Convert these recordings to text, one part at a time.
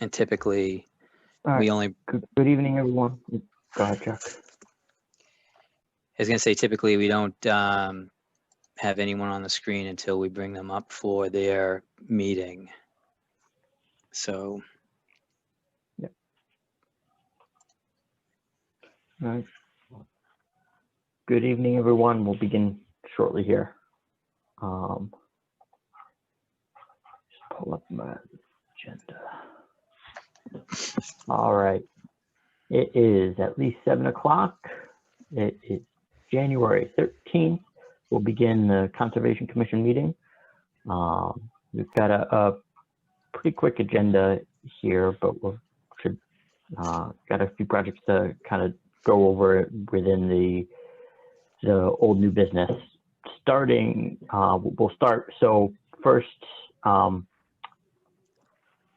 And typically, All right. we only, Good evening, everyone. Go ahead, Chuck. I was going to say, typically we don't have anyone on the screen until we bring them up for their meeting. So. Yep. All right. Good evening, everyone. We'll begin shortly here. Just pull up my agenda. All right. It is at least 7 o'clock. It is January 13th. We'll begin the Conservation Commission meeting. We've got a pretty quick agenda here, but we should got a few projects to kind of go over within the old new business. Starting, we'll start. So first, the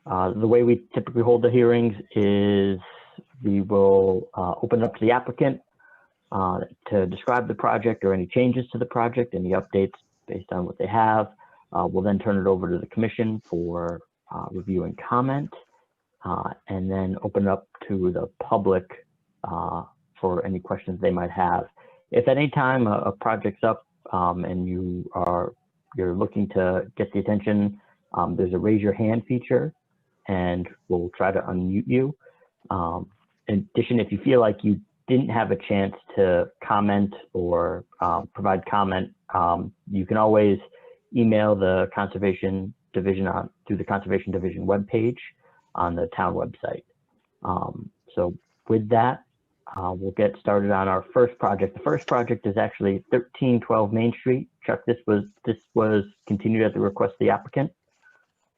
way we typically hold the hearings is we will open up to the applicant to describe the project or any changes to the project, any updates based on what they have. We'll then turn it over to the commission for review and comment, and then open up to the public for any questions they might have. If at any time a project's up and you're looking to get the attention, there's a raise your hand feature, and we'll try to unmute you. In addition, if you feel like you didn't have a chance to comment or provide comment, you can always email the Conservation Division through the Conservation Division webpage on the town website. So with that, we'll get started on our first project. The first project is actually 1312 Main Street. Chuck, this was continued at the request of the applicant.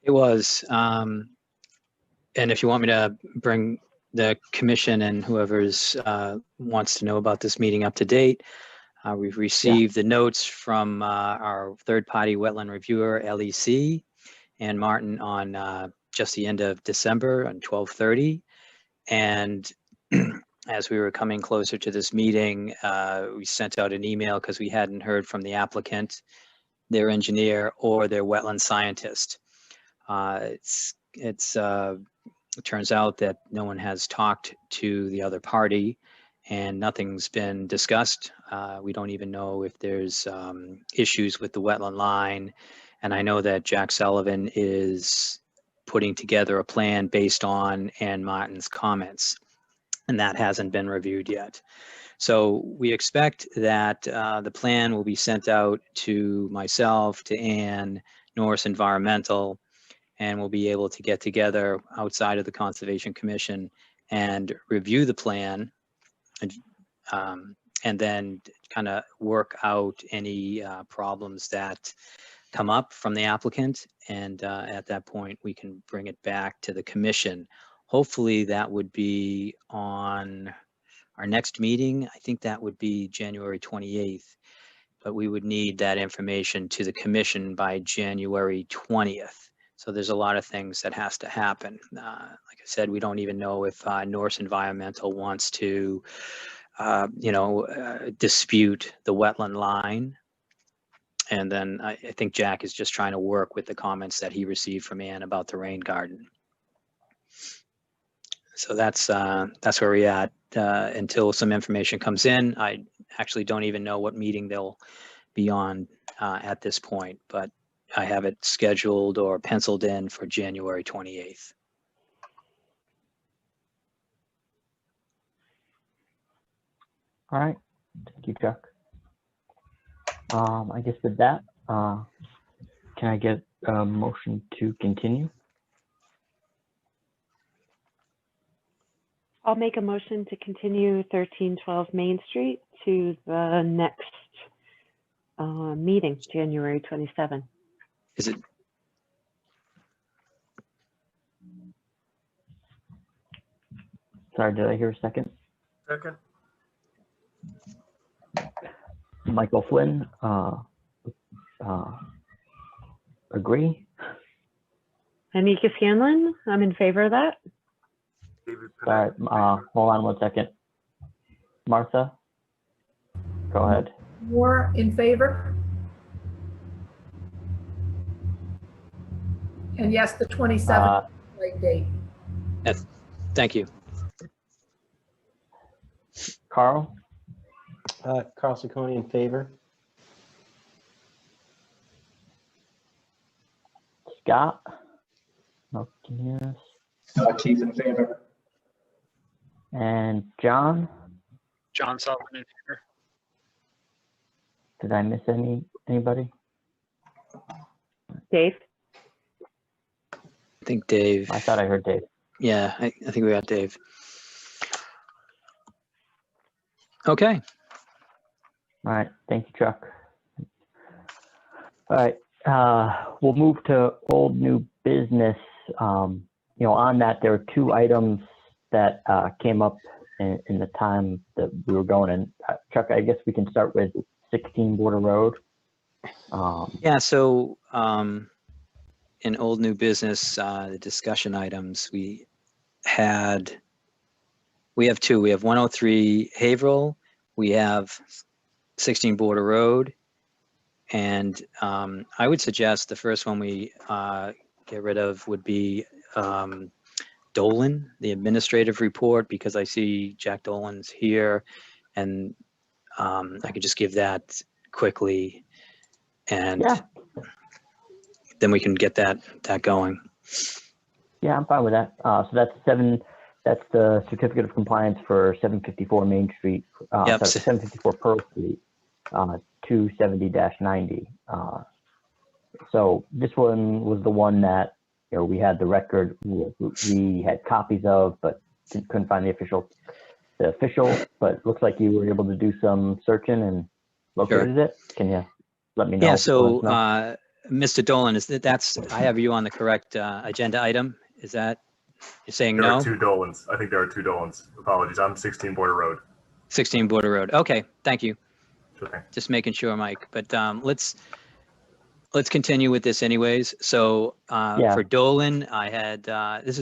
It was, and if you want me to bring the commission and whoever's wants to know about this meeting up to date, we've received the notes from our third-party wetland reviewer, LEC, and Martin on just the end of December on 12/30. And as we were coming closer to this meeting, we sent out an email because we hadn't heard from the applicant, their engineer, or their wetland scientist. It turns out that no one has talked to the other party and nothing's been discussed. We don't even know if there's issues with the wetland line. And I know that Jack Sullivan is putting together a plan based on Ann Martin's comments, and that hasn't been reviewed yet. So we expect that the plan will be sent out to myself, to Ann, Norris Environmental, and we'll be able to get together outside of the Conservation Commission and review the plan, and then kind of work out any problems that come up from the applicant. And at that point, we can bring it back to the commission. Hopefully that would be on our next meeting. I think that would be January 28th, but we would need that information to the commission by January 20th. So there's a lot of things that has to happen. Like I said, we don't even know if Norris Environmental wants to, dispute the wetland line. And then I think Jack is just trying to work with the comments that he received from Ann about the rain garden. So that's where we're at until some information comes in. I actually don't even know what meeting they'll be on at this point, but I have it scheduled or penciled in for January 28th. All right, thank you, Chuck. I guess with that, can I get a motion to continue? I'll make a motion to continue 1312 Main Street to the next meeting, January 27. Is it? Sorry, did I hear a second? Second. Michael Flynn, agree? Anika Scanlon, I'm in favor of that. All right, hold on one second. Martha, go ahead. More in favor? And yes, the 27th right date. Thank you. Carl, Carl Ciccone in favor. Scott, no, can you hear us? Keith in favor. And John, John Sullivan in favor. did I miss anybody? Dave? I think Dave. I thought I heard Dave. Yeah, I think we got Dave. Okay. All right, thank you, Chuck. All right, we'll move to old new business. You know, on that, there are two items that came up in the time that we were going. And Chuck, I guess we can start with 16 Border Road. Yeah, so in old new business, the discussion items, we have two. We have 103 Haverhill, we have 16 Border Road, and I would suggest the first one we get rid of would be Dolan, the administrative report, because I see Jack Dolan's here, and I could just give that quickly, and Yeah. then we can get that going. Yeah, I'm fine with that. So that's the certificate of compliance for 754 Main Street, Yep. 754 Pearl Street, 270-90. So this one was the one that, you know, we had the record, we had copies of, but couldn't find the official, but it looks like you were able to do some searching and located it. Can you let me know? Yeah, so Let us Mr. Dolan, I have you on the correct agenda item. Is that, you're saying There no? are two Dolans. I think there are two Dolans. Apologies. I'm 16 Border Road. 16 Border Road. Okay, thank you. Sure thing. Just making sure, Mike. But let's continue with this anyways. So Yeah. for Dolan, I had this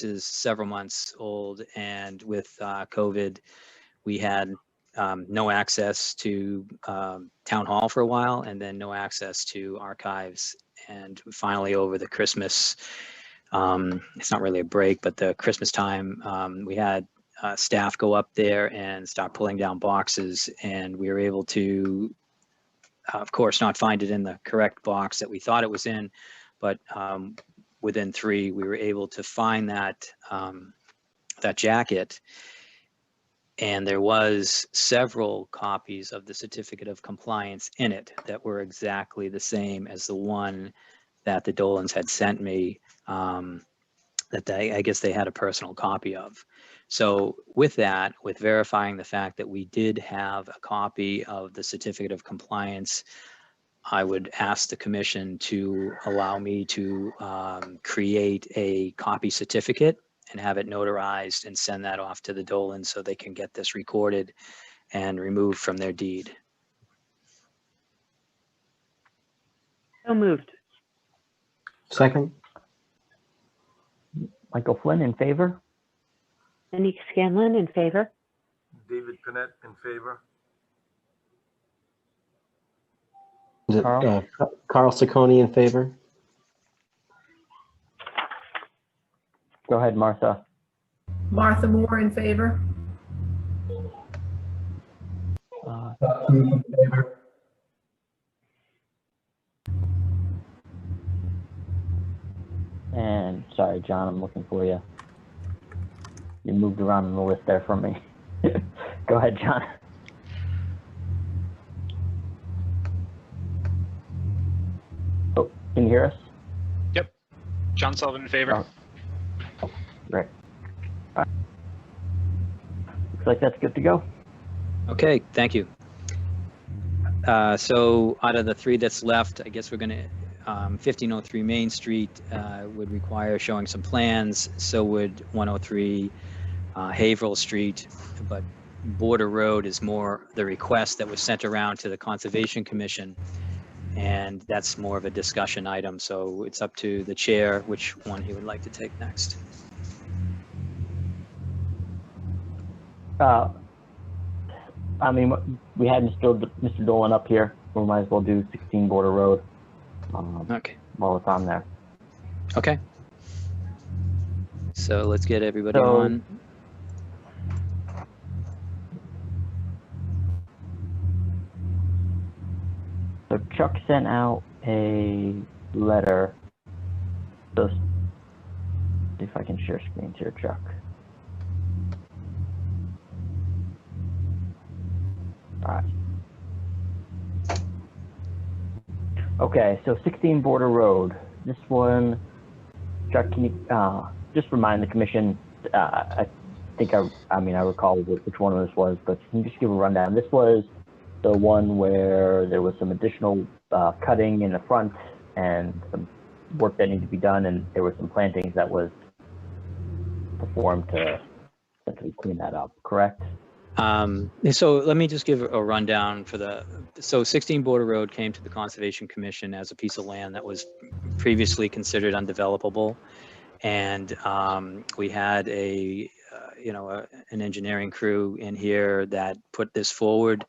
is several months old, and with COVID, we had no access to town hall for a while, and then no access to archives. And finally, over the Christmas, it's not really a break, but the Christmas time, we had staff go up there and start pulling down boxes, and we were able to, of course, not find it in the correct box that we thought it was in, but within 3, we were able to find that that jacket. And there was several copies of the certificate of compliance in it that were exactly the same as the one that the Dolans had sent me, that I guess they had a personal copy of. So with that, with verifying the fact that we did have a copy of the certificate of compliance, I would ask the commission to allow me to create a copy certificate and have it notarized and send that off to the Dolans so they can get this recorded and removed from their deed. So moved. Second. Michael Flynn in favor. Monique Scanlon in favor. David Panett in favor. Is it, Carl? Carl Ciccone in favor. Go ahead, Martha. Martha Moore in favor. Uh, Keith in favor. And sorry, John, I'm looking for you. You moved around on the list there from me. Go ahead, John. Oh, can you hear us? Yep. John Sullivan in favor. Oh, great. All right. Looks like that's good to go. Okay, thank you. So out of the 3 that's left, I guess we're going to 1503 Main Street would require showing some plans. So would 103 Haverhill Street, but Border Road is more the request that was sent around to the Conservation Commission, and that's more of a discussion item. So it's up to the chair which one he would like to take next. I mean, we had Mr. Dolan up here. We might as well do 16 Border Road Okay. while it's on there. Okay. So let's get everybody So- on. So Chuck sent out a letter. So see if I can share screens here, Chuck. All right. Okay, so 16 Border Road. This one, Chuck, can you just remind the commission? I think I mean I recall which one this was, but can you just give a rundown? This was the one where there was some additional cutting in the front and some work that needed to be done, and there were some plantings that was performed to essentially clean that up, correct? So let me just give a rundown for so 16 Border Road came to the Conservation Commission as a piece of land that was previously considered undevelopable. And we had an engineering crew in here that put this forward,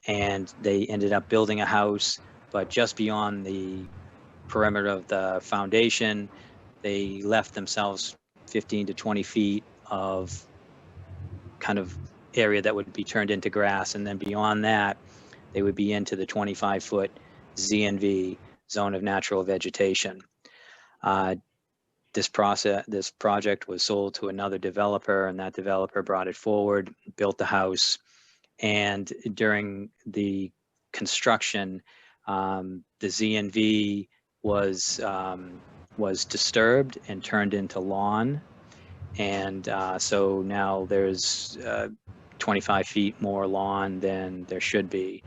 and they ended up building a house, but just beyond the perimeter of the foundation, they left themselves 15 to 20 feet of kind of area that would be turned into grass. And then beyond that, they would be into the 25-foot ZNV, zone of natural vegetation. This project was sold to another developer, and that developer brought it forward, built the house. And during the construction, the ZNV was disturbed and turned into lawn. And so now there's 25 feet more lawn than there should be.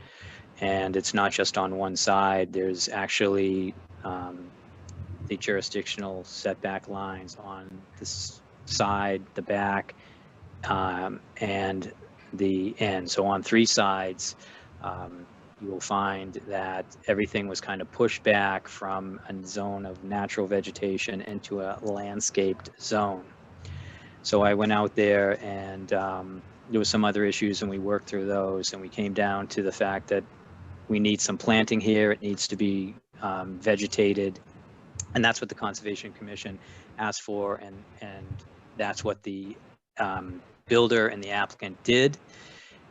And it's not just on one side. There's actually the jurisdictional setback lines on this side, the back, and the end. So on three sides, you will find that everything was kind of pushed back from a zone of natural vegetation into a landscaped zone. So I went out there, and there was some other issues, and we worked through those, and we came down to the fact that we need some planting here. It needs to be vegetated, and that's what the Conservation Commission asked for, and that's what the builder and the applicant did.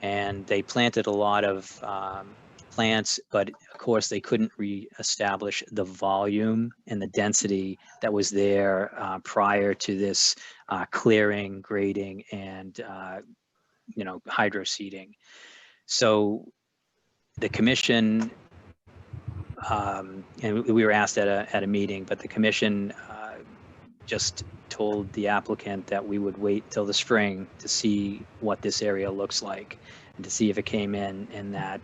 And they planted a lot of plants, but of course they couldn't reestablish the volume and the density that was there prior to this clearing, grading, and hydro seeding. So the commission, and we were asked at a meeting, but the commission just told the applicant that we would wait till the spring to see what this area looks like, and to see if it came in that,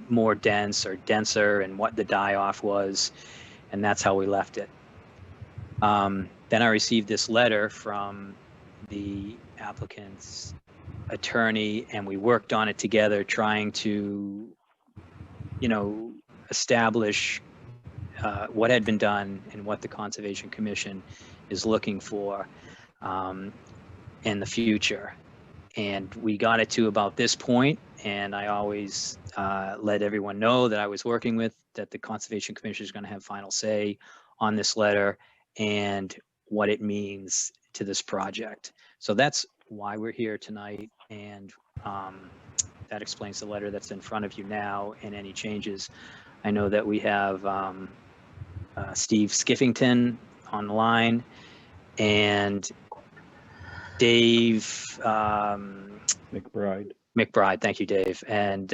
more dense or denser, and what the die-off was, and that's how we left it. Then I received this letter from the applicant's attorney, and we worked on it together, trying to, establish what had been done and what the Conservation Commission is looking for in the future. And we got it to about this point, and I always let everyone know that I was working with, that the Conservation Commission is going to have final say on this letter and what it means to this project. So that's why we're here tonight, and that explains the letter that's in front of you now and any changes. I know that we have Steve Skiffington on the line, and Dave McBride. Thank you, Dave. And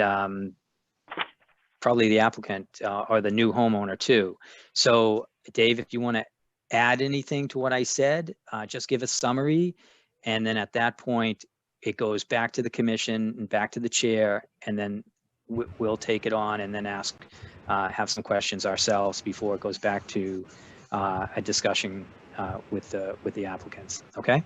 probably the applicant or the new homeowner too. So Dave, if you want to add anything to what I said, just give a summary. And then at that point, it goes back to the commission and back to the chair, and then we'll take it on and then have some questions ourselves before it goes back to a discussion with the applicants. Okay.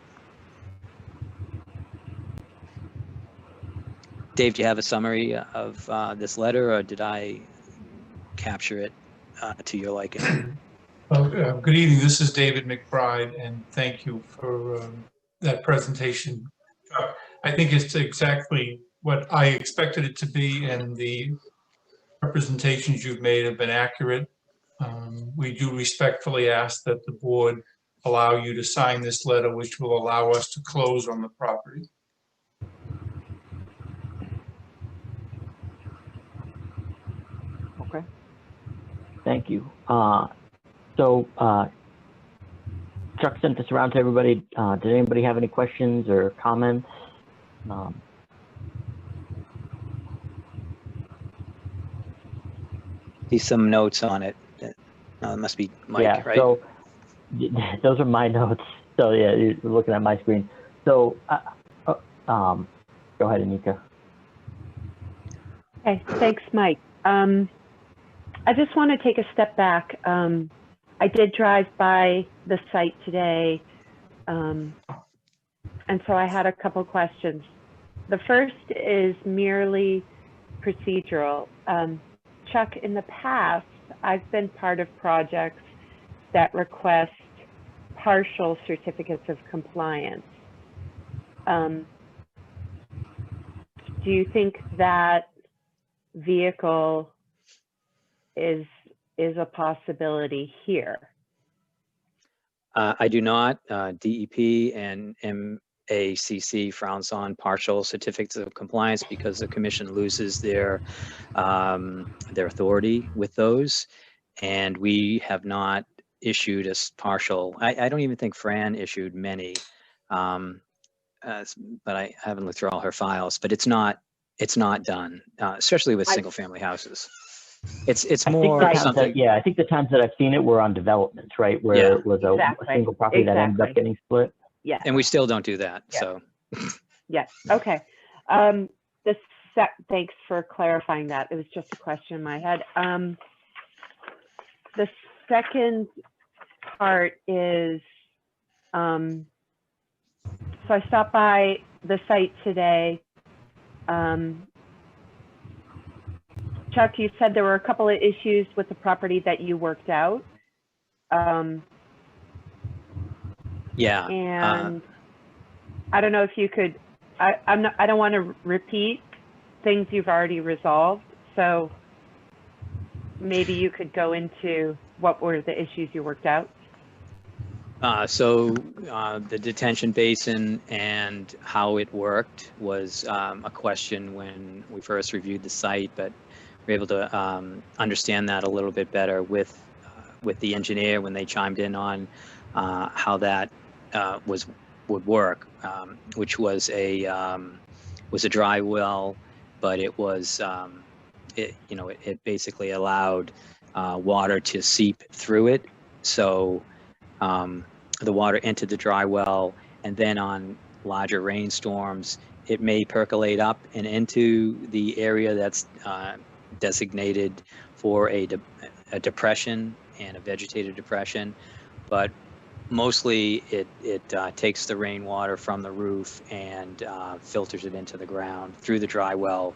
Dave, do you have a summary of this letter, or did I capture it to your liking? Good evening. This is David McBride, and thank you for that presentation. I think it's exactly what I expected it to be, and the representations you've made have been accurate. We do respectfully ask that the board allow you to sign this letter, which will allow us to close on the property. Okay. Thank you. Chuck sent this around to everybody. Did anybody have any questions or comments? See some notes on it. It must be Mike, Yeah, right? so those are my notes. So yeah, you're looking at my screen. So go ahead, Anika. Okay, thanks, Mike. I just want to take a step back. I did drive by the site today, and so I had a couple questions. The first is merely procedural. Chuck, in the past, I've been part of projects that request partial certificates of compliance. Do you think that vehicle is a possibility here? I do not. DEP and MACC frowns on partial certificates of compliance because the commission loses their authority with those, and we have not issued a partial. I don't even think Fran issued many, but I haven't looked through all her files. But it's not done, especially with single-family houses. It's more something. I think the times that I've seen it were on developments, right? Where it was a single property that ended up getting split. Yeah. And we still don't do that, Yeah. so. Yeah, okay. Thanks for clarifying that. It was just a question in my head. The second part is, so I stopped by the site today. Chuck, you said there were a couple of issues with the property that you worked out. Yeah. And I don't know if you could, I don't want to repeat things you've already resolved. So maybe you could go into what were the issues you worked out? The detention basin and how it worked was a question when we first reviewed the site, but we were able to understand that a little bit better with the engineer when they chimed in on how that would work, which was a dry well, but it was it basically allowed water to seep through it. So the water entered the dry well, and then on larger rainstorms, it may percolate up and into the area that's designated for a depression and a vegetated depression, but mostly it takes the rainwater from the roof and filters it into the ground through the dry well,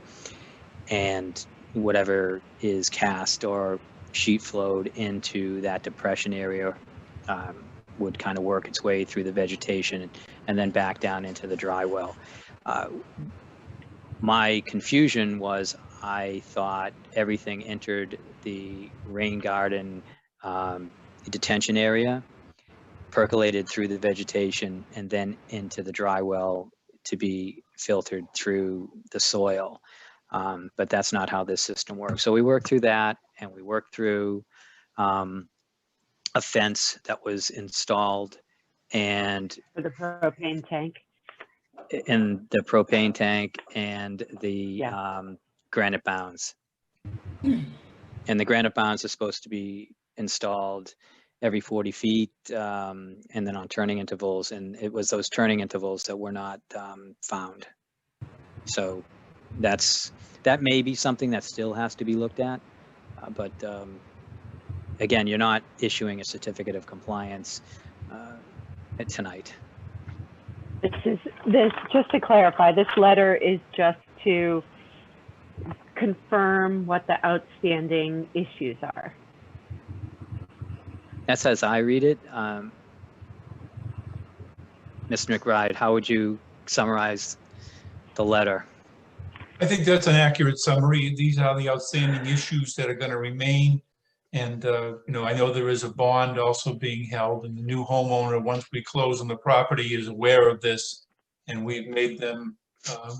and whatever is cast or sheet flowed into that depression area would kind of work its way through the vegetation and then back down into the dry well. My confusion was I thought everything entered the rain garden detention area, percolated through the vegetation, and then into the dry well to be filtered through the soil. But that's not how this system works. So we worked through that, and we worked through a fence that was installed, and For the propane tank? in the propane tank and the granite bounds. And the granite bounds are supposed to be installed every 40 feet and then on turning intervals, and it was those turning intervals that were not found. So that may be something that still has to be looked at, but again, you're not issuing a certificate of compliance tonight. This just to clarify, this letter is just to confirm what the outstanding issues are. That's as I read it. Mr. McBride, how would you summarize the letter? I think that's an accurate summary. These are the outstanding issues that are going to remain. And, I know there is a bond also being held, and the new homeowner, once we close on the property, is aware of this. And we've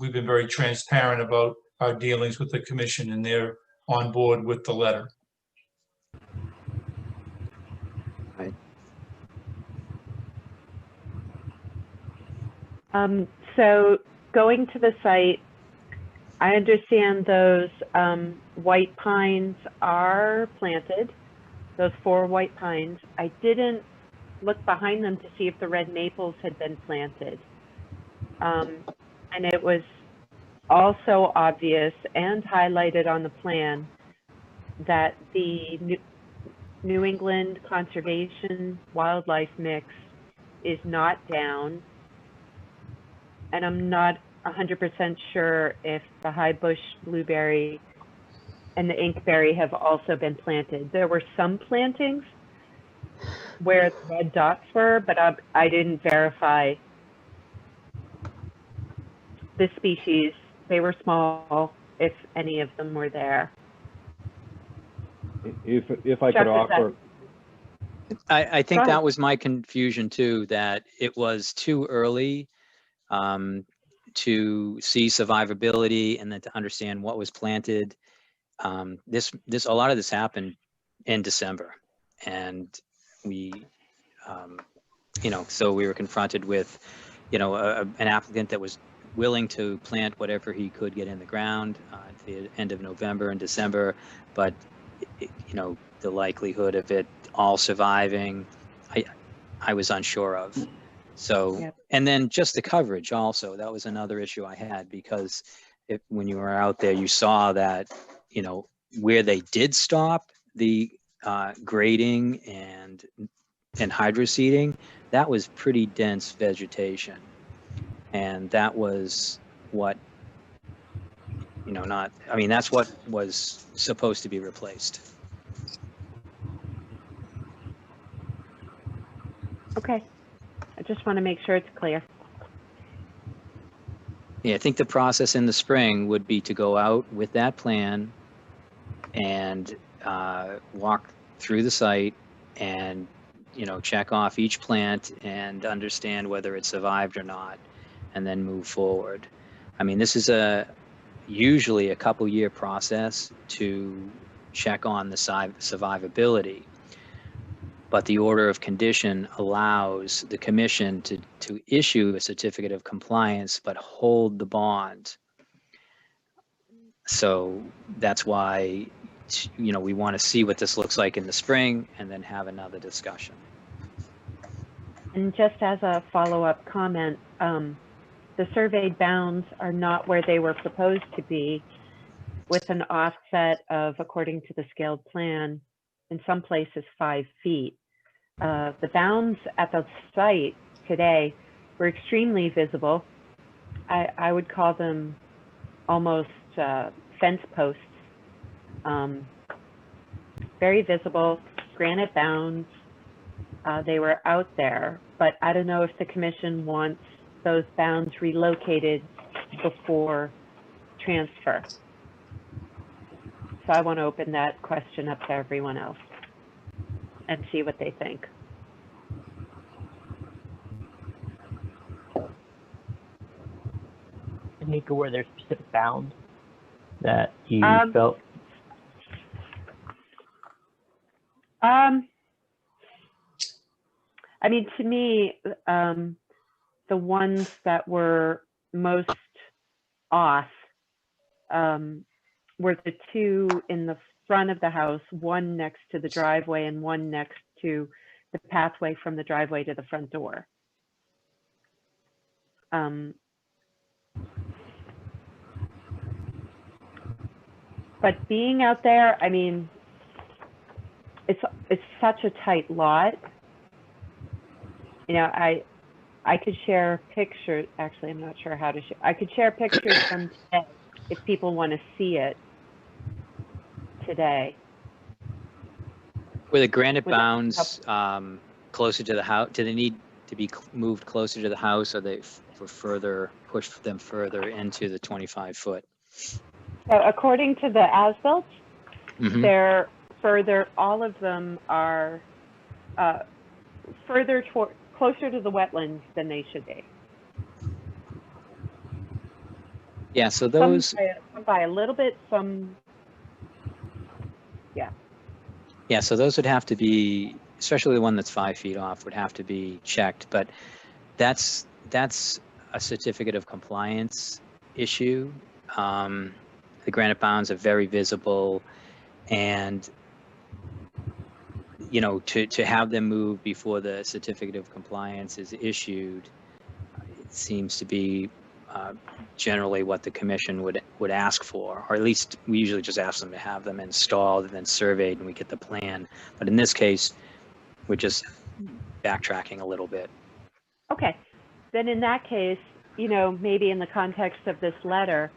we've been very transparent about our dealings with the commission, and they're on board with the letter. So going to the site, I understand those white pines are planted, those 4 white pines. I didn't look behind them to see if the red maples had been planted. And it was also obvious and highlighted on the plan that the New England Conservation Wildlife Mix is not down. And I'm not 100% sure if the high bush blueberry and the inkberry have also been planted. There were some plantings where the red dots were, but I didn't verify the species. They were small, if any of them were there. If I Chuck, could offer, I think Go that ahead. was my confusion too, that it was too early to see survivability and then to understand what was planted. A lot of this happened in December, and we, so we were confronted with, an applicant that was willing to plant whatever he could get in the ground at the end of November and December, but the likelihood of it all surviving, I was unsure of. So, Yep. And then just the coverage also, that was another issue I had, because when you were out there, you saw that, where they did stop the grading and hydroseeding, that was pretty dense vegetation. And that was what, that's what was supposed to be replaced. Okay. I just want to make sure it's clear. Yeah, I think the process in the spring would be to go out with that plan and walk through the site and, check off each plant and understand whether it survived or not, and then move forward. I mean, this is usually a couple-year process to check on the survivability. But the order of condition allows the commission to issue a certificate of compliance, but hold the bond. So that's why, we want to see what this looks like in the spring and then have another discussion. And just as a follow-up comment, the surveyed bounds are not where they were proposed to be, with an offset of, according to the scaled plan, in some places 5 feet. The bounds at the site today were extremely visible. I would call them almost fence posts. Very visible, granite bounds. They were out there, but I don't know if the commission wants those bounds relocated before transfer. So I want to open that question up to everyone else and see what they think. Nika, were there specific bounds that you felt? I mean, to me, the ones that were most off were the 2 in the front of the house, one next to the driveway and one next to the pathway from the driveway to the front door. But being out there, I mean, it's such a tight lot. I could share pictures. Actually, I'm not sure how to share. I could share pictures from today if people want to see it today. Were the granite bounds closer to the house? Do they need to be moved closer to the house, or they push them further into the 25-foot? So according to the as-built, they're further, all of them are further toward, closer to the wetlands than they should be. Yeah, so Some those, by a little bit, some, yeah, so those would have to be, especially the one that's 5 feet off, would have to be checked. But that's a certificate of compliance issue. The granite bounds are very visible, and you know, to have them move before the certificate of compliance is issued, it seems to be generally what the commission would ask for, or at least we usually just ask them to have them installed and then surveyed, and we get the plan. But in this case, we're just backtracking a little bit. okay. Then in that case, you know, maybe in the context of this letter,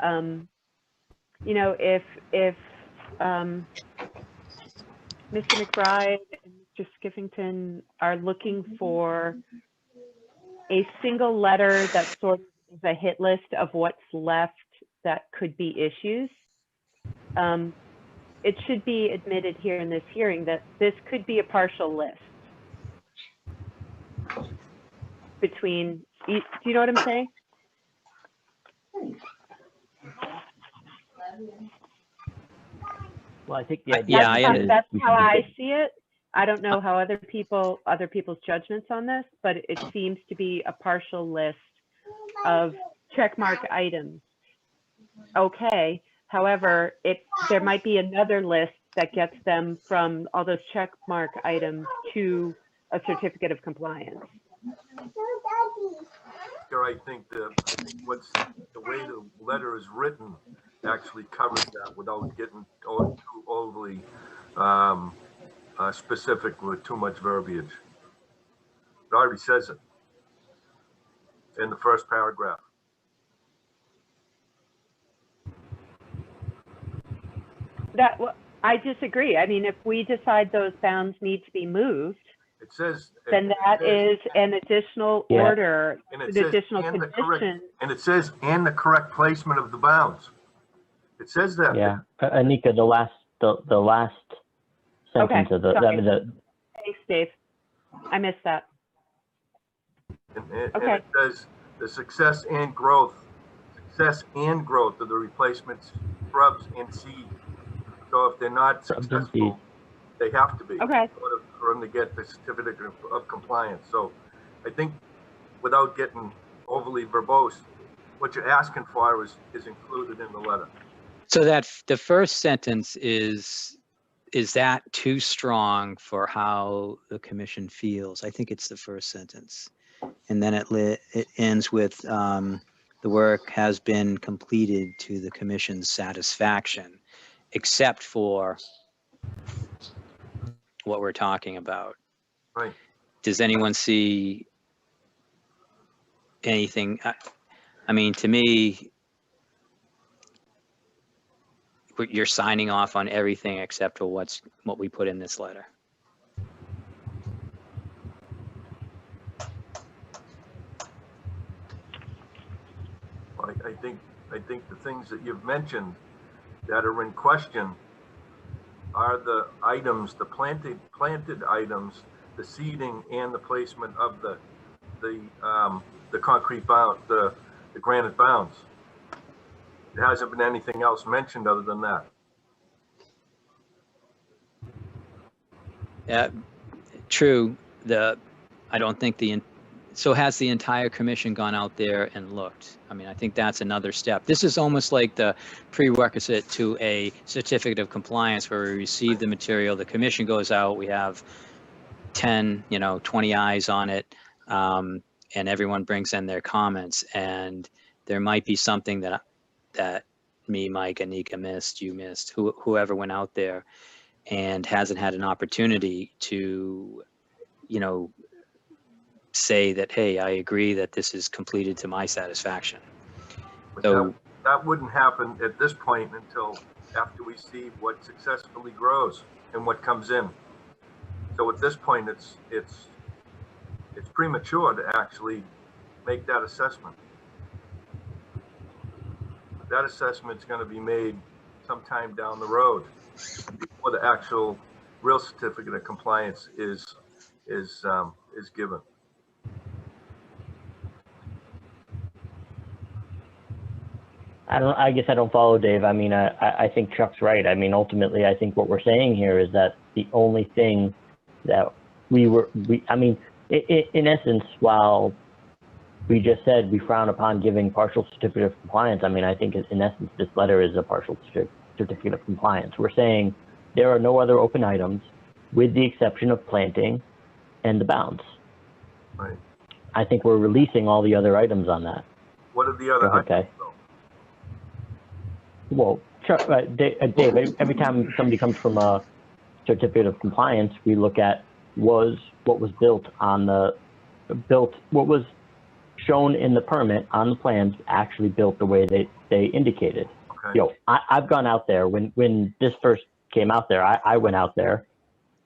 you know, if Mr. McBride and Mr. Skiffington are looking for a single letter that sort of is a hit list of what's left that could be issues, it should be admitted here in this hearing that this could be a partial list between, do you know what I'm saying? Well, I think the Yeah, idea is That's we how should I get- see it. I don't know how other people's judgments on this, but it seems to be a partial list of checkmark items. Okay, however, there might be another list that gets them from all those checkmark items to a certificate of compliance. Here, I think the way the letter is written actually covers that without getting too overly specific with too much verbiage. It already says it in the first paragraph. I disagree. I mean, if we decide those bounds need to be moved, It says. then that is an additional Yeah. order, And it an says, additional and the correct, condition. and it says, and the correct placement of the bounds. It says that. Yeah, Anika, the last sentence Okay, of the, sorry. Thanks, Dave. I missed that. And Okay. it says the success and growth of the replacements, shrubs and seed. So if they're not Shrubs and successful, they have to be. Okay. In order for them to get the certificate of compliance. So I think without getting overly verbose, what you're asking for is included in the letter. So that the first sentence is that too strong for how the commission feels? I think it's the first sentence. And then it ends with the work has been completed to the commission's satisfaction, except for what we're talking about. Right. Does anyone see anything? I mean, to me, you're signing off on everything except for what we put in this letter. I think the things that you've mentioned that are in question are the items, the planted items, the seeding, and the placement of the concrete bound, the granite bounds. There hasn't been anything else mentioned other than that. True. I don't think so has the entire commission gone out there and looked? I mean, I think that's another step. This is almost like the prerequisite to a certificate of compliance where we receive the material, the commission goes out, we have 10, 20 eyes on it, and everyone brings in their comments, and there might be something that me, Mike, Anika missed, you missed, whoever went out there and hasn't had an opportunity to, say that, hey, I agree that this is completed to my satisfaction. But So that wouldn't happen at this point until after we see what successfully grows and what comes in. So at this point, it's premature to actually make that assessment. That assessment's going to be made sometime down the road before the actual real certificate of compliance is given. I guess I don't follow, Dave. I mean, I think Chuck's right. I mean, ultimately, I think what we're saying here is that the only thing that I mean, in essence, while we just said we frown upon giving partial certificate of compliance, I mean, I think in essence, this letter is a partial certificate of compliance. We're saying there are no other open items with the exception of planting and the bounds. Right. I think we're releasing all the other items on that. What are the other items? Okay. Well, Chuck, Dave, every time somebody comes from a certificate of compliance, we look at what was built on what was shown in the permit on the plans actually built the way they indicated. Okay. You know, I've gone out there when this first came out there. I went out there.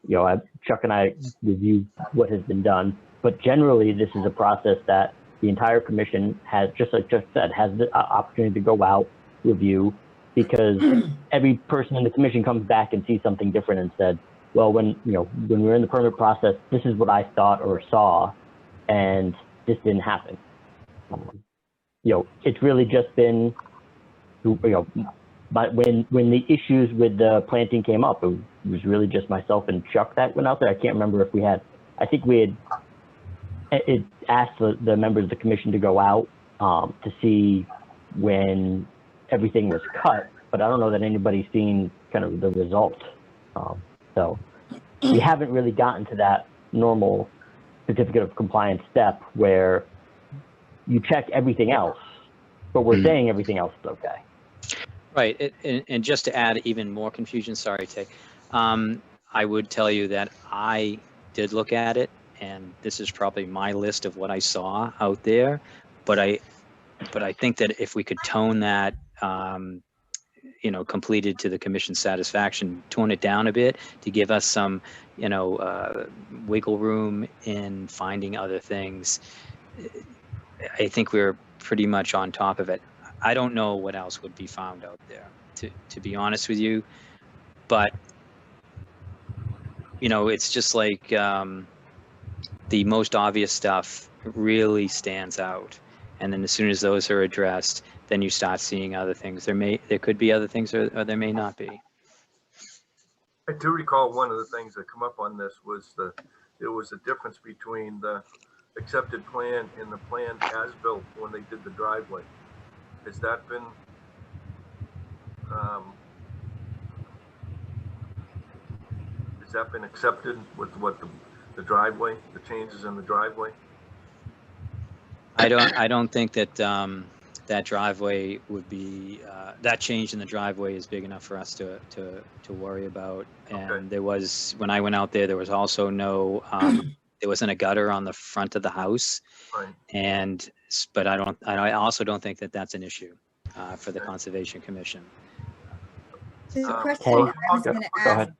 You know, Chuck and I reviewed what has been done, but generally this is a process that the entire commission has, just like Chuck said, has the opportunity to go out, review, because every person in the commission comes back and sees something different and said, well, when we're in the permit process, this is what I thought or saw, and this didn't happen. You know, it's really just been, but when the issues with the planting came up, it was really just myself and Chuck that went out there. I can't remember if I think we had asked the members of the commission to go out to see when everything was cut, but I don't know that anybody's seen kind of the result. So we haven't really gotten to that normal certificate of compliance step where you check everything else, but we're saying everything else is okay. Right, and just to add even more confusion, sorry, Tay, I would tell you that I did look at it, and this is probably my list of what I saw out there, but I think that if we could tone that, completed to the commission's satisfaction, tone it down a bit to give us some, wiggle room in finding other things. I think we're pretty much on top of it. I don't know what else would be found out there, to be honest with you, but it's just like the most obvious stuff really stands out, and then as soon as those are addressed, then you start seeing other things. There could be other things, or there may not be. I do recall one of the things that come up on this was there was a difference between the accepted plan and the plan as built when they did the driveway. Has that been accepted with what the driveway, the changes in the driveway? I don't think that that driveway would be that change in the driveway is big enough for us to worry about. And Okay. there was, when I went out there, there was also no there wasn't a gutter on the front of the house. Right. But I also don't think that that's an issue for the Conservation Commission. The question Hey, I was going to go ask, ahead.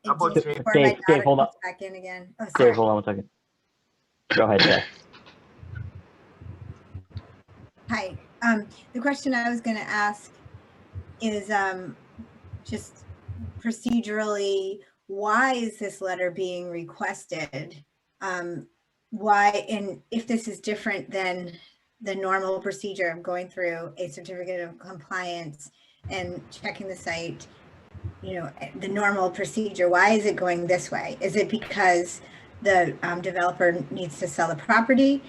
How about before Dave, my Dave, daughter hold on. comes back in again. Oh, sorry. Dave, hold on 1 second. Go ahead, Dave. Hi. The question I was going to ask is just procedurally, why is this letter being requested? Why, and if this is different than the normal procedure of going through a certificate of compliance and checking the site, the normal procedure, why is it going this way? Is it because the developer needs to sell the property?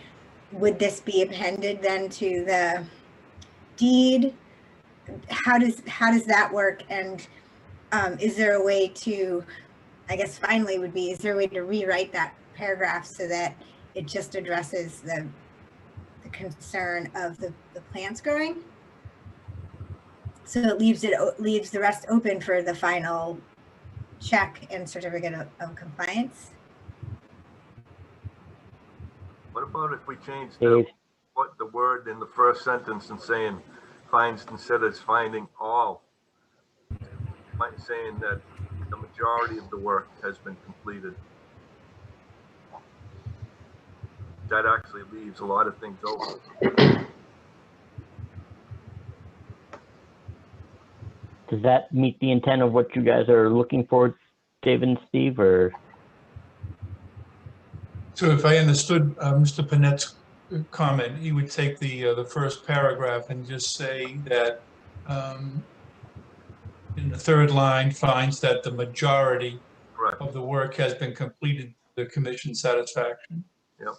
Would this be appended then to the deed? How does that work? And is there a way to, I guess finally would be, is there a way to rewrite that paragraph so that it just addresses the concern of the plants growing? So it leaves the rest open for the final check and certificate of compliance. What about if we change Dave. the word in the first sentence and saying finds instead of finding all, saying that the majority of the work has been completed? That actually leaves a lot of things open. does that meet the intent of what you guys are looking for, David and Steve, or? So if I understood Mr. Panet's comment, he would take the first paragraph and just say that in the third line finds that the majority Correct. of the work has been completed to the commission's satisfaction. Yep.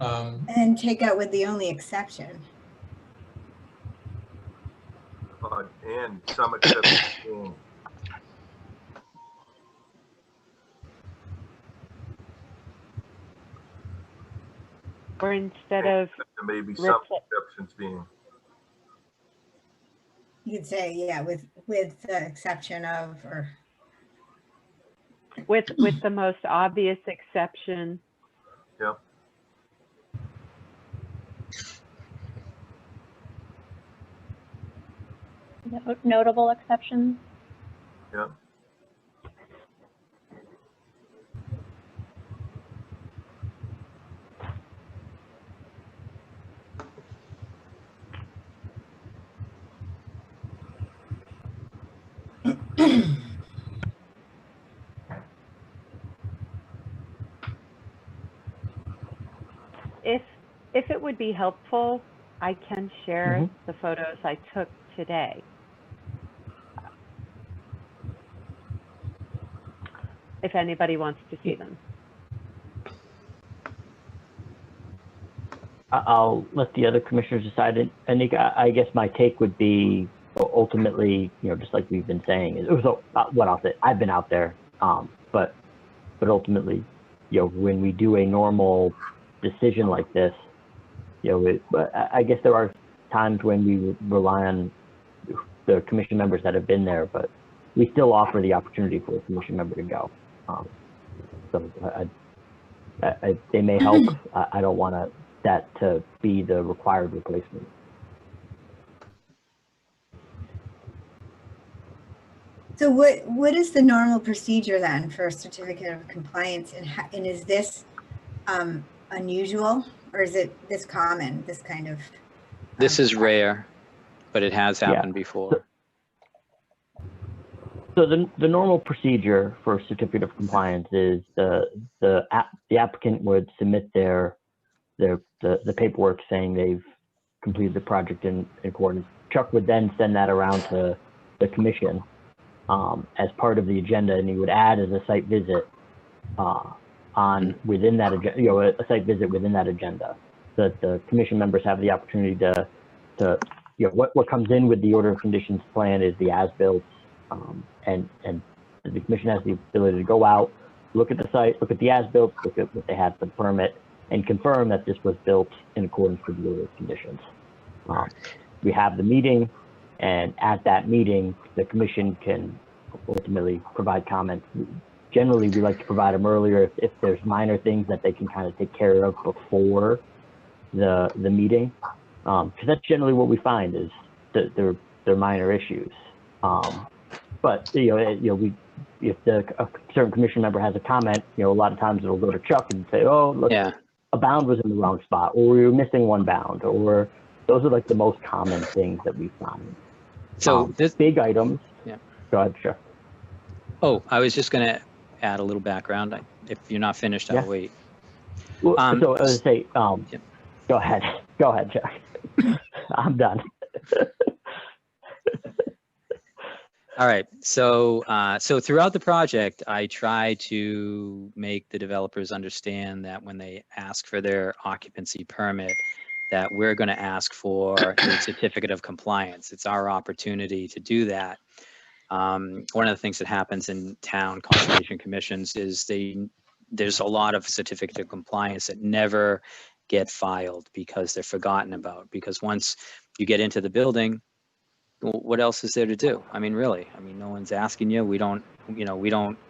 And then take out with the only exception. And some exceptions being. Or instead of, There may be some exceptions being. You could say, yeah, with the exception of, or with the most obvious exception. Yep. Notable exceptions. Yep. If it would be helpful, I can share Mhm. the photos I took today. If anybody wants to see them. I'll let the other commissioners decide. And I guess my take would be ultimately, just like we've been saying, it was what I'll say. I've been out there, but ultimately, when we do a normal decision like this, I guess there are times when we rely on the commission members that have been there, but we still offer the opportunity for a commission member to go. So they may help. I don't want that to be the required replacement. so what is the normal procedure then for a certificate of compliance, and is this unusual, or is it this common, this kind of? This is rare, but it has happened before. So the normal procedure for a certificate of compliance is the applicant would submit the paperwork saying they've completed the project in accordance. Chuck would then send that around to the commission as part of the agenda, and he would add as a site visit within that agenda, a site visit within that agenda, so that the commission members have the opportunity to what comes in with the order of conditions plan is the as-built, and the commission has the ability to go out, look at the site, look at the as-built, look at what they had for the permit, and confirm that this was built in accordance with the order of conditions. We have the meeting, and at that meeting, the commission can ultimately provide comments. Generally, we like to provide them earlier if there's minor things that they can kind of take care of before the meeting, because that's generally what we find is that they're minor issues. But if a certain commission member has a comment, a lot of times it'll go to Chuck and say, "Oh, look, a bound was in the wrong spot, or we were missing one bound," or those are like the most common things that we find. So this big items. Yeah. Go ahead, Chuck. Oh, I was just going to add a little background. If you're not finished, I'll wait. Well, so I was say, go ahead, Chuck. I'm done. All right. So throughout the project, I try to make the developers understand that when they ask for their occupancy permit, that we're going to ask for a certificate of compliance. It's our opportunity to do that. One of the things that happens in town conservation commissions is there's a lot of certificate of compliance that never get filed because they're forgotten about. Because once you get into the building, what else is there to do? I mean, really, no one's asking you. We don't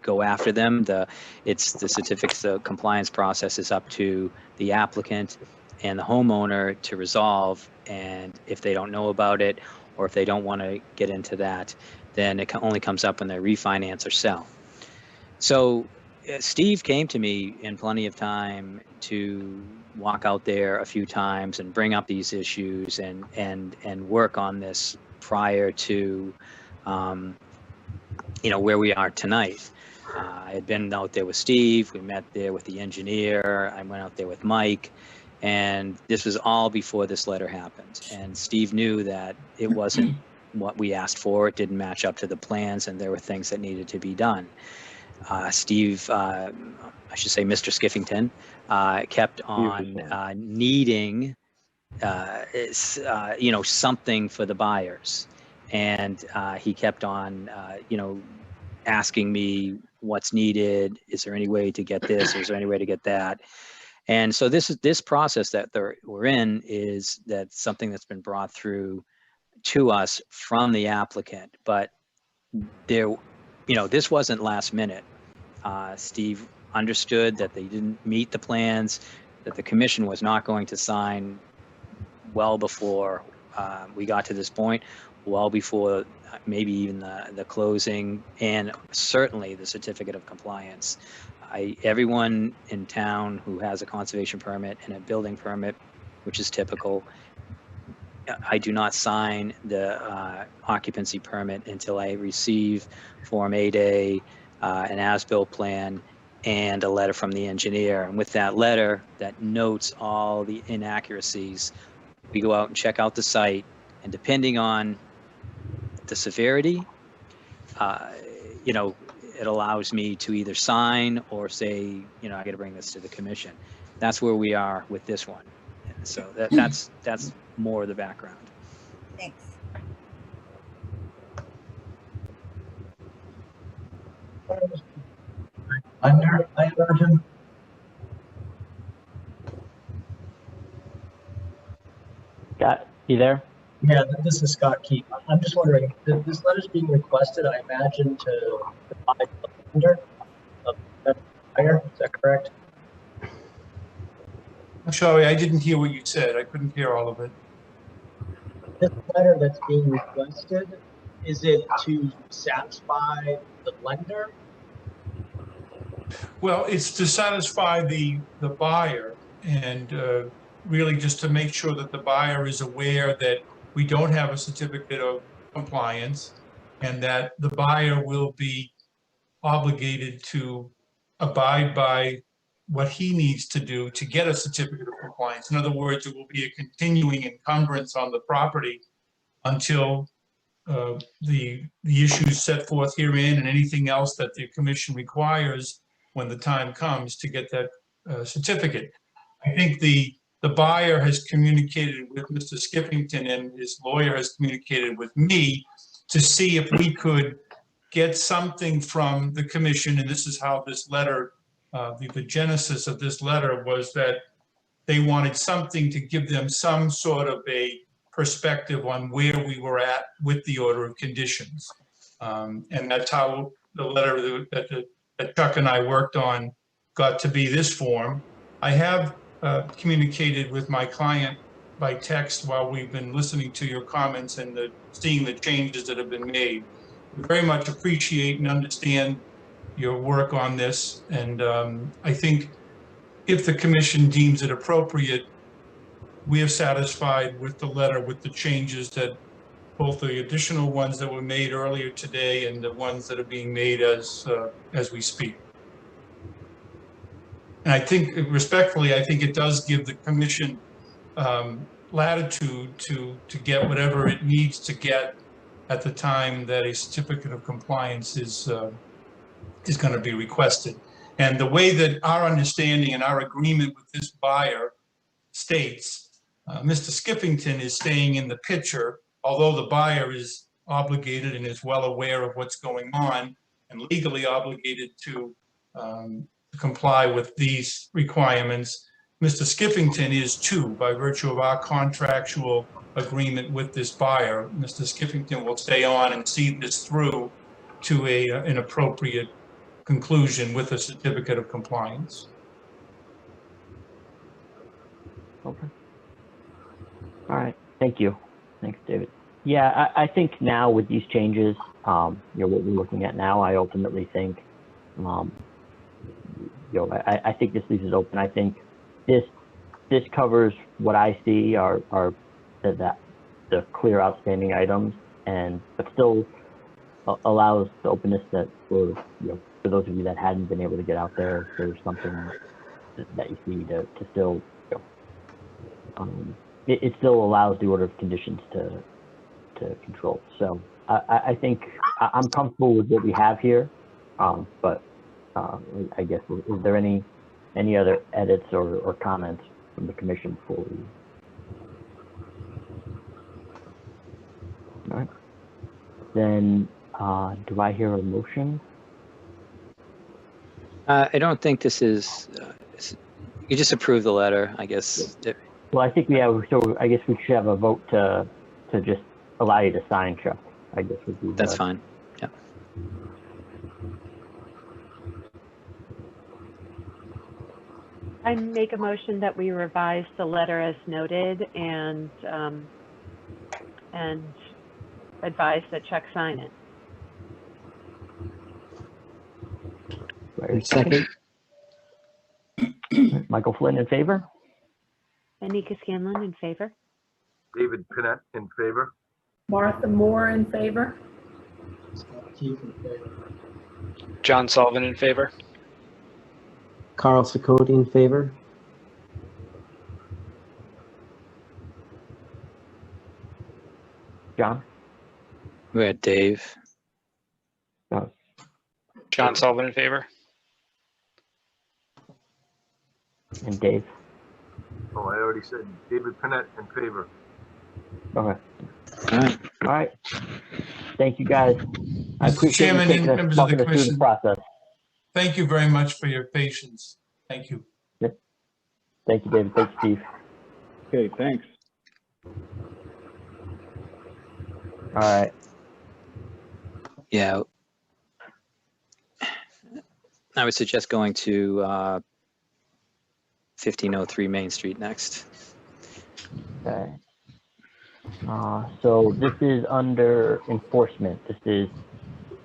go after them. The certificate of compliance process is up to the applicant and the homeowner to resolve. And if they don't know about it, or if they don't want to get into that, then it only comes up when they refinance or sell. So Steve came to me in plenty of time to walk out there a few times and bring up these issues and work on this prior to, where we are tonight. I had been out there with Steve, we met there with the engineer, I went out there with Mike, and this was all before this letter happened. And Steve knew that it wasn't what we asked for, it didn't match up to the plans, and there were things that needed to be done. Steve, I should say Mr. Skiffington, kept on needing, something for the buyers. And he kept on, asking me what's needed. Is there any way to get this? Is there any way to get that? And so this process that we're in is that something that's been brought through to us from the applicant, but this wasn't last minute. Steve understood that they didn't meet the plans, that the commission was not going to sign well before we got to this point, well before maybe even the closing, and certainly the certificate of compliance. Everyone in town who has a conservation permit and a building permit, which is typical, I do not sign the occupancy permit until I receive Form 8A, an as-built plan, and a letter from the engineer. And with that letter that notes all the inaccuracies, we go out and check out the site, and depending on the severity, it allows me to either sign or say, I got to bring this to the commission. That's where we are with this one. And so that's more of the background. Thanks. Under Erosion. Scott, you there? Yeah, this is Scott Keith. I'm just wondering, this letter is being requested, I imagine, to provide the lender of that buyer. Is that correct? I'm sorry, I didn't hear what you said. I couldn't hear all of it. This letter that's being requested, is it to satisfy the lender? Well, it's to satisfy the buyer, and really just to make sure that the buyer is aware that we don't have a certificate of compliance, and that the buyer will be obligated to abide by what he needs to do to get a certificate of compliance. In other words, it will be a continuing encumbrance on the property until the issues set forth herein and anything else that the commission requires when the time comes to get that certificate. I think the buyer has communicated with Mr. Skiffington, and his lawyer has communicated with me to see if we could get something from the commission. And this is how this letter, the genesis of this letter was that they wanted something to give them some sort of a perspective on where we were at with the order of conditions. And that's how the letter that Chuck and I worked on got to be this form. I have communicated with my client by text while we've been listening to your comments and seeing the changes that have been made. We very much appreciate and understand your work on this. And I think if the commission deems it appropriate, we are satisfied with the letter with the changes that both the additional ones that were made earlier today and the ones that are being made as we speak. And I think, respectfully, I think it does give the commission latitude to get whatever it needs to get at the time that a certificate of compliance is going to be requested. And the way that our understanding and our agreement with this buyer states, Mr. Skiffington is staying in the picture, although the buyer is obligated and is well aware of what's going on and legally obligated to comply with these requirements. Mr. Skiffington is too, by virtue of our contractual agreement with this buyer. Mr. Skiffington will stay on and see this through to an appropriate conclusion with a certificate of compliance. Okay. All right. Thank you. Thanks, David. Yeah, I think now with these changes, what we're looking at now, I ultimately think, I think this leaves it open. I think this covers what I see are the clear outstanding items. but still allows the openness that for those of you that hadn't been able to get out there, if there's something that you see to still, it still allows the order of conditions to control. So I think I'm comfortable with what we have here, but I guess, is there any other edits or comments from the commission before we? All right. Then, do I hear a motion? I don't think this is, you just approve the letter, I guess. Well, I think we have, so I guess we should have a vote to just allow you to sign, Chuck, I guess would be. That's fine. Yeah. I make a motion that we revise the letter as noted and advise that Chuck sign it. Right. Second. Michael Flynn in favor? Anika Scanlon in favor. David Pinette in favor. Martha Moore in favor. Scott Keith in favor. John Sullivan in favor. Carl Ciccone in favor. John? We had Dave. No. John Sullivan in favor. And Dave? Oh, I already said David Pinette in favor. Okay. All right. All right. Thank you, guys. I Mr. appreciate Chairman you and taking us, members of the walking us through the commission. process. Thank you very much for your patience. Thank you. Thank you, David. Thank you, Steve. Okay, thanks. All right. Yeah. I would suggest going to 1503 Main Street next. Okay. So this is under enforcement. This is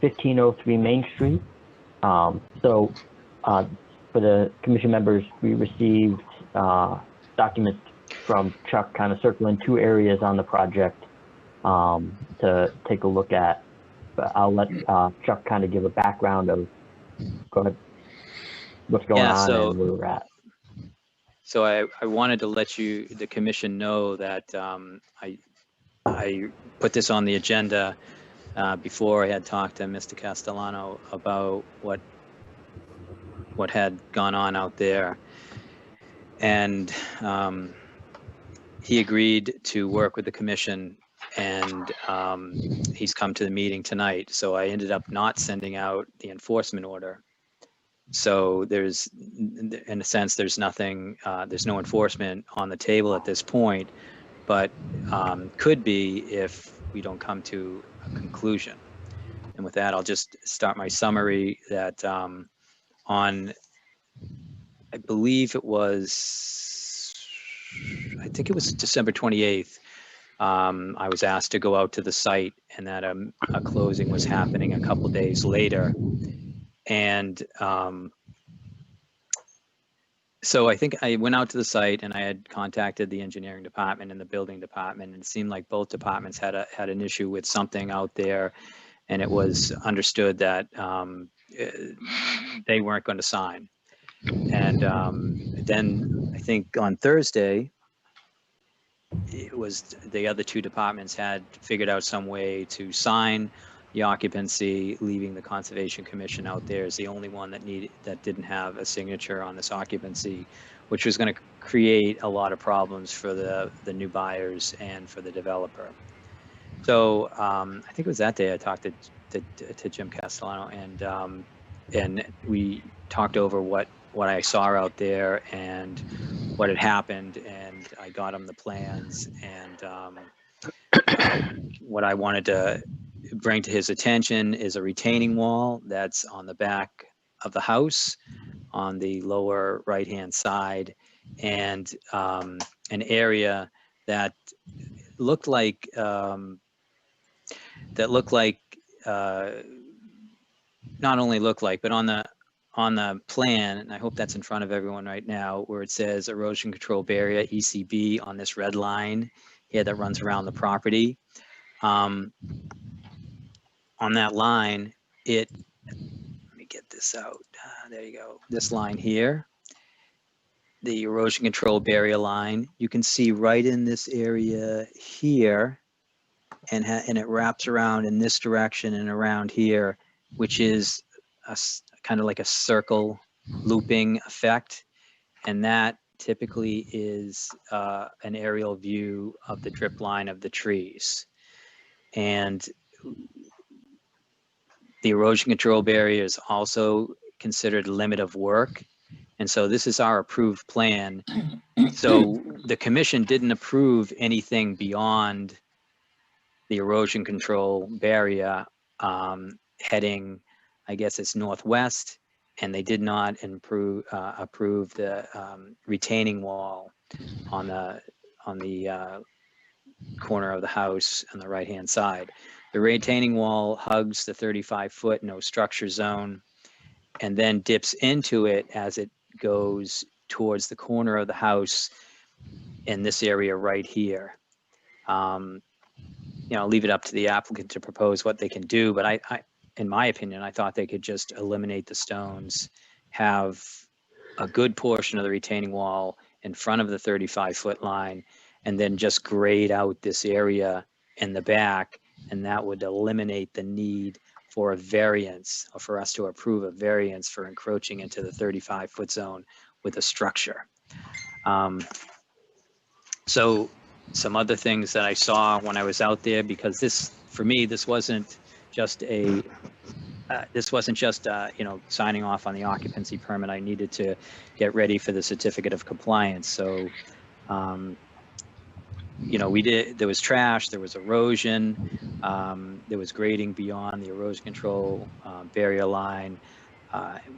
1503 Main Street. For the commission members, we received documents from Chuck kind of circling two areas on the project to take a look at. But I'll let Chuck kind of give a background of what's going on and where we're at. So I wanted to let the commission know that I put this on the agenda before I had talked to Mr. Castellano about what had gone on out there. And he agreed to work with the commission, and he's come to the meeting tonight. So I ended up not sending out the enforcement order. So there's, in a sense, there's nothing, there's no enforcement on the table at this point, but could be if we don't come to a conclusion. And with that, I'll just start my summary that on, I believe it was, I think it was December 28th, I was asked to go out to the site, and that a closing was happening a couple days later. And so I think I went out to the site, and I had contacted the engineering department and the building department, and it seemed like both departments had an issue with something out there, and it was understood that they weren't going to sign. And then I think on Thursday, it was the other two departments had figured out some way to sign the occupancy, leaving the Conservation Commission out there as the only one that didn't have a signature on this occupancy, which was going to create a lot of problems for the new buyers and for the developer. So I think it was that day I talked to Jim Castellano, and we talked over what I saw out there and what had happened, and I got him the plans, and what I wanted to bring to his attention is a retaining wall that's on the back of the house on the lower right hand side, and an area that looked like not only looked like, but on the plan, and I hope that's in front of everyone right now, where it says erosion control barrier ECB on this red line here that runs around the property. on that line, let me get this out. There you go. This line here, the erosion control barrier line, you can see right in this area here, and it wraps around in this direction and around here, which is kind of like a circle looping effect. And that typically is an aerial view of the drip line of the trees. And the erosion control barrier is also considered limit of work. And so this is our approved plan. So the commission didn't approve anything beyond the erosion control barrier heading, I guess it's northwest, and they did not approve the retaining wall on the corner of the house on the right-hand side. The retaining wall hugs the 35-foot no structure zone and then dips into it as it goes towards the corner of the house in this area right here. I'll leave it up to the applicant to propose what they can do, but I in my opinion, I thought they could just eliminate the stones, have a good portion of the retaining wall in front of the 35-foot line, and then just grade out this area in the back, and that would eliminate the need for a variance, or for us to approve a variance for encroaching into the 35-foot zone with a structure. So some other things that I saw when I was out there, because this, for me, this wasn't just signing off on the occupancy permit. I needed to get ready for the certificate of compliance. So, there was trash, there was erosion, there was grading beyond the erosion control barrier line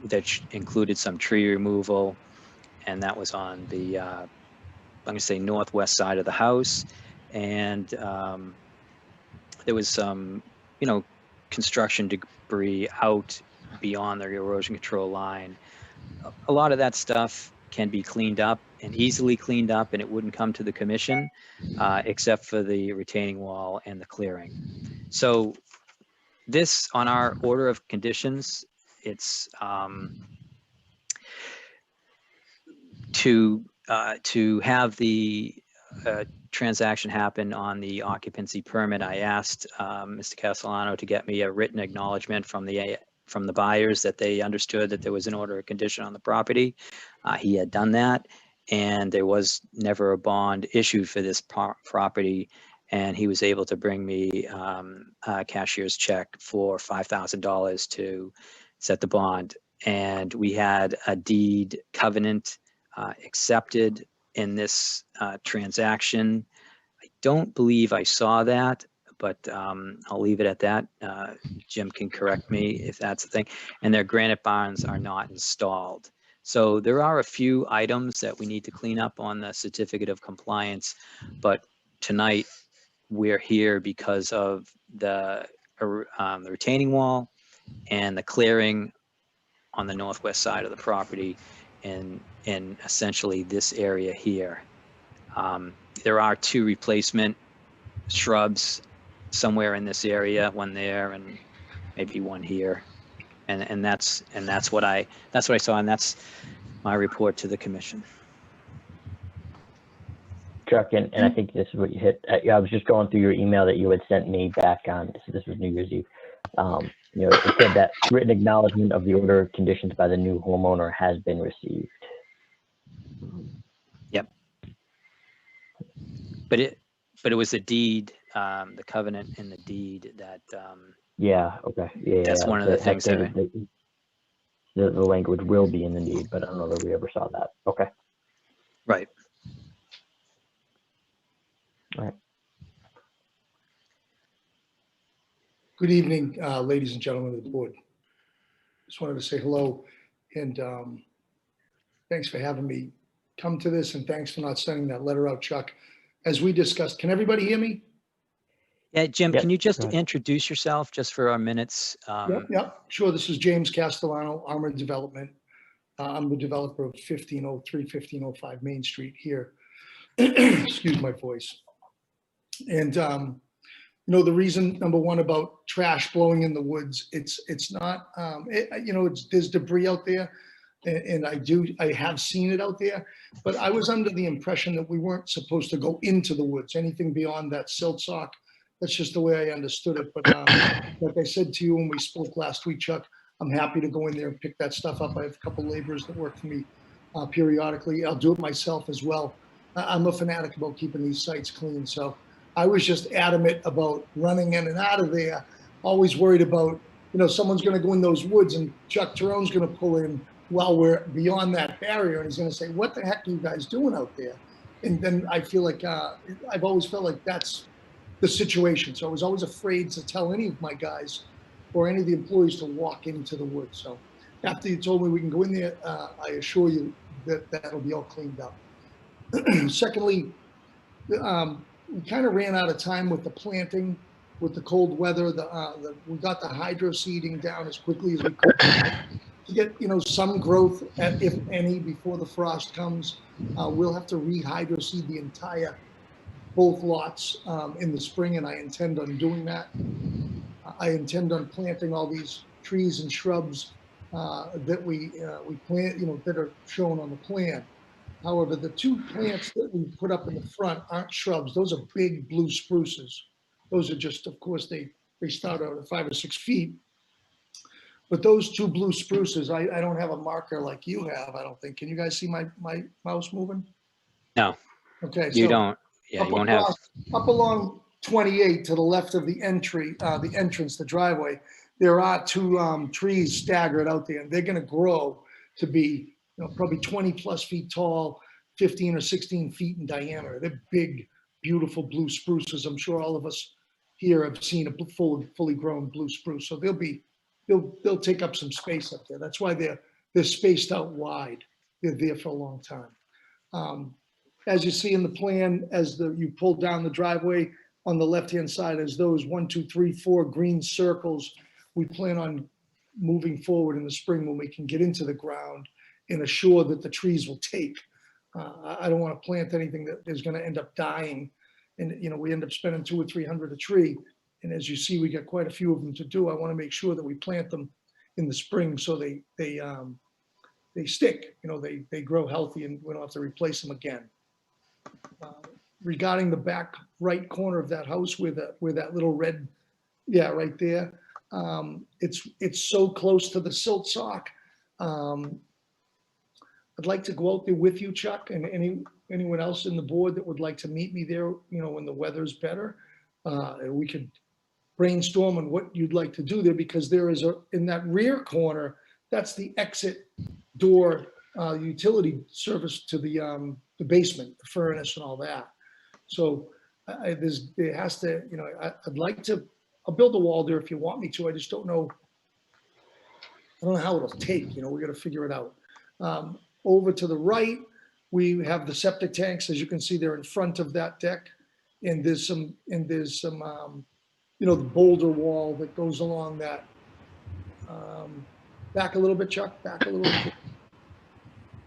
that included some tree removal, and that was on the I'm going to say northwest side of the house. And there was some, construction debris out beyond the erosion control line. A lot of that stuff can be cleaned up and easily cleaned up, and it wouldn't come to the commission, except for the retaining wall and the clearing. So this, on our order of conditions, it's to have the transaction happen on the occupancy permit. I asked Mr. Castellano to get me a written acknowledgement from the buyers that they understood that there was an order of condition on the property. He had done that, and there was never a bond issued for this property, and he was able to bring me a cashier's check for $5,000 to set the bond. And we had a deed covenant accepted in this transaction. I don't believe I saw that, but I'll leave it at that. Jim can correct me if that's the thing. And their granite barns are not installed. So there are a few items that we need to clean up on the certificate of compliance, but tonight we're here because of the retaining wall and the clearing on the northwest side of the property in essentially this area here. There are 2 replacement shrubs somewhere in this area, one there and maybe one here. And that's what I saw, and that's my report to the commission. Chuck, and I think this is what you hit. I was just going through your email that you had sent me back on, this was New Year's Eve. It said that written acknowledgement of the order of conditions by the new homeowner has been received. Yep. But it was the deed, the covenant in the deed that. Yeah. Okay. Yeah. That's one of the things that the language will be in the deed, but I don't know that we ever saw that. Okay. Right. All right. Good evening, ladies and gentlemen of the board. Just wanted to say hello, and thanks for having me come to this, and thanks for not sending that letter out, Chuck. As we discussed, can everybody hear me? Yeah, Jim, can you just introduce yourself just for our minutes? Yep, sure. This is James Castellano, Armored Development. I'm the developer of 1503, 1505 Main Street here. Excuse my voice. And You know, the reason, number one, about trash blowing in the woods, it's not, there's debris out there. And I have seen it out there, but I was under the impression that we weren't supposed to go into the woods, anything beyond that silt sock. That's just the way I understood it. But like I said to you when we spoke last week, Chuck, I'm happy to go in there and pick that stuff up. I have a couple laborers that work for me periodically. I'll do it myself as well. I'm a fanatic about keeping these sites clean. So I was just adamant about running in and out of there, always worried about, someone's going to go in those woods and Chuck Tyrone's going to pull in while we're beyond that barrier. And he's going to say, what the heck are you guys doing out there? And then I feel like, I've always felt like that's the situation. So I was always afraid to tell any of my guys or any of the employees to walk into the woods. So after you told me we can go in there, I assure you that that'll be all cleaned up. Secondly, we kind of ran out of time with the planting, with the cold weather. We got the hydro seeding down as quickly as we could to get some growth, if any, before the frost comes. We'll have to re-hydro seed the entire both lots in the spring, and I intend on doing that. I intend on planting all these trees and shrubs that we plant, that are shown on the plan. However, the two plants that we put up in the front aren't shrubs. Those are big blue spruces. Those are just, of course, they start out at 5 or 6 feet. But those two blue spruces, I don't have a marker like you have, I don't think. Can you guys see my mouse moving? No. Okay. You don't. Yeah, you won't have. Up along 28 to the left of the entrance, the driveway, there are two trees staggered out there, and they're going to grow to be probably 20 plus feet tall, 15 or 16 feet in diameter. They're big, beautiful blue spruces. I'm sure all of us here have seen a fully grown blue spruce. So they'll take up some space up there. That's why they're spaced out wide. They're there for a long time. As you see in the plan, you pull down the driveway on the left-hand side, as those 1, 2, 3, 4 green circles, we plan on moving forward in the spring when we can get into the ground and assure that the trees will take. I don't want to plant anything that is going to end up dying, and we end up spending $200 or $300 a tree. And as you see, we got quite a few of them to do. I want to make sure that we plant them in the spring so they stick. They grow healthy, and we don't have to replace them again. Regarding the back right corner of that house where that little red, right there, it's so close to the silt sock. I'd like to go out there with you, Chuck, and anyone else in the board that would like to meet me there, when the weather's better. And we could brainstorm on what you'd like to do there, because there is in that rear corner, that's the exit door, utility service to the basement, the furnace and all that. So there has to, I'd like to, I'll build a wall there if you want me to. I just don't know. I don't know how it'll take, we got to figure it out. Over to the right, we have the septic tanks. As you can see, they're in front of that deck. And there's some, the boulder wall that goes along that. Back a little bit, Chuck, back a little bit.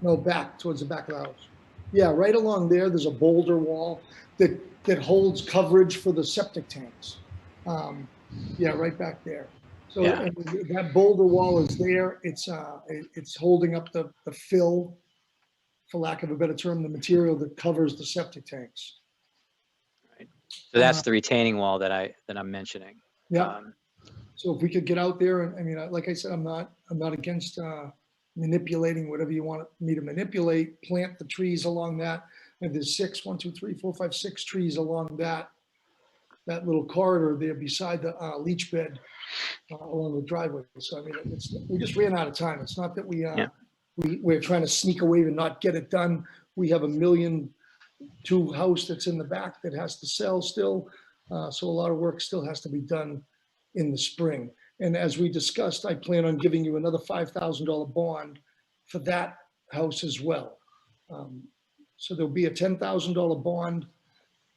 No, back towards the back of the house. Yeah, right along there's a boulder wall that holds coverage for the septic tanks. Right back there. So that boulder wall is there. It's holding up the fill, for lack of a better term, the material that covers the septic tanks. Right. So that's the retaining wall that I'm mentioning. Yeah. So if we could get out there, and like I said, I'm not against manipulating whatever you want me to manipulate. Plant the trees along that. And there's 6 trees along that little corridor there beside the leach bed along the driveway. So we just ran out of time. It's not that we're trying to sneak away and not get it done. We have $1.2 million house that's in the back that has to sell still. So a lot of work still has to be done in the spring. And as we discussed, I plan on giving you another $5,000 bond for that house as well. So there'll be a $10,000 bond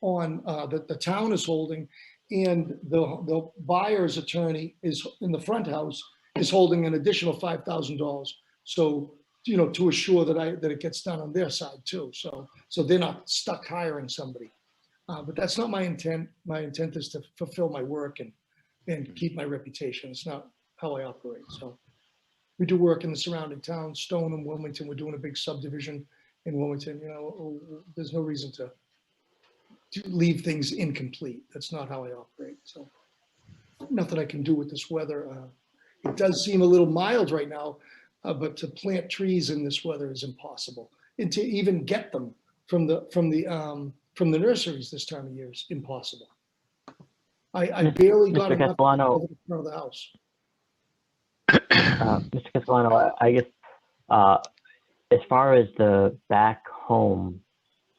on that the town is holding, and the buyer's attorney is in the front house is holding an additional $5,000. So to assure that it gets done on their side too. So they're not stuck hiring somebody. But that's not my intent. My intent is to fulfill my work and keep my reputation. It's not how I operate. So we do work in the surrounding towns, Stone and Wilmington. We're doing a big subdivision in Wilmington. You know, there's no reason to leave things incomplete. That's not how I operate. So nothing I can do with this weather. It does seem a little mild right now, but to plant trees in this weather is impossible. And to even get them from the nurseries this time of year is impossible. I barely got Mr. enough Castellano. over the front of the house. Mr. Castellano, I guess as far as the back home,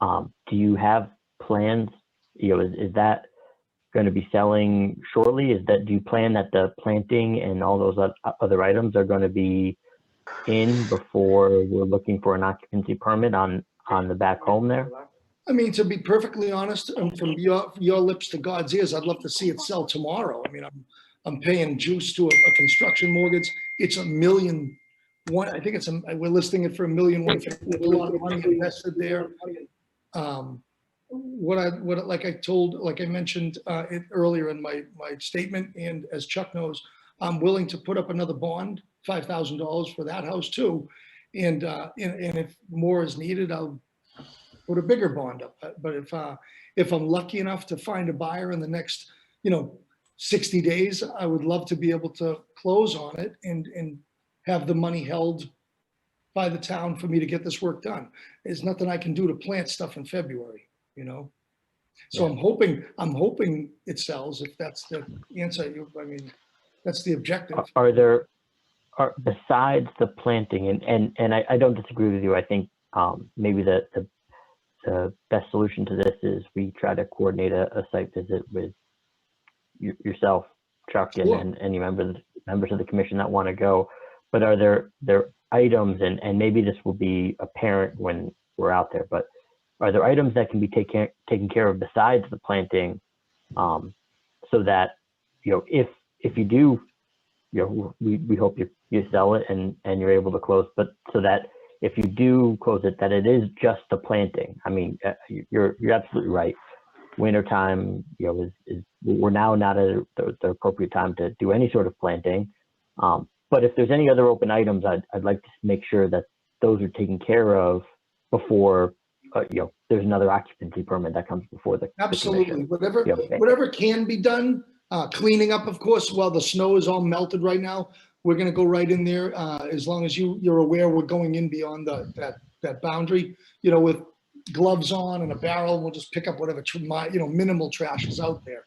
do you have plans? You know, is that going to be selling shortly? Do you plan that the planting and all those other items are going to be in before we're looking for an occupancy permit on the back home there? I mean, to be perfectly honest, from your lips to God's ears, I'd love to see it sell tomorrow. I mean, I'm paying juice to a construction mortgage. It's $1.1 million. I think we're listing it for $1.1 million. A lot of money invested there. Like I mentioned it earlier in my statement, and as Chuck knows, I'm willing to put up another bond, $5,000 for that house too. And if more is needed, I'll put a bigger bond up. But if I'm lucky enough to find a buyer in the next, 60 days, I would love to be able to close on it and have the money held by the town for me to get this work done. There's nothing I can do to plant stuff in February, So I'm hoping it sells, if that's the answer. I mean, that's the objective. Are besides the planting, and I don't disagree with you. I think maybe the best solution to this is we try to coordinate a site visit with yourself, Chuck, and Sure. any members of the commission that want to go. But are there items, and maybe this will be apparent when we're out there, but are there items that can be taken care of besides the planting, so that if you do, we hope you sell it and you're able to close, but so that if you do close it, that it is just the planting. I mean, you're absolutely right. Wintertime, we're now not at the appropriate time to do any sort of planting. But if there's any other open items, I'd like to make sure that those are taken care of before there's another occupancy permit that comes before the Absolutely. commission. Whatever can be done, cleaning up, of course, while the snow is all melted right now, we're going to go right in there. As long as you're aware, we're going in beyond that boundary, with gloves on and a barrel. We'll just pick up whatever, minimal trash is out there.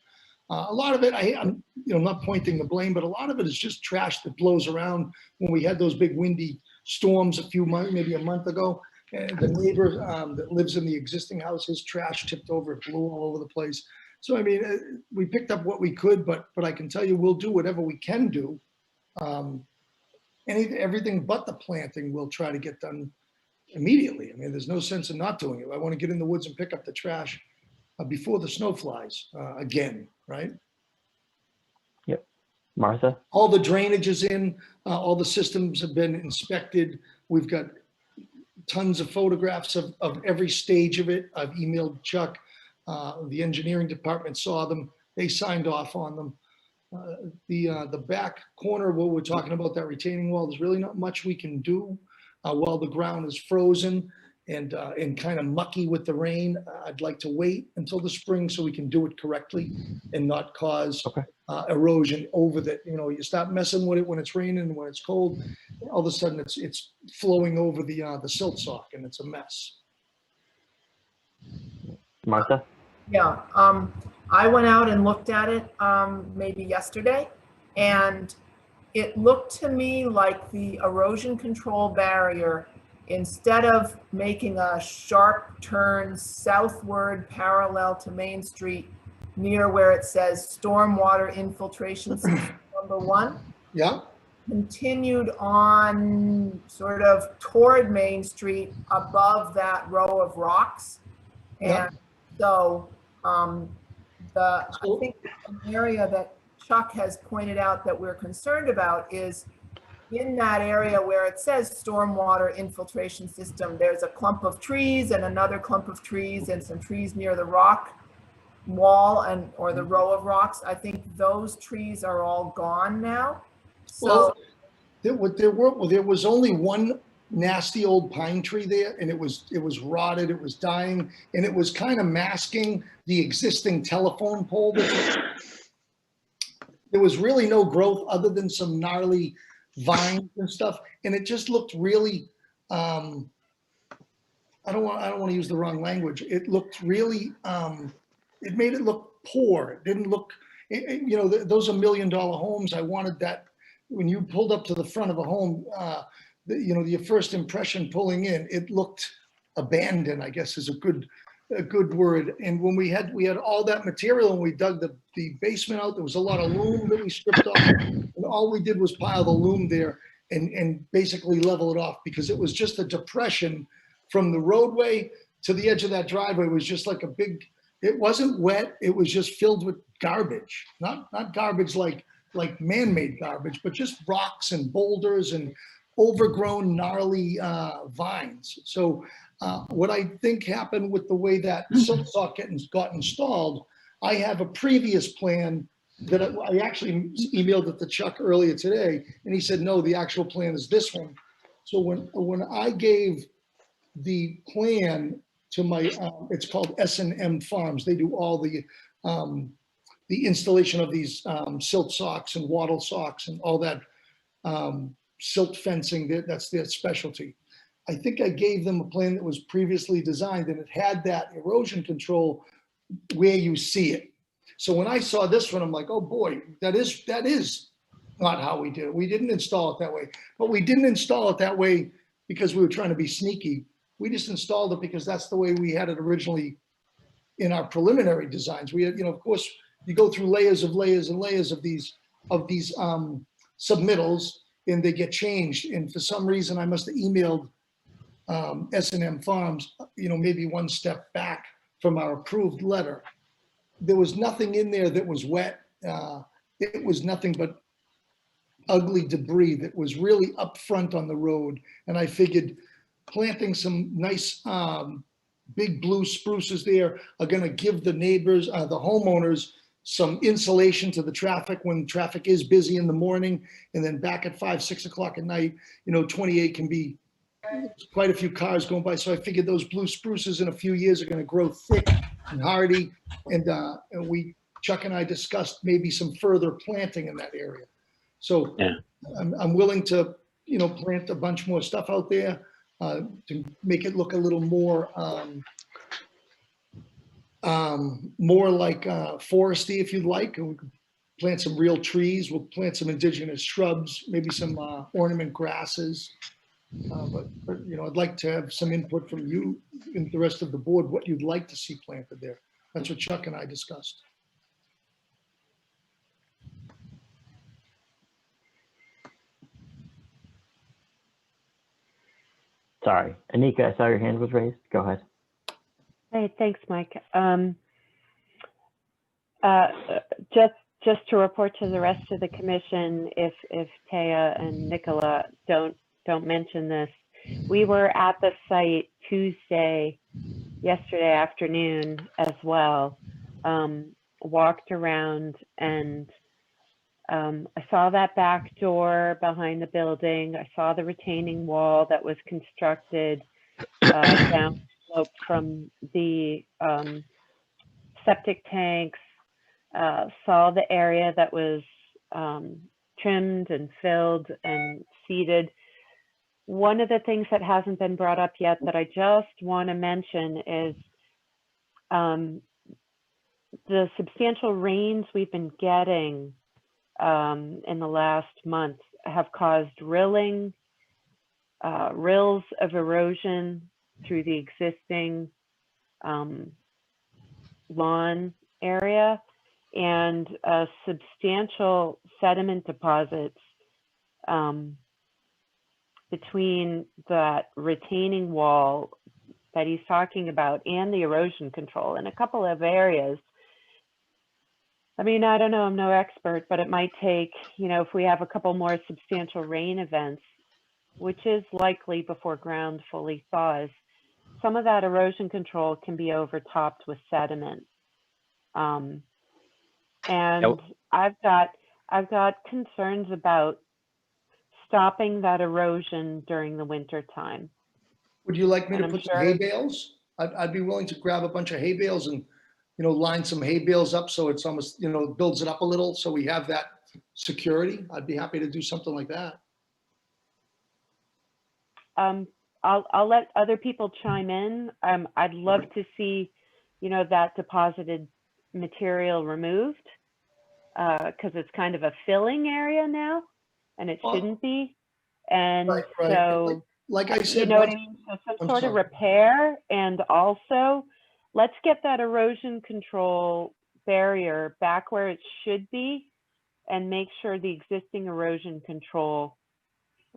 A lot of it, I'm not pointing the blame, but a lot of it is just trash that blows around. When we had those big windy storms maybe a month ago, and the neighbor that lives in the existing house, his trash tipped over, it blew all over the place. So, I mean, we picked up what we could, but I can tell you, we'll do whatever we can do. Everything but the planting we'll try to get done immediately. I mean, there's no sense in not doing it. I want to get in the woods and pick up the trash before the snow flies again, right? Yep. Martha? All the drainage is in, all the systems have been inspected. We've got tons of photographs of every stage of it. I've emailed Chuck. The engineering department saw them. They signed off on them. The back corner where we're talking about that retaining wall, there's really not much we can do while the ground is frozen and kind of mucky with the rain. I'd like to wait until the spring so we can do it correctly and not cause erosion over the, you stop messing with it when it's raining and when it's cold, all of a sudden it's flowing over the silt sock and it's a mess. Martha? Yeah, I went out and looked at it maybe yesterday, and it looked to me like the erosion control barrier, instead of making a sharp turn southward parallel to Main Street near where it says stormwater infiltration system #1, yeah, continued on sort of toward Main Street above that row of rocks. Yeah. And so I think an area that Chuck has pointed out that we're concerned about is in that area where it says stormwater infiltration system, there's a clump of trees and another clump of trees and some trees near the rock. wall and, or the row of rocks, I think those trees are all gone now. So, Well, there was only one nasty old pine tree there, and it was rotted, it was dying, and it was kind of masking the existing telephone pole. There was really no growth other than some gnarly vines and stuff, and it just looked really, I don't want to use the wrong language. It looked really, it made it look poor. It didn't look, you know, those are $1 million homes. I wanted that. When you pulled up to the front of a home, you know, your first impression pulling in, it looked abandoned, I guess is a good word. And when we had all that material and we dug the basement out, there was a lot of loom that we stripped off. And all we did was pile the loom there and basically level it off, because it was just a depression from the roadway to the edge of that driveway. It was just like a big, it wasn't wet. It was just filled with garbage, not garbage like man-made garbage, but just rocks and boulders and overgrown gnarly vines. So what I think happened with the way that silt sock got installed, I have a previous plan that I actually emailed it to Chuck earlier today, and he said, no, the actual plan is this one. So when I gave the plan to my, it's called S&M Farms. They do all the installation of these silt socks and wattle socks and all that silt fencing. That's their specialty. I think I gave them a plan that was previously designed, and it had that erosion control where you see it. So when I saw this one, I'm like, oh boy, that is not how we did it. We didn't install it that way, but we didn't install it that way because we were trying to be sneaky. We just installed it because that's the way we had it originally in our preliminary designs. We had, you know, of course, you go through layers and layers of these submittals, and they get changed. And for some reason, I must have emailed S&M Farms, you know, maybe one step back from our approved letter. There was nothing in there that was wet. It was nothing but ugly debris that was really up front on the road. And I figured planting some nice big blue spruces there are going to give the neighbors, the homeowners, some insulation to the traffic when traffic is busy in the morning, and then back at 5, 6 o'clock at night, you know, 28 can be quite a few cars going by. So I figured those blue spruces in a few years are going to grow thick and hardy. And Chuck and I discussed maybe some further planting in that area. So yeah. I'm willing to, you know, plant a bunch more stuff out there to make it look a little more more like foresty, if you'd like. And we could plant some real trees. We'll plant some indigenous shrubs, maybe some ornament grasses. But you know, I'd like to have some input from you and the rest of the board, what you'd like to see planted there. That's what Chuck and I discussed. Sorry, Anika, I saw your hand was raised. Go ahead. Hey, thanks, Mike. Just to report to the rest of the commission, if Taya and Nicola don't mention this, we were at the site yesterday afternoon as well. Walked around, and I saw that back door behind the building. I saw the retaining wall that was constructed down slope from the septic tanks. Saw the area that was trimmed and filled and seeded. One of the things that hasn't been brought up yet that I just want to mention is the substantial rains we've been getting in the last month have caused rills of erosion through the existing lawn area, and substantial sediment deposits between that retaining wall that he's talking about and the erosion control in a couple of areas. I mean, I don't know, I'm no expert, but it might take, you know, if we have a couple more substantial rain events, which is likely before ground fully thaws, some of that erosion control can be overtopped with sediment. And I've got concerns about stopping that erosion during the winter time. Would you like me And to I'm put some sure- hay bales? I'd be willing to grab a bunch of hay bales and, line some hay bales up so it's almost, builds it up a little so we have that security. I'd be happy to do something like that. I'll let other people chime in. I'd love to see, that deposited material removed, because it's kind of a filling area now, and it shouldn't be. And Right. so, Like I said, you know what I mean? So some sort of repair, and also let's get that erosion control barrier back where it should be, and make sure the existing erosion control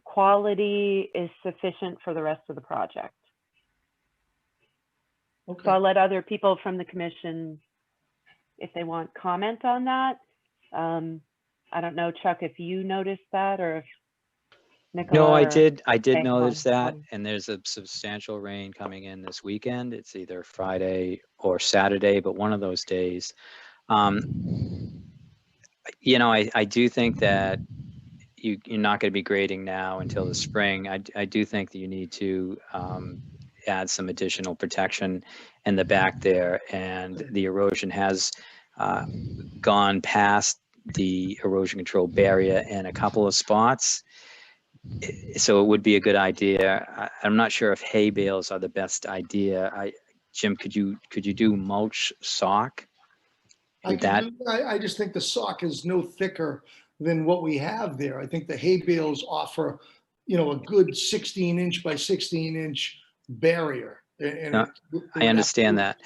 quality is sufficient for the rest of the project. Okay. So I'll let other people from the commission, if they want, comment on that. I don't know, Chuck, if you noticed that, or if Nicola. No, I or- did Okay, notice that, fine. and there's a substantial rain coming in this weekend. It's either Friday or Saturday, but one of those days. I do think that you're not going to be grading now until the spring. I do think that you need to add some additional protection in the back there, and the erosion has gone past the erosion control barrier in a couple of spots. So it would be a good idea. I'm not sure if hay bales are the best idea. Jim, could you do mulch sock? I just think the sock is no thicker than what we have there. I think the hay bales offer, a good 16-inch by 16-inch barrier. And I understand that.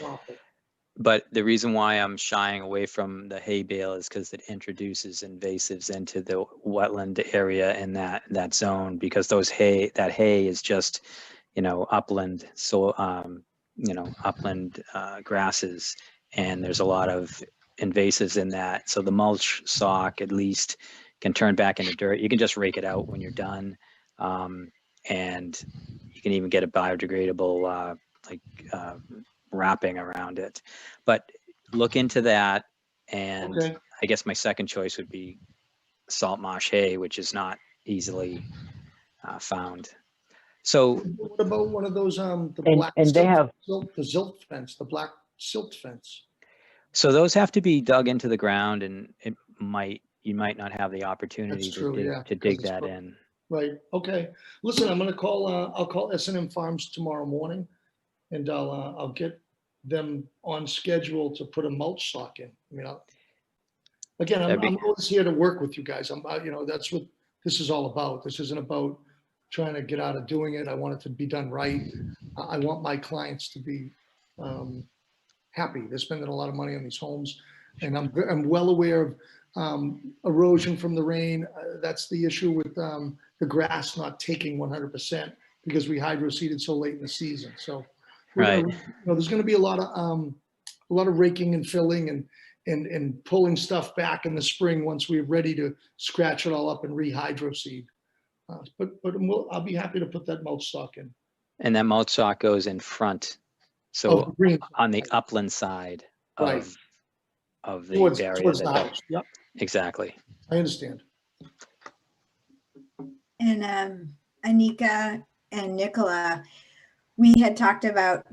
But the reason why I'm shying away from the hay bale is because it introduces invasives into the wetland area in that zone, because that hay is just, upland, so, upland grasses, and there's a lot of invasives in that. So the mulch sock at least can turn back into dirt. You can just rake it out when you're done. And you can even get a biodegradable, wrapping around it. But look into that. And Okay. I guess my second choice would be salt marsh hay, which is not easily found. So what about one of those, the And- black and they have- the silt fence, the black silt fence? So those have to be dug into the ground, and you might not have the opportunity That's true, yeah, to because dig it's that broken. in. Right, okay. Listen, I'll call S&M Farms tomorrow morning, and I'll get them on schedule to put a mulch sock in. Again, I'm always here to work with you guys. That's what this is all about. This isn't about trying to get out of doing it. I want it to be done right. I want my clients to be happy. They're spending a lot of money on these homes, and I'm well aware of erosion from the rain. That's the issue with the grass not taking 100% because we hydro-seeded so late in the season. So Right. there's going to be a lot of raking and filling and pulling stuff back in the spring once we're ready to scratch it all up and re-hydro-seed. But I'll be happy to put that mulch stock in. And that mulch sock goes in front. So green. on the upland side Right. of the Towards barrier. the house. Yep. Exactly. I understand. And Anika and Nicola, we had talked about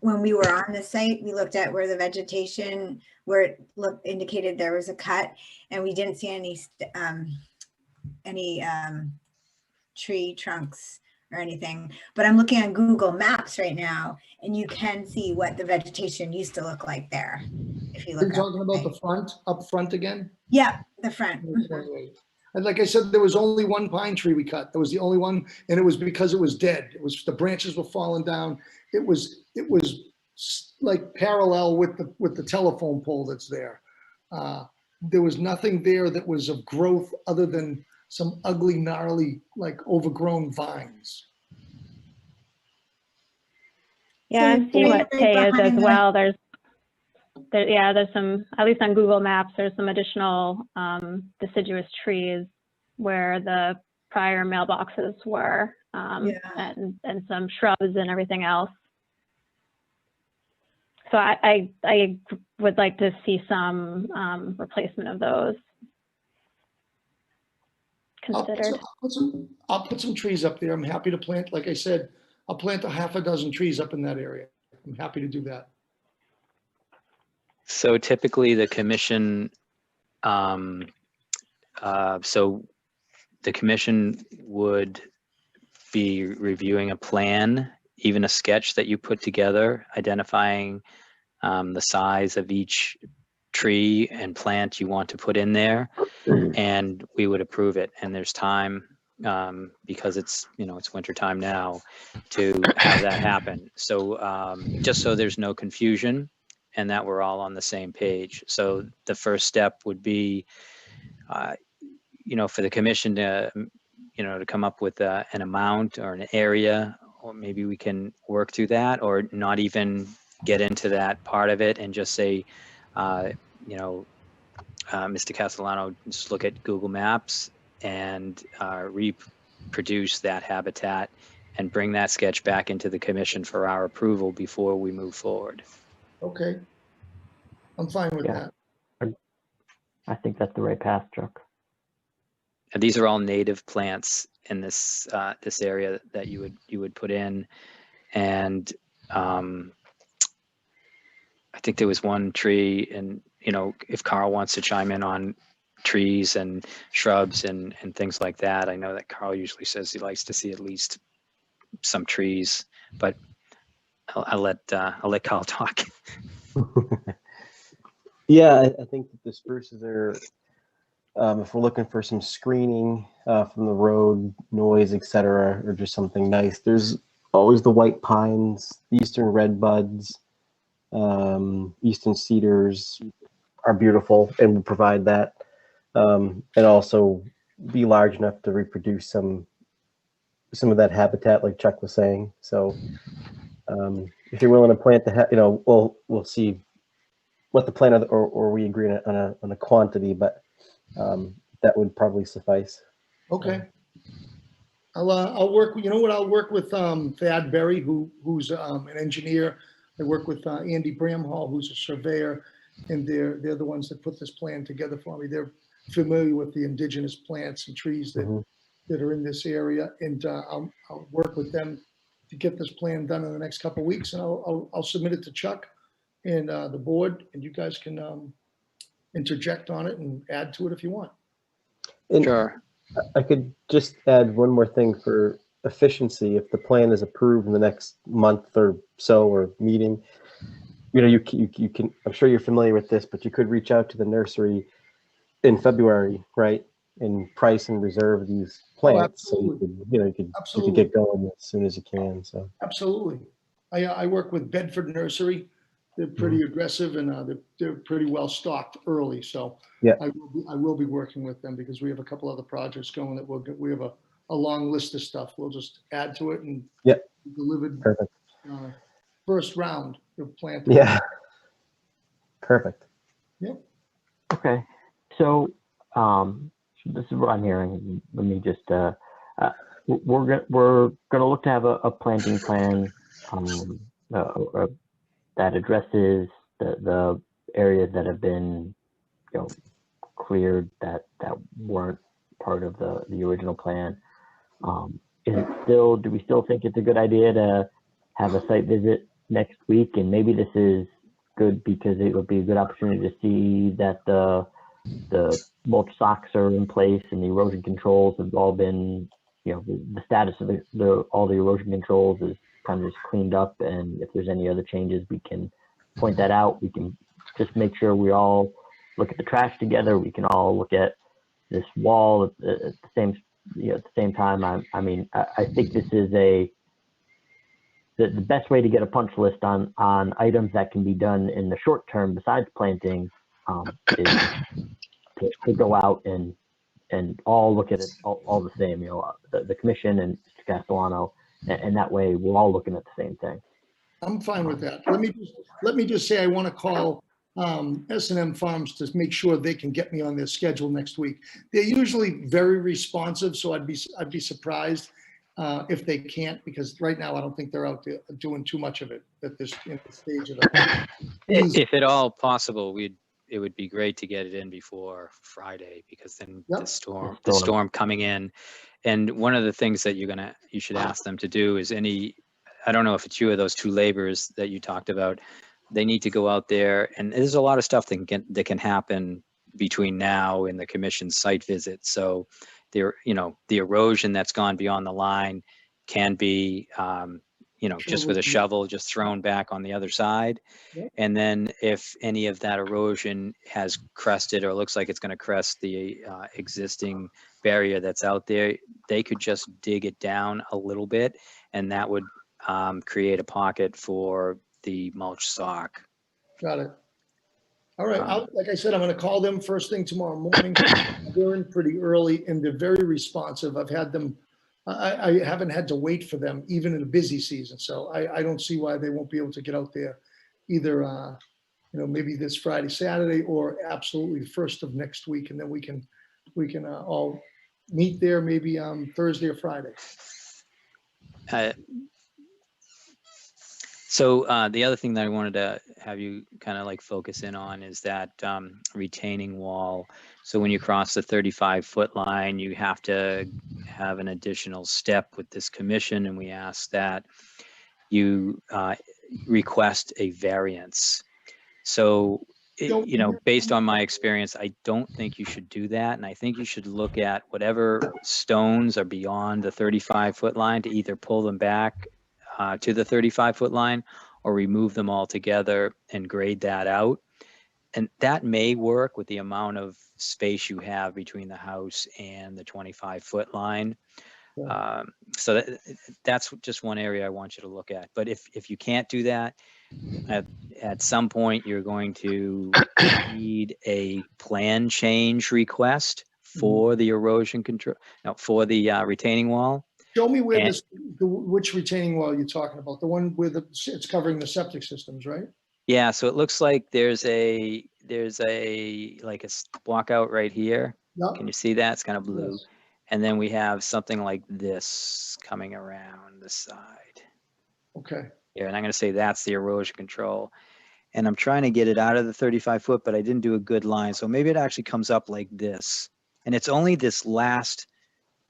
when we were on the site, we looked at where the vegetation, where it indicated there was a cut, and we didn't see any tree trunks or anything. But I'm looking on Google Maps right now, and you can see what the vegetation used to look like there. If you look, You're talking about the up front again? Yeah, the front. And like I said, there was only one pine tree we cut. That was the only one, and it was because it was dead. It was, the branches were falling down. It was like parallel with the telephone pole that's there. There was nothing there that was of growth other than some ugly, gnarly, like overgrown vines. Yeah, I'm seeing what Tay is as well. There's some, at least on Google Maps, there's some additional deciduous trees where the prior mailboxes were, and some shrubs and everything else. So I would like to see some replacement of those considered. I'll put some trees up there. I'm happy to plant, like I said, I'll plant a half a dozen trees up in that area. I'm happy to do that. So typically the commission, so the commission would be reviewing a plan, even a sketch that you put together, identifying the size of each tree and plant you want to put in there, and we would approve it. And there's time, because it's, it's winter time now, to have that happen. So just so there's no confusion and that we're all on the same page. So the first step would be, for the commission to, to come up with an amount or an area, or maybe we can work through that, or not even get into that part of it and just say, Mr. Castellano, just look at Google Maps and reproduce that habitat and bring that sketch back into the commission for our approval before we move forward. Okay. I'm fine with that. I think that's the right path, Chuck. And these are all native plants in this this area that you would put in, and I think there was one tree, and if Carl wants to chime in on trees and shrubs and things like that, I know that Carl usually says he likes to see at least some trees, but I'll let Carl talk. Yeah, I think that the spruces are, if we're looking for some screening from the road, noise, etc., or just something nice, there's always the white pines, the eastern red buds, eastern cedars are beautiful and will provide that, and also be large enough to reproduce some of that habitat, like Chuck was saying. So if you're willing to plant we'll see what the plan or we agree on a quantity, but that would probably suffice. Okay. I'll work. You know what? I'll work with Thad Berry, who's an engineer. I work with Andy Bramhall, who's a surveyor, and they're the ones that put this plan together for me. They're familiar with the indigenous plants and trees that are in this area, and I'll work with them to get this plan done in the next couple of weeks, and I'll submit it to Chuck and the board, and you guys can interject on it and add to it if you want. And sure. I could just add one more thing for efficiency. If the plan is approved in the next month or so, or meeting, you can, I'm sure you're familiar with this, but you could reach out to the nursery in February, right, and price and reserve these plants. So you could get going as soon as you can. So absolutely. I work with Bedford Nursery. They're pretty aggressive, and they're pretty well stocked early. So yeah, I will be working with them because we have a couple other projects going that we have a long list of stuff. We'll just add to it and delivered. Perfect. First round of planting. Yeah. Perfect. Yep. Okay. So this is what I'm hearing. Let me just we're gonna look to have a planting plan that addresses the areas that have been cleared that weren't part of the original plan. Is it still, do we still think it's a good idea to have a site visit next week? And maybe this is good because it would be a good opportunity to see that the mulch socks are in place and the erosion controls have all been, the status of all the erosion controls is kind of just cleaned up, and if there's any other changes, we can point that out. We can just make sure we all look at the trash together. We can all look at this wall at the same time. I mean, I think this is the best way to get a punch list on items that can be done in the short term besides planting is to go out and all look at it all the same, the commission and Mr. Castellano, and that way we're all looking at the same thing. I'm fine with that. Let me just say I want to call S&M Farms to make sure they can get me on their schedule next week. They're usually very responsive, so I'd be surprised if they can't, because right now I don't think they're out there doing too much of it at this stage of the. If at all possible, it would be great to get it in before Friday, because then Yep. the storm coming in. And one of the things that you should ask them to do is I don't know if it's you or those two laborers that you talked about, they need to go out there, and there's a lot of stuff that can happen between now and the commission's site visit. So the erosion that's gone beyond the line can be, just with a shovel, just thrown back on the other side. Yep. And then if any of that erosion has crested or looks like it's going to crest the existing barrier that's out there, they could just dig it down a little bit, and that would create a pocket for the mulch sock. Got it. All right. Like I said, I'm going to call them first thing tomorrow morning. They're in pretty early and they're very responsive. I've had them. I haven't had to wait for them even in a busy season. So I don't see why they won't be able to get out there either, maybe this Friday, Saturday, or absolutely the first of next week. And then we can all meet there maybe Thursday or Friday. So the other thing that I wanted to have you kind of like focus in on is that retaining wall. So when you cross the 35-foot line, you have to have an additional step with this commission, and we ask that you request a variance. So, based on my experience, I don't think you should do that. And I think you should look at whatever stones are beyond the 35-foot line to either pull them back to the 35-foot line or remove them altogether and grade that out. And that may work with the amount of space you have between the house and the 25-foot line. So that's just one area I want you to look at. But if you can't do that, at some point you're going to need a plan change request for the erosion control, for the retaining wall. Show me where which retaining wall you're talking about. The one where it's covering the septic systems, right? Yeah, so it looks like there's a walkout right here. Yep. Can you see that? It's kind of blue. Yes. And then we have something like this coming around the side. Okay. Yeah, and I'm going to say that's the erosion control. And I'm trying to get it out of the 35-foot, but I didn't do a good line. So maybe it actually comes up like this. And it's only this last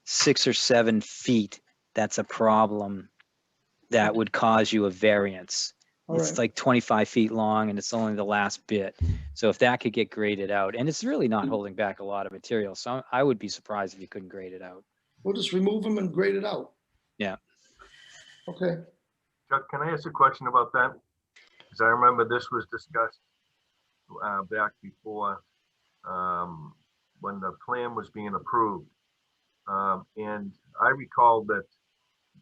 6 or 7 feet that's a problem that would cause you a variance. It's like 25 feet long, and it's only the last bit. So if that could get graded out, and it's really not holding back a lot of material. So I would be surprised if you couldn't grade it out. We'll just remove them and grade it out. Yeah. Okay. Chuck, can I ask a question about that? Because I remember this was discussed back before when the plan was being approved. And I recall that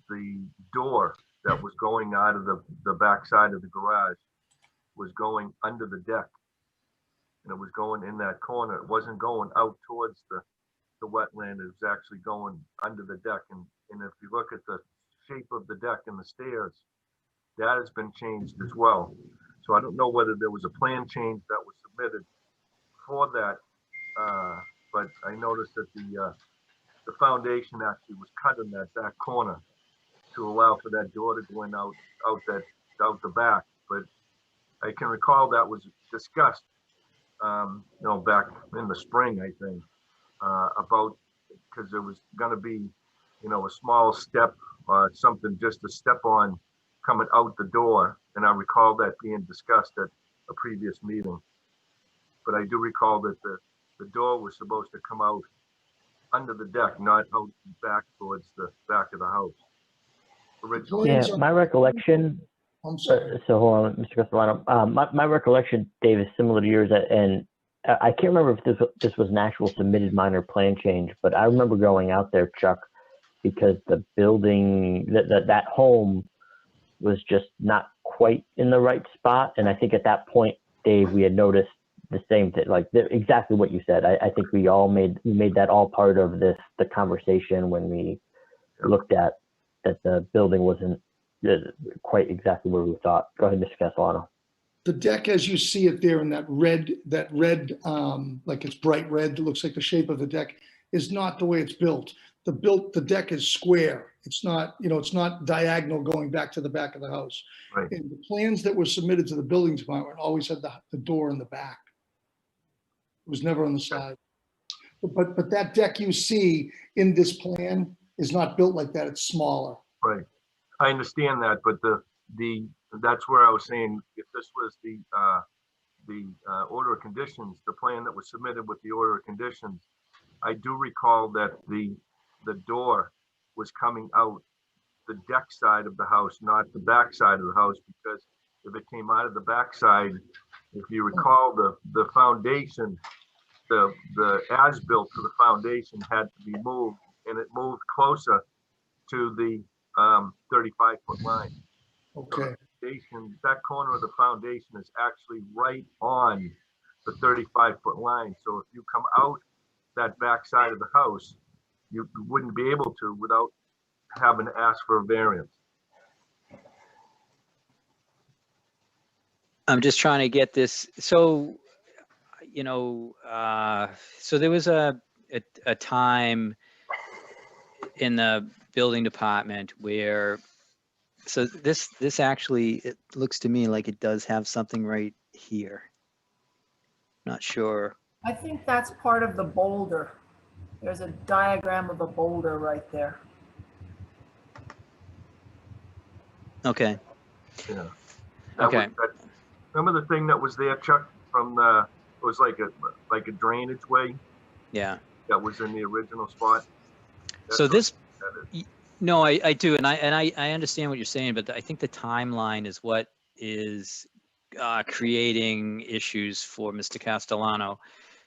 the door that was going out of the back side of the garage was going under the deck. And it was going in that corner. It wasn't going out towards the wetland. It was actually going under the deck. And if you look at the shape of the deck and the stairs, that has been changed as well. So I don't know whether there was a plan change that was submitted for that. But I noticed that the foundation actually was cut in that back corner to allow for that door to go in out the back. But I can recall that was discussed, back in the spring, I think, about, because there was going to be, a small step, something just to step on coming out the door. And I recall that being discussed at a previous meeting. But I do recall that the door was supposed to come out under the deck, not out back towards the back of the house. Originally. Yeah, my recollection. I'm sorry. So hold on, Mr. Castellano. My recollection, Dave, is similar to yours, and I can't remember if this was an actual submitted minor plan change, but I remember going out there, Chuck, because the building, that home was just not quite in the right spot, and I think at that point, Dave, we had noticed the same thing, exactly what you said. I think we made that all part of the conversation when we looked at that the building wasn't quite exactly where we thought. Go ahead, Mr. Castellano. The deck, as you see it there in that red, like it's bright red, that looks like the shape of the deck, is not the way it's built. the deck is square. It's not, it's not diagonal going back to the back of the house. Right. And the plans that were submitted to the building department always had the door in the back. It was never on the side. But that deck you see in this plan is not built like that. It's smaller. Right. I understand that, but that's where I was saying, if this was the order of conditions, the plan that was submitted with the order of conditions, I do recall that the door was coming out the deck side of the house, not the back side of the house, because if it came out of the back side, if you recall, the foundation, the as-built for the foundation had to be moved, and it moved closer to the 35-foot line. Okay. That corner of the foundation is actually right on the 35-foot line. So if you come out that back side of the house, you wouldn't be able to without having to ask for a variance. I'm just trying to get this. So, so there was a time in the building department where, so this actually, it looks to me like it does have something right here. Not sure. I think that's part of the boulder. There's a diagram of a boulder right there. Okay. Yeah. Okay. Remember the thing that was there, Chuck, from it was like a drainage way? Yeah. That was in the original spot? So this, no, I do, and I understand what you're saying, but I think the timeline is what is creating issues for Mr. Castellano.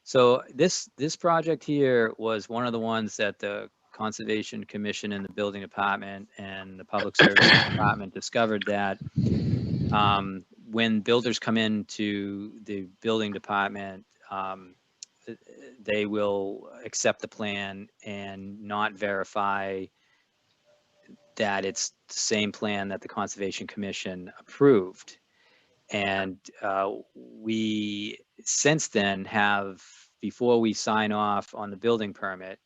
So this project here was one of the ones that the Conservation Commission and the Building Department and the Public Service Department discovered that when builders come into the Building Department, they will accept the plan and not verify that it's the same plan that the Conservation Commission approved. And we since then have, before we sign off on the building permit,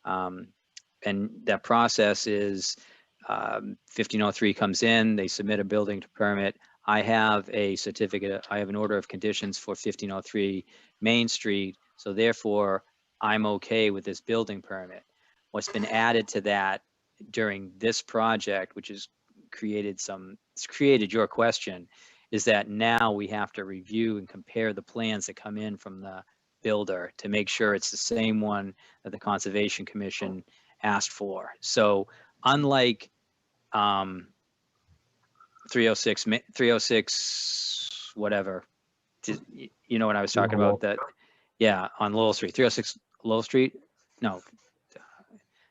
and that process is 1503 comes in, they submit a building permit. I have a certificate, I have an order of conditions for 1503 Main Street. So therefore, I'm okay with this building permit. What's been added to that during this project, which has it's created your question, is that now we have to review and compare the plans that come in from the builder to make sure it's the same one that the Conservation Commission asked for. So unlike 306 whatever, you know what I was talking about, that, yeah, on Lowell Street, 306 Lowell Street, no,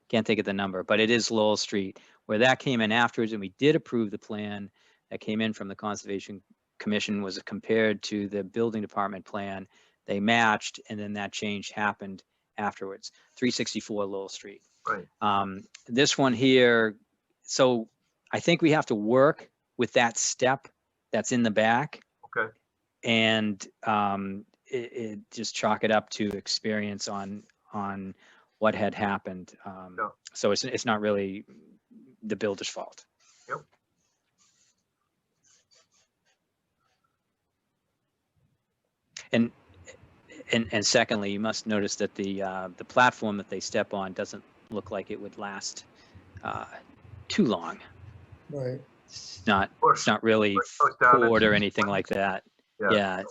can't think of the number, but it is Lowell Street, where that came in afterwards, and we did approve the plan that came in from the Conservation Commission was compared to the building department plan. They matched, and then that change happened afterwards. 364 Lowell Street. Right. This one here, so I think we have to work with that step that's in the back. Okay. And it just chalk it up to experience on what had happened. No. So it's not really the builder's fault. Yep. And secondly, you must notice that the platform that they step on doesn't look like it would last too long. Right. It's not really poured or anything like that. Yeah,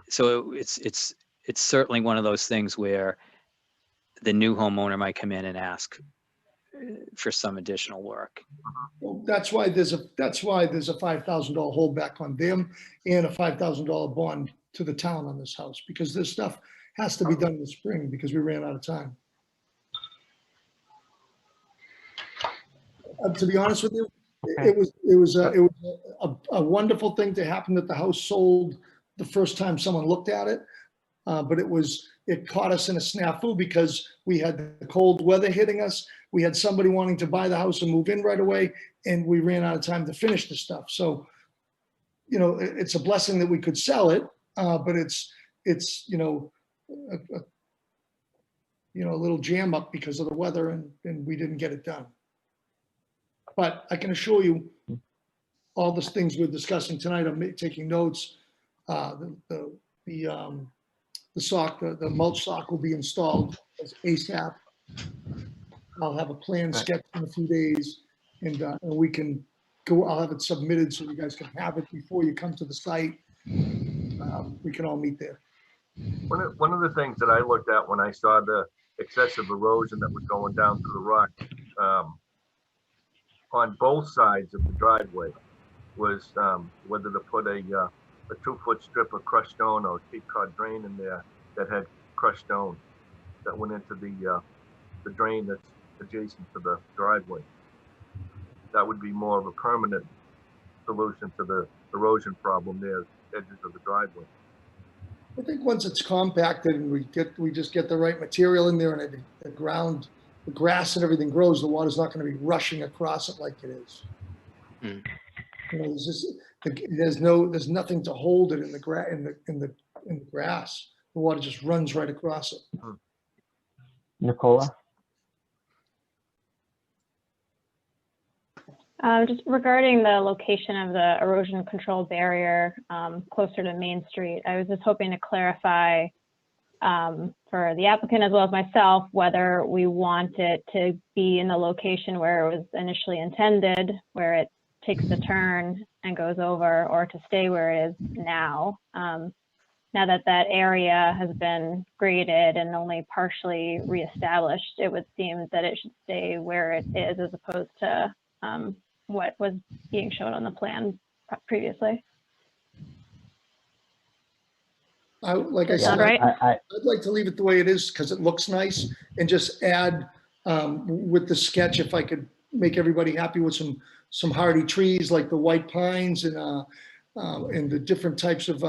so it's certainly one of those things where the new homeowner might come in and ask for some additional work. Well, that's why there's a $5,000 holdback on them and a $5,000 bond to the town on this house, because this stuff has to be done in the spring because we ran out of time. To be honest with you, it was a wonderful thing to happen that the house sold the first time someone looked at it, but it caught us in a snafu because we had the cold weather hitting us. We had somebody wanting to buy the house and move in right away, and we ran out of time to finish the stuff. So, it's a blessing that we could sell it, but it's a little jam up because of the weather and we didn't get it done. But I can assure you, all the things we're discussing tonight, I'm taking notes. The mulch sock will be installed as ASAP. I'll have a plan sketched in a few days, and we can go. I'll have it submitted so you guys can have it before you come to the site. We can all meet there. One of the things that I looked at when I saw the excessive erosion that was going down through the rock on both sides of the driveway was whether to put a 2-foot strip of crushed stone or Cape Cod drain in there that had crushed stone that went into the drain that's adjacent to the driveway. That would be more of a permanent solution to the erosion problem near the edges of the driveway. I think once it's compacted and we just get the right material in there and the grass and everything grows, the water's not going to be rushing across it like it is. Mm. There's nothing to hold it in the grass. The water just runs right across it. Nicola? Just regarding the location of the erosion control barrier closer to Main Street, I was just hoping to clarify for the applicant as well as myself whether we want it to be in the location where it was initially intended, where it takes the turn and goes over, or to stay where it is now. Now that that area has been graded and only partially reestablished, it would seem that it should stay where it is as opposed to what was being shown on the plan previously. Like I said, right? I'd like to leave it the way it is because it looks nice, and just add with the sketch, if I could make everybody happy with some hardy trees like the white pines and the different types of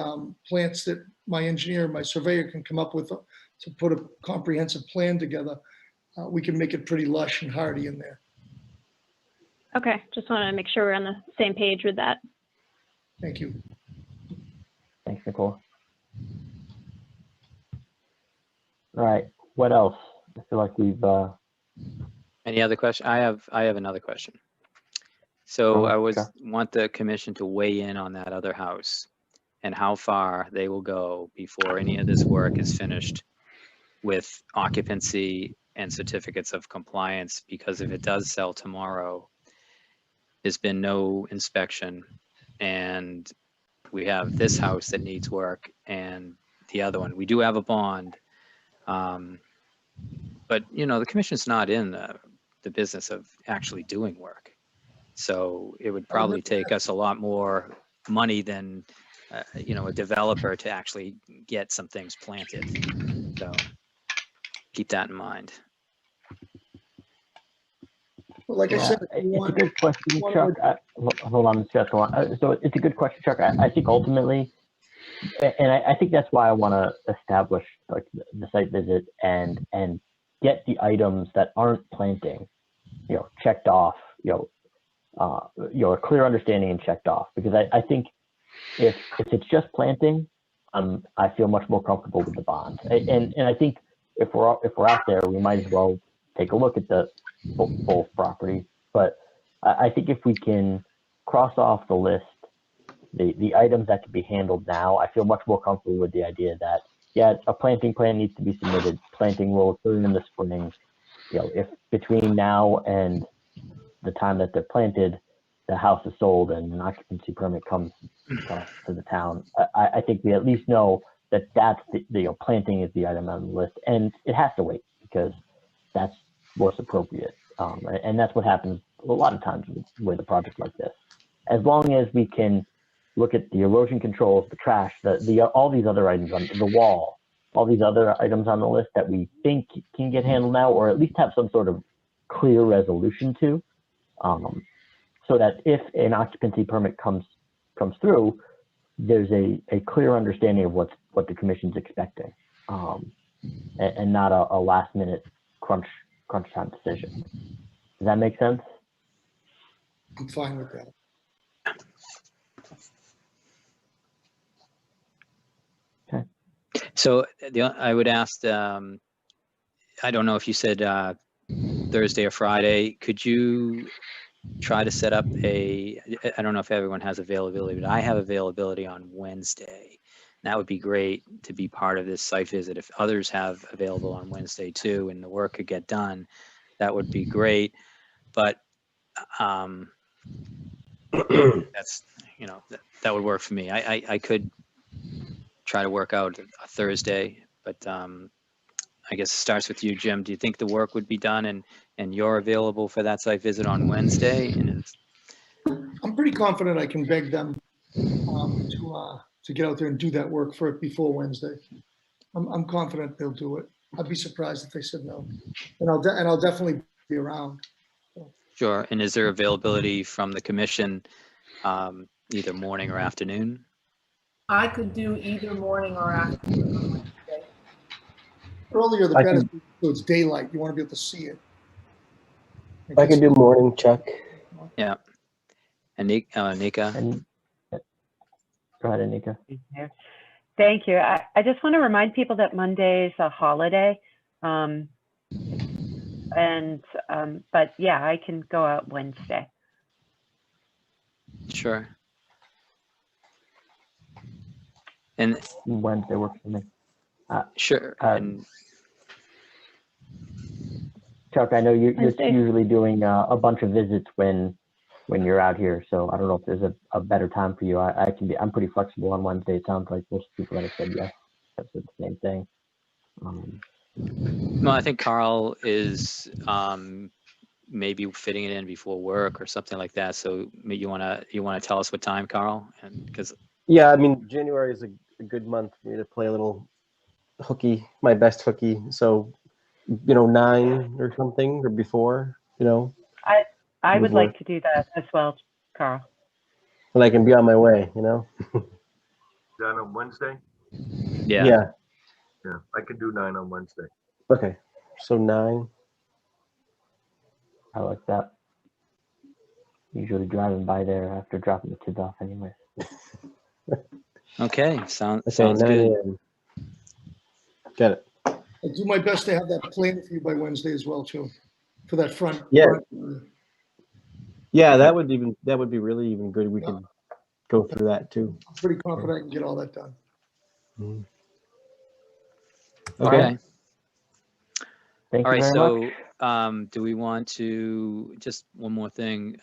plants that my engineer, my surveyor can come up with to put a comprehensive plan together. We can make it pretty lush and hardy in there. Okay, just want to make sure we're on the same page with that. Thank you. Thanks, Nicole. All right, what else? I feel like we've Any other question? I have another question. So I sure. want the commission to weigh in on that other house and how far they will go before any of this work is finished with occupancy and certificates of compliance, because if it does sell tomorrow, there's been no inspection, and we have this house that needs work and the other one. We do have a bond, but the commission's not in the business of actually doing work. So it would probably take us a lot more money than a developer to actually get some things planted. So keep that in mind. Well, like I said, it's a good question, Chuck. Hold on, Scott. So it's a good question, Chuck. I think ultimately, and I think that's why I want to establish like the site visit and get the items that aren't planting, checked off, a clear understanding and checked off. Because I think if it's just planting, I feel much more comfortable with the bond. And I think if we're out there, we might as well take a look at the both properties. But I think if we can cross off the list the items that can be handled now, I feel much more comfortable with the idea that, yeah, a planting plan needs to be submitted. Planting will occur in the spring. If between now and the time that they're planted, the house is sold and an occupancy permit comes to the town, I think we at least know that that's the planting is the item on the list, and it has to wait because that's what's appropriate. And that's what happens a lot of times with a project like this. As long as we can look at the erosion controls, the trash, all these other items on the wall, all these other items on the list that we think can get handled now, or at least have some sort of clear resolution to, so that if an occupancy permit comes through, there's a clear understanding of what the commission's expecting, and not a last minute crunch time decision. Does that make sense? I'm fine with that. So I would ask I don't know if you said Thursday or Friday. Could you try to set up I don't know if everyone has availability, but I have availability on Wednesday. That would be great to be part of this site visit. If others have available on Wednesday too, and the work could get done, that would be great. But that's, that would work for me. I could try to work out a Thursday, but I guess it starts with you, Jim. Do you think the work would be done and you're available for that site visit on Wednesday? And I'm pretty confident I can beg them to get out there and do that work before Wednesday. I'm confident they'll do it. I'd be surprised if they said no. And I'll definitely be around. sure. And is there availability from the commission, either morning or afternoon? I could do either morning or afternoon. Earlier the better, so it's daylight. You want to be able to see it. I can do morning, Chuck. Yeah. And Nika? Go ahead, Nika. Thank you. I just want to remind people that Monday is a holiday. But yeah, I can go out Wednesday. Sure. And Wednesday works for me. Sure. And Chuck, I know you're usually doing a bunch of visits when you're out here, so I don't know if there's a better time for you. I'm pretty flexible on Wednesday. It sounds like most people that have said yes have said the same thing. Well, I think Carl is maybe fitting it in before work or something like that. So you wanna tell us what time, Carl? And because yeah, I mean January is a good month for me to play a little hooky, my best hooky. So 9 or something or before, I would like to do that as well, Carl. And I can be on my way, Done on Wednesday? Yeah. Yeah, I can do 9 on Wednesday. Okay, so 9. I like that. Usually driving by there after dropping the kids off anyway. Okay, sounds good. AM. Got it. I'll do my best to have that plan for you by Wednesday as well, too, for that front. Yeah. Yeah, that would be really even good. We could go through that too. I'm pretty confident I can get all that done. Mm-hmm. Okay. Thank All you right. very So, do we want to just one more thing?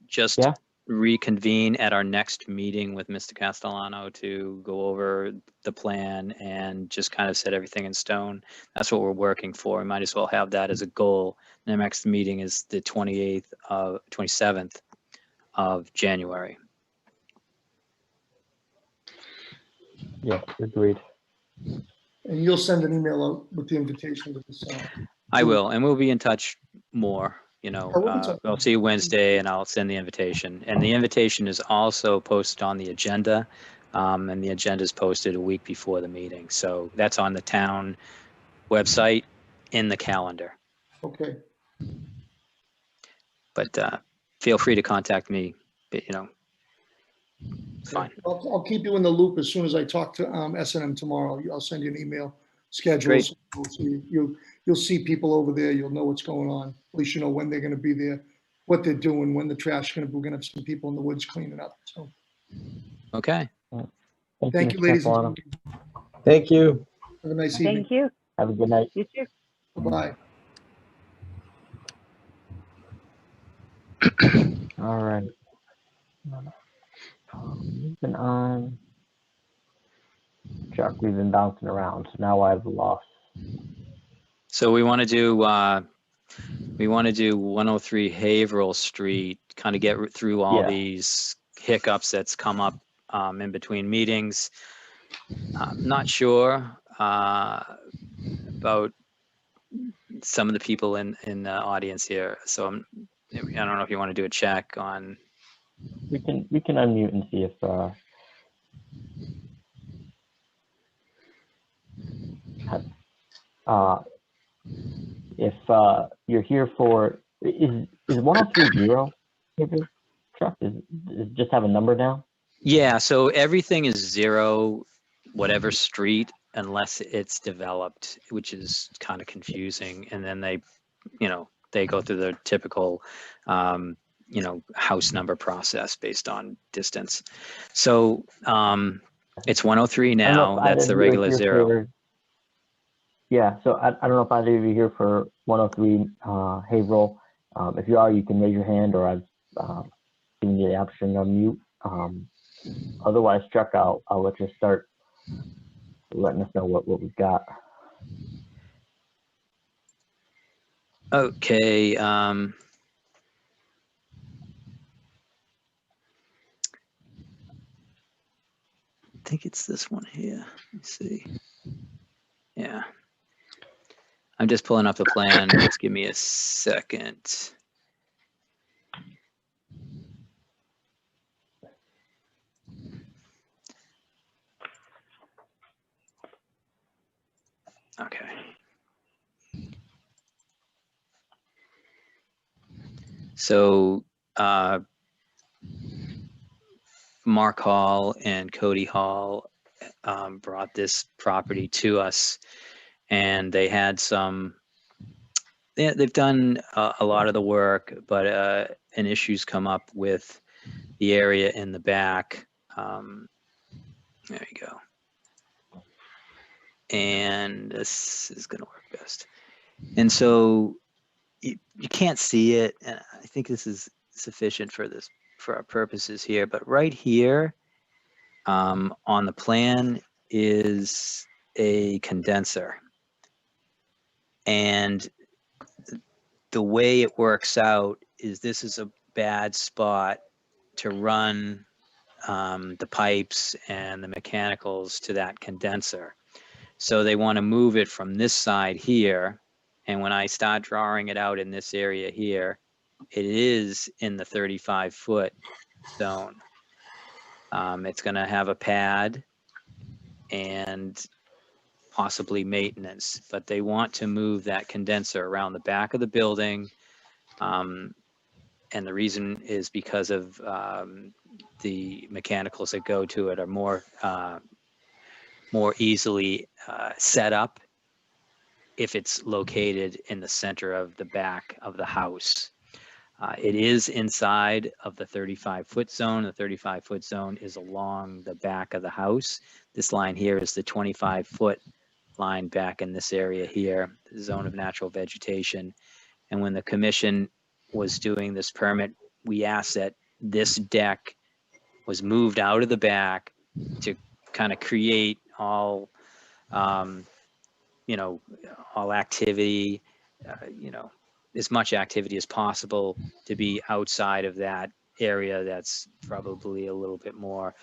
Just reconvene at our next meeting with Mr. Castellano to go over the plan and just kind of set everything in stone. That's what we're working for. We might as well have that as a goal. The next meeting is the 27th of January. Yeah, agreed. And you'll send an email out with the invitation to this. I will, and we'll be in touch more. I'll see you Wednesday and I'll send the invitation. And the invitation is also posted on the agenda, and the agenda is posted a week before the meeting. So that's on the town website in the calendar. Okay. But feel free to contact me, it's fine. I'll keep you in the loop as soon as I talk to S&M tomorrow. I'll send you an email schedules. You'll see people over there. You'll know what's going on. At least you know when they're going to be there, what they're doing, when the trash is going to be. We're going to have some people in the woods cleaning up. So. Okay. Thank you, ladies and gentlemen. Thank you. Have a nice evening. Thank you. Have a good night. You too. Bye. All right. Moving on. Chuck, we've been bouncing around, so now I've lost. So we want to do 103 Haverhill Street, kind of get through all these hiccups that's come up in between meetings. I'm not sure about some of the people in the audience here, so I don't know if you want to do a check on. We can unmute and see if you're here for is 1030 Chuck? Is just have a number now? Yeah, so everything is 0 whatever street, unless it's developed, which is kind of confusing. And then they, you know, they go through the typical, you know, house number process based on distance. So it's 103 I don't know now. if That's either the of you are regular here zero. for- Yeah, so I don't know if either of you are here for 103 Haverhill. If you are, you can raise your hand, or I've given you the option to unmute. Otherwise, Chuck, I'll let you start letting us know what we've got. Okay. I think it's this one here. Let's see. Yeah. I'm just pulling up the plan. Just give me a second. Okay. So Mark Hall and Cody Hall brought this property to us, and they had some, they've done a lot of the work, but an issue's come up with the area in the back. There you go. And this is going to work best. And so you can't see it, and I think this is sufficient for this, for our purposes here, but right here on the plan is a condenser. And the way it works out is this is a bad spot to run the pipes and the mechanicals to that condenser. So they want to move it from this side here. And when I start drawing it out in this area here, it is in the 35-foot zone. It's going to have a pad and possibly maintenance, but they want to move that condenser around the back of the building. And the reason is because of the mechanicals that go to it are more easily set up if it's located in the center of the back of the house. It is inside of the 35-foot zone. The 35-foot zone is along the back of the house. This line here is the 25-foot line back in this area here, the zone of natural vegetation. And when the commission was doing this permit, we asked that this deck was moved out of the back to kind of create all, you know, all activity, you know, as much activity as possible to be outside of that area that's probably a little bit more,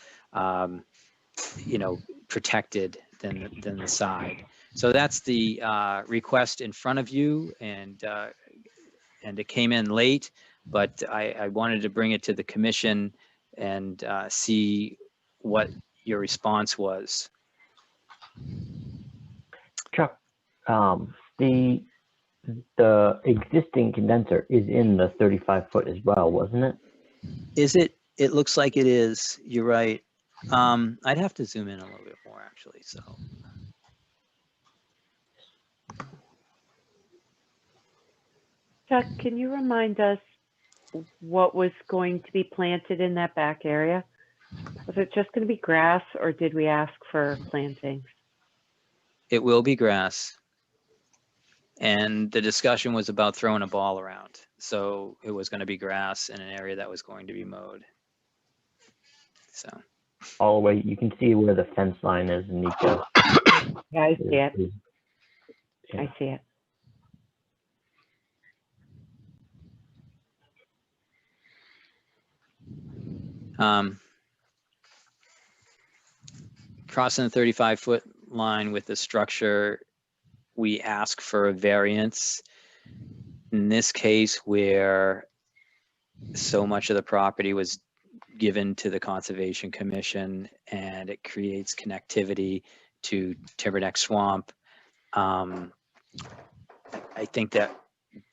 you know, protected than the side. So that's the request in front of you, and it came in late, but I wanted to bring it to the commission and see what your response was. Chuck, the existing condenser is in the 35-foot as well, wasn't it? Is it? It looks like it is. You're right. I'd have to zoom in a little bit more, actually. So. Chuck, can you remind us what was going to be planted in that back area? Was it just going to be grass, or did we ask for plantings? It will be grass. And the discussion was about throwing a ball around. So it was going to be grass in an area that was going to be mowed. So. All the way, you can see where the fence line is, Nico. Yeah, I see it. Yeah. I see it. Crossing the 35-foot line with the structure, we ask for a variance. In this case, where so much of the property was given to the Conservation Commission and it creates connectivity to Timberneck Swamp, I think that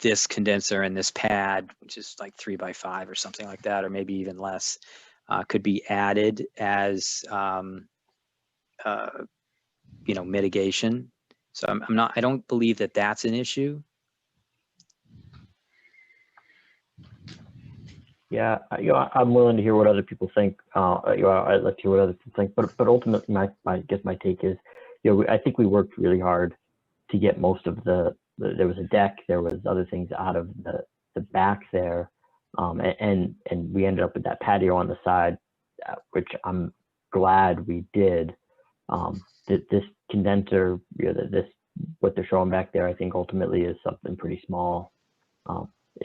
this condenser and this pad, which is like 3x5 or something like that, or maybe even less, could be added as mitigation. So I don't believe that that's an issue. Yeah, I'm willing to hear what other people think. I'd like to hear what other people think, but ultimately, I guess my take is, I think we worked really hard to get most of there was a deck, there was other things out of the back there, and we ended up with that patio on the side, which I'm glad we did. This condenser, what they're showing back there, I think ultimately is something pretty small.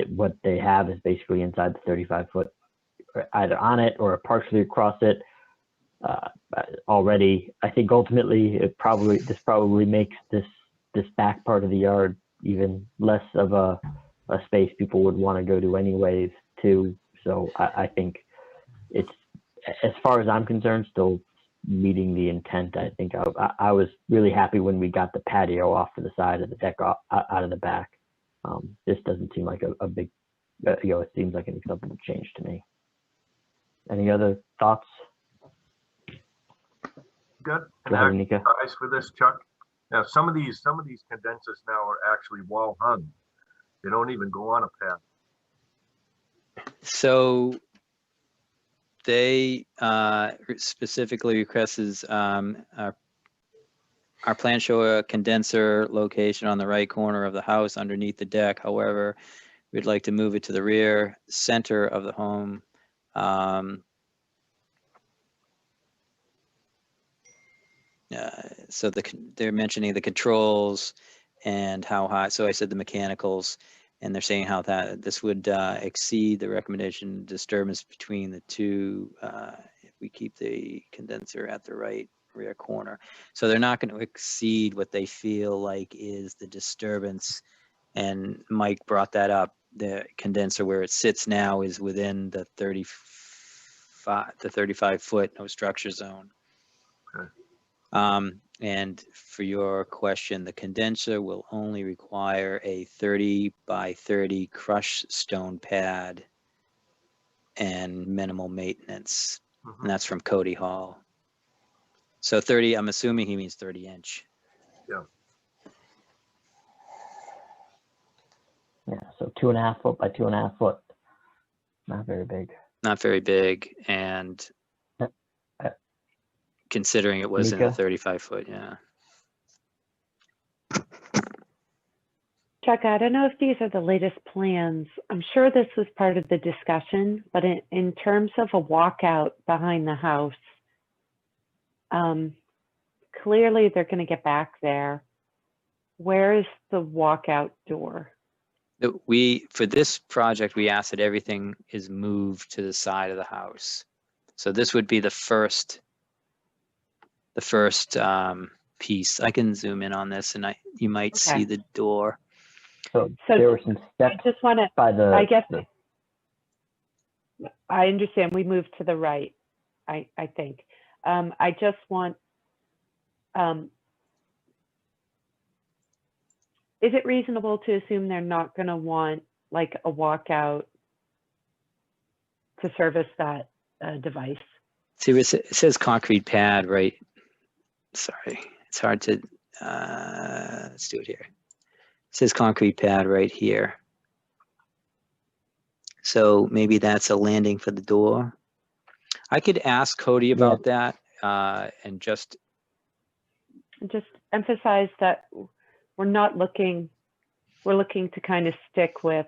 What they have is basically inside the 35-foot, either on it or partially across it. Already, I think ultimately this probably makes this back part of the yard even less of a space people would want to go to anyways too. So I think it's, as far as I'm concerned, still meeting the intent. I think I was really happy when we got the patio off to the side of the deck out of the back. This doesn't seem like a big, it seems like an acceptable change to me. Any other thoughts? Good. Go ahead, Nika. Eyes for this, Chuck. Now, some of these condensers now are actually wall hung. They don't even go on a pad. So they specifically requests our plans show a condenser location on the right corner of the house underneath the deck. However, we'd like to move it to the rear center of the home. So they're mentioning the controls and how high. So I said the mechanicals, and they're saying how this would exceed the recommendation disturbance between the two if we keep the condenser at the right rear corner. So they're not going to exceed what they feel like is the disturbance. And Mike brought that up. The condenser where it sits now is within the 35-foot no structure zone. Okay. And for your question, the condenser will only require a 30 by 30 crushed stone pad and minimal maintenance. And that's from Cody Hall. So 30, I'm assuming he means 30-inch. Yeah. Yeah, so 2.5 foot by 2.5 foot. Not very big. Not very big, and considering it was in the 35-foot, yeah. Chuck, I don't know if these are the latest plans. I'm sure this was part of the discussion, but in terms of a walkout behind the house, clearly they're going to get back there. Where is the walkout door? For this project, we asked that everything is moved to the side of the house. So this would be the first piece. I can zoom in on this, and you might see the door. So there were some steps. I just want to. I guess I understand. We moved to the right. I think. I just want. Is it reasonable to assume they're not going to want like a walkout to service that device? See, it says concrete pad, right? Sorry, it's hard to, let's do it here. It says concrete pad right here. So maybe that's a landing for the door. I could ask Cody about that and just emphasize that we're looking to kind of stick with,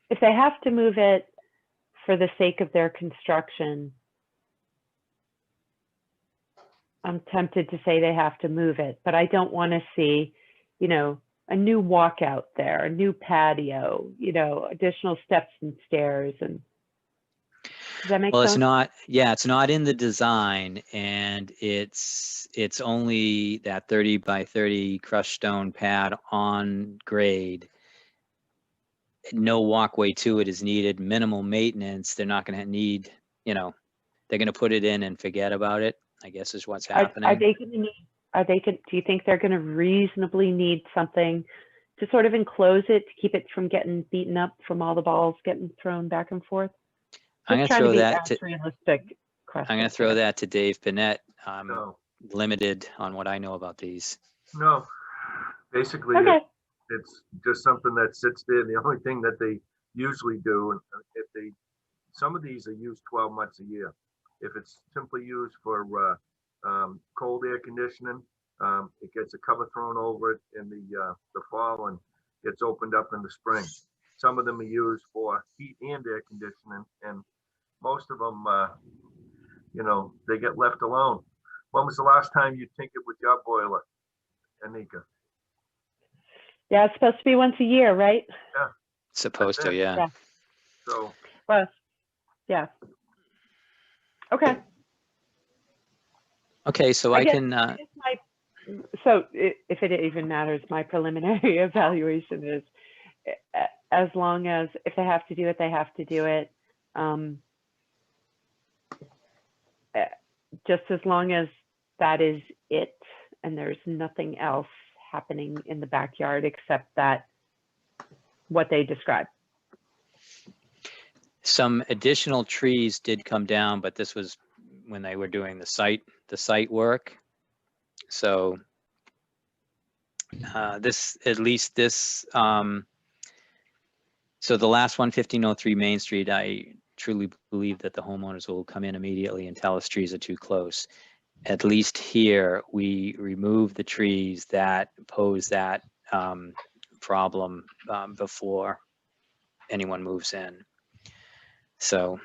if they have to move it for the sake of their construction, I'm tempted to say they have to move it, but I don't want to see, a new walkout there, a new patio, additional steps and stairs. And does that make sense? It's not in the design, and it's only that 30 by 30 crushed stone pad on grade. No walkway to it is needed, minimal maintenance. They're not going to need, they're going to put it in and forget about it, I guess is what's happening. Do you think they're going to reasonably need something to sort of enclose it, to keep it from getting beaten up from all the balls getting thrown back and forth? I'm going to throw that realistic question. I'm going to throw that to Dave Panett. limited on what I know about these. No, basically, Okay. it's just something that sits there. The only thing that they usually do, and if they, some of these are used 12 months a year. If it's simply used for cold air conditioning, it gets a cover thrown over it in the fall and gets opened up in the spring. Some of them are used for heat and air conditioning, and most of them, you know, they get left alone. When was the last time you tinkered with your boiler, Anika? Yeah, it's supposed to be once a year, right? Yeah. Supposed to, yeah. So. Well, yeah. Okay. Okay, so I can. So if it even matters, my preliminary evaluation is, as long as if they have to do it, they have to do it. Just as long as that is it, and there's nothing else happening in the backyard except that what they described. Some additional trees did come down, but this was when they were doing the site work. So this, at least this, so the last one, 1503 Main Street, I truly believe that the homeowners will come in immediately and tell us trees are too close. At least here, we remove the trees that pose that problem before anyone moves in. So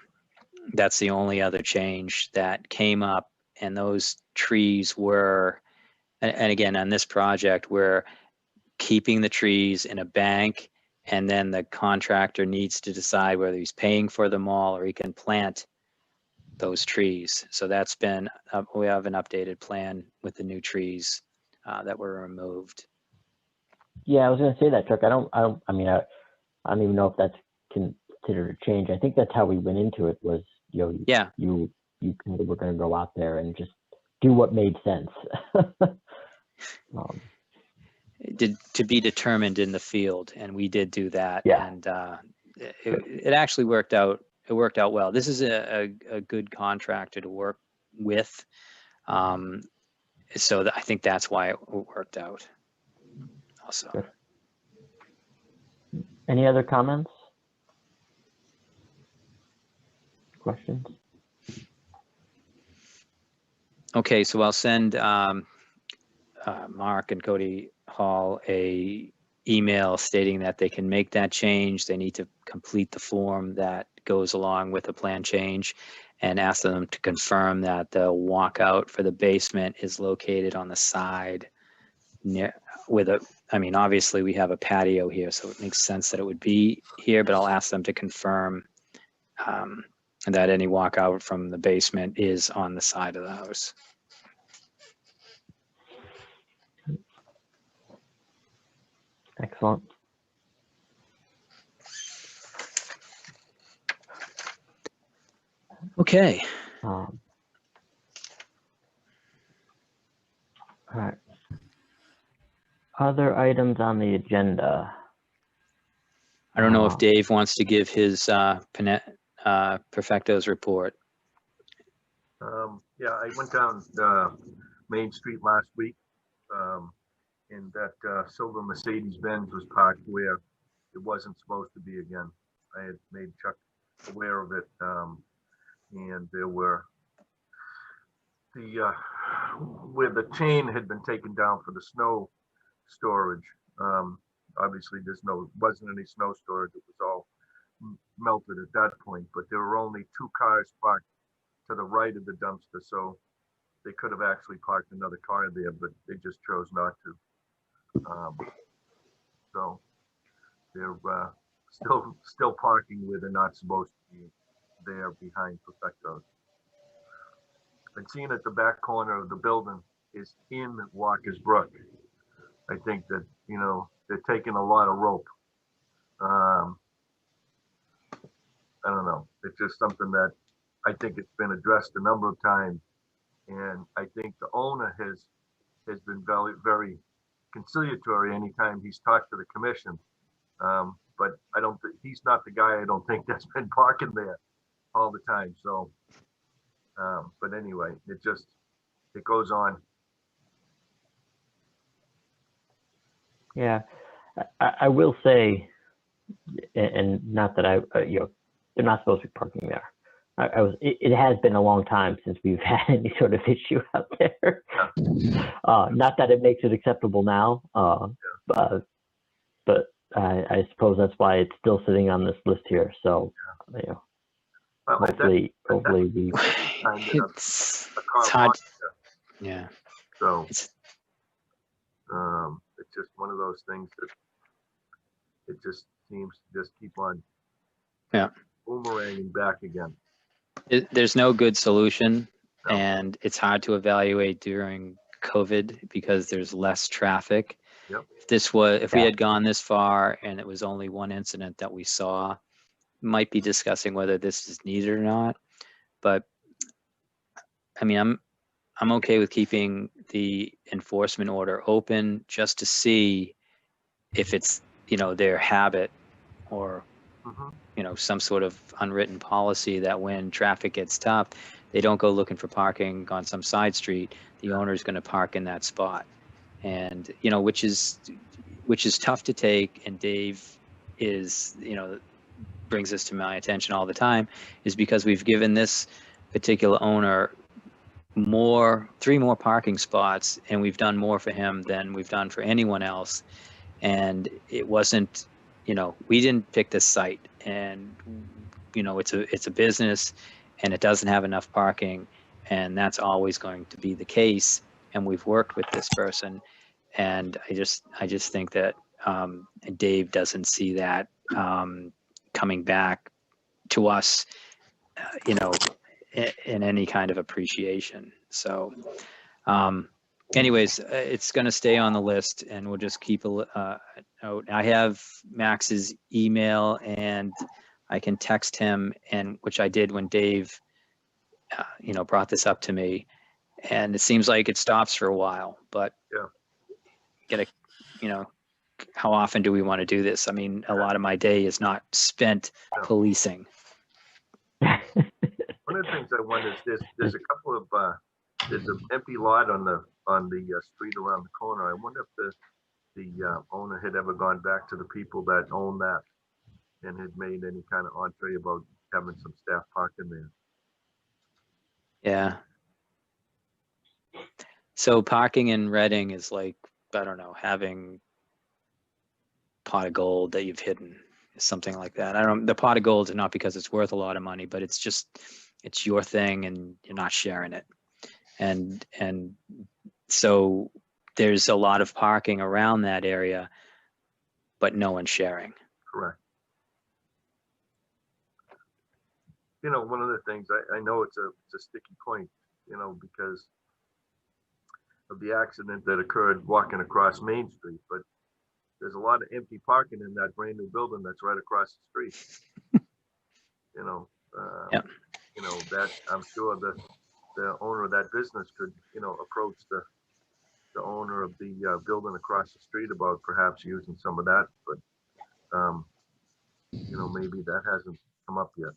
that's the only other change that came up, and those trees were, and again, on this project, we're keeping the trees in a bank, and then the contractor needs to decide whether he's paying for them all or he can plant those trees. So that's been, we have an updated plan with the new trees that were removed. Yeah, I was going to say that, Chuck. I mean, I don't even know if that's considered a change. I think that's how we went into it, was, you know, yeah, you kind of were going to go out there and just do what made sense. To be determined in the field, and we did do that. Yeah. And it actually worked out. It worked out well. This is a good contractor to work with. So I think that's why it worked out also. Good. Any other comments? Questions? Okay, so I'll send Mark and Cody Hall a email stating that they can make that change. They need to complete the form that goes along with the plan change, and ask them to confirm that the walkout for the basement is located on the side near with a, I mean, obviously we have a patio here, so it makes sense that it would be here, but I'll ask them to confirm that any walkout from the basement is on the side of the house. Excellent. Okay. All right. Other items on the agenda. I don't know if Dave wants to give his Perfecto's report. Yeah, I went down Main Street last week, and that silver Mercedes-Benz was parked where it wasn't supposed to be again. I had made Chuck aware of it, and there were where the chain had been taken down for the snow storage. Obviously, wasn't any snow storage. It was all melted at that point, but there were only 2 cars parked to the right of the dumpster, so they could have actually parked another car there, but they just chose not to. So they're still parking where they're not supposed to be, there behind Perfecto's. And seeing at the back corner of the building is in Walker's Brook. I think that, you know, they're taking a lot of rope. I don't know. It's just something that I think it's been addressed a number of times, and I think the owner has been very, very conciliatory anytime he's talked to the commission. But I don't think he's not the guy. I don't think that's been parking there all the time. So, but anyway, it goes on. Yeah, I will say, and not that they're not supposed to be parking there. It has been a long time since we've had any sort of issue out there. Not that it makes it acceptable now, but I suppose that's why it's still sitting on this list here. So, hopefully we. It's hard. Yeah. So it's just one of those things that it just seems to just keep on boomeranging back again. There's no good solution, and it's hard to evaluate during COVID because there's less traffic. Yep. If we had gone this far and it was only one incident that we saw, might be discussing whether this is needed or not. But I mean, I'm okay with keeping the enforcement order open just to see if it's, their habit or, some sort of unwritten policy that when traffic gets tough, they don't go looking for parking on some side street. The owner is going to park in that spot. And, which is tough to take. And Dave is, brings this to my attention all the time, is because we've given this particular owner 3 more parking spots, and we've done more for him than we've done for anyone else. And it wasn't, we didn't pick this site, and it's a business, and it doesn't have enough parking, and that's always going to be the case. And we've worked with this person, and I just think that Dave doesn't see that coming back to us, in any kind of appreciation. So anyways, it's going to stay on the list, and we'll just keep a note. I have Max's email, and I can text him, and which I did when Dave brought this up to me, and it seems like it stops for a while, but how often do we want to do this? I mean, a lot of my day is not spent policing. One of the things I wonder is there's a couple of there's an empty lot on the street around the corner. I wonder if the owner had ever gone back to the people that own that and had made any kind of entree about having some staff parking there. Yeah. So parking in Reading is like, I don't know, having pot of gold that you've hidden, something like that. The pot of gold is not because it's worth a lot of money, but it's your thing and you're not sharing it. And so there's a lot of parking around that area, but no one's sharing. Correct. One of the things I know it's a sticky point, because of the accident that occurred walking across Main Street, but there's a lot of empty parking in that brand new building that's right across the street. That I'm sure the owner of that business could, approach the owner of the building across the street about perhaps using some of that, but maybe that hasn't come up yet.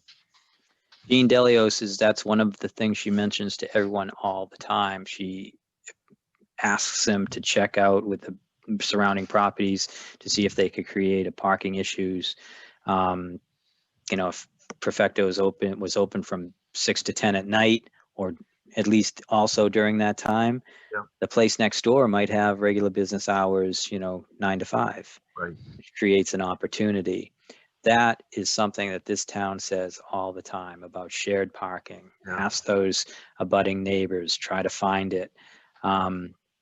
Jean Delios that's one of the things she mentions to everyone all the time. She asks them to check out with the surrounding properties to see if they could create a parking issues. If Perfecto was open from 6 to 10 at night, or at least also during that time, the place next door might have regular business hours, 9 to 5, right, which creates an opportunity. That is something that this town says all the time about shared parking. Ask those abutting neighbors, try to find it.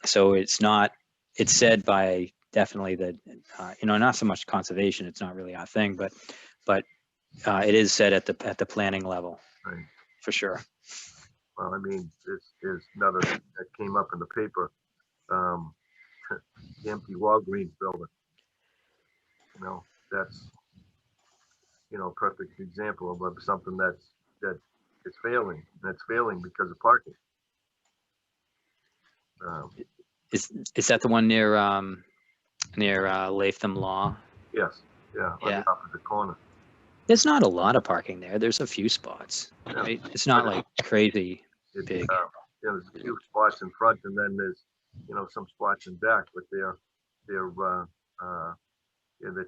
So it's said by definitely that, not so much conservation, it's not really our thing, but it is said at the planning level, right, for sure. Well, I mean, there's another thing that came up in the paper, the empty Walgreens building. That's, a perfect example of something that is failing. That's failing because of parking. Is that the one near Latham Law? Yes. Yeah. On the opposite corner. There's not a lot of parking there. There's a few spots, right? It's not like crazy big. there's a few spots in front, and then there's, some spots in back, but they're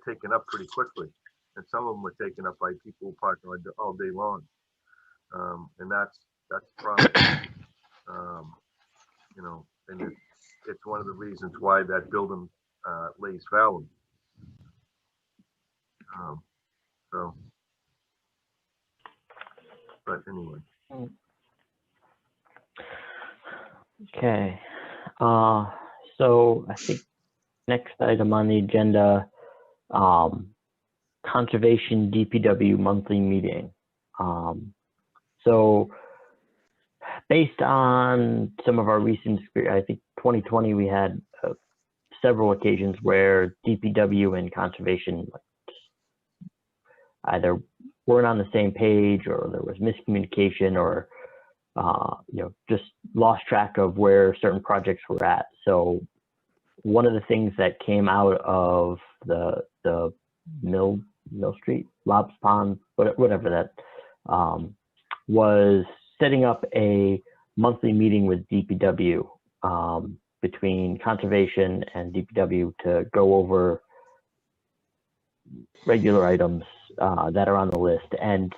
taken up pretty quickly, and some of them are taken up by people parking all day long, and that's the problem. And it's one of the reasons why that building lays fallow. So, but anyway. Okay. So I think next item on the agenda, conservation DPW monthly meeting. So based on some of our recent experience, I think 2020 we had several occasions where DPW and conservation either weren't on the same page, or there was miscommunication, or just lost track of where certain projects were at. So one of the things that came out of the Mill Street, Lobs Pond, whatever that was setting up a monthly meeting with DPW, between conservation and DPW, to go over regular items that are on the list, and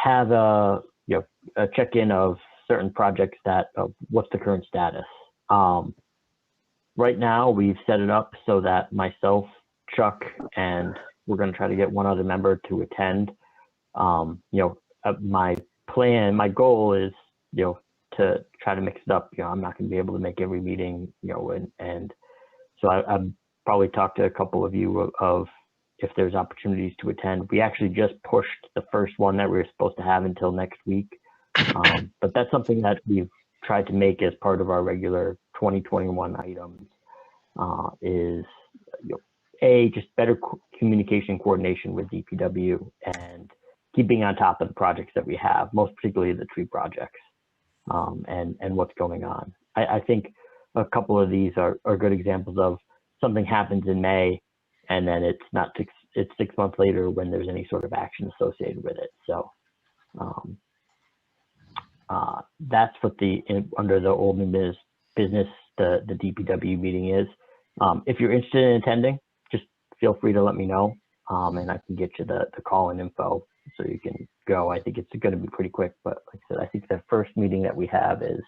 have a check-in of certain projects what's the current status. Right now we've set it up so that myself, Chuck, and we're going to try to get one other member to attend. My plan, my goal is, to try to mix it up. I'm not going to be able to make every meeting, and so I've probably talked to a couple of you of if there's opportunities to attend. We actually just pushed the first one that we were supposed to have until next week. But that's something that we've tried to make as part of our regular 2021 items, is just better communication coordination with DPW, and keeping on top of the projects that we have, most particularly the tree projects, and what's going on. I think a couple of these are good examples of something happens in May, and then it's 6 months later when there's any sort of action associated with it. So that's what under the old business, the DPW meeting is. If you're interested in attending, just feel free to let me know, and I can get you the call-in info so you can go. I think it's going to be pretty quick, but like I said, I think the first meeting that we have is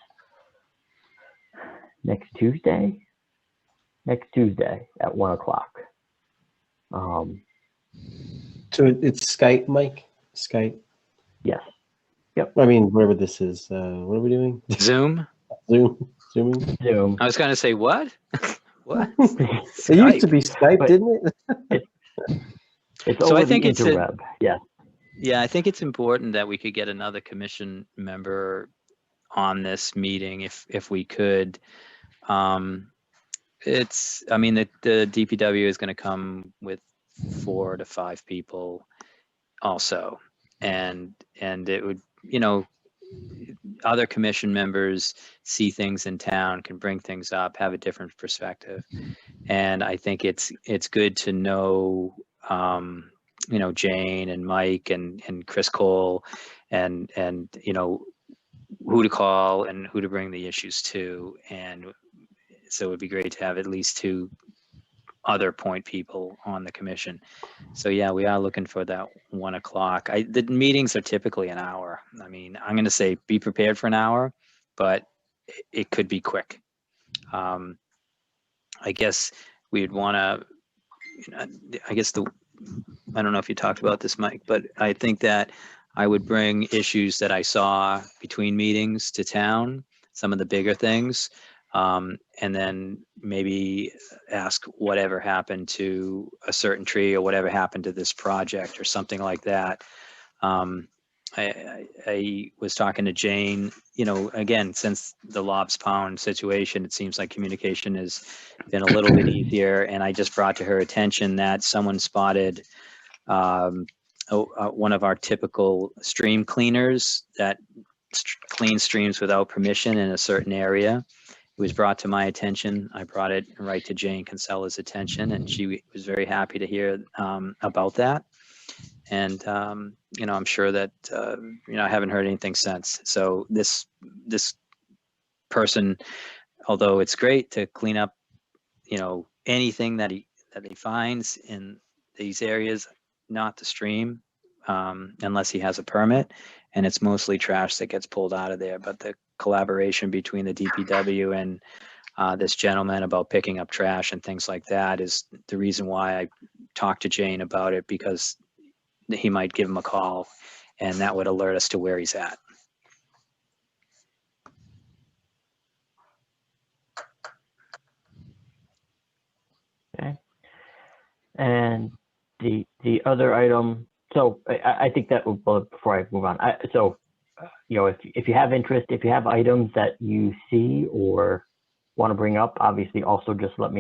next Tuesday at 1 o'clock. So it's Skype, Mike? Skype? Yes. Yep. I mean, whatever this is, what are we doing? Zoom? Zoom. I was going to say, what? What? It used to be Skype, didn't it? It's So over I think the it's interweb. Yeah. Yeah, I think it's important that we could get another commission member on this meeting if we could. I mean, the DPW is going to come with 4 to 5 people also, and it would, other commission members see things in town, can bring things up, have a different perspective, and I think it's good to know, Jane and Mike and Chris Cole, and who to call and who to bring the issues to, and so it would be great to have at least 2 other point people on the commission. So yeah, we are looking for that 1 o'clock. The meetings are typically an hour. I mean, I'm going to say be prepared for an hour, but it could be quick. I guess we'd want to, I don't know if you talked about this, Mike, but I think that I would bring issues that I saw between meetings to town, some of the bigger things, and then maybe ask whatever happened to a certain tree, or whatever happened to this project, or something like that. I was talking to Jane, again, since the Lobs Pond situation, it seems like communication has been a little bit easier, and I just brought to her attention that someone spotted one of our typical stream cleaners that clean streams without permission in a certain area. It was brought to my attention. I brought it right to Jane Kinsella's attention, and she was very happy to hear about that. And I'm sure that I haven't heard anything since. So this person, although it's great to clean up, anything that he finds in these areas, not the stream, unless he has a permit, and it's mostly trash that gets pulled out of there. But the collaboration between the DPW and this gentleman about picking up trash and things like that is the reason why I talked to Jane about it, because he might give him a call and that would alert us to where he's at. Okay. And the other item, so I think that, well, before I move on, if you have interest, if you have items that you see or want to bring up, obviously also just let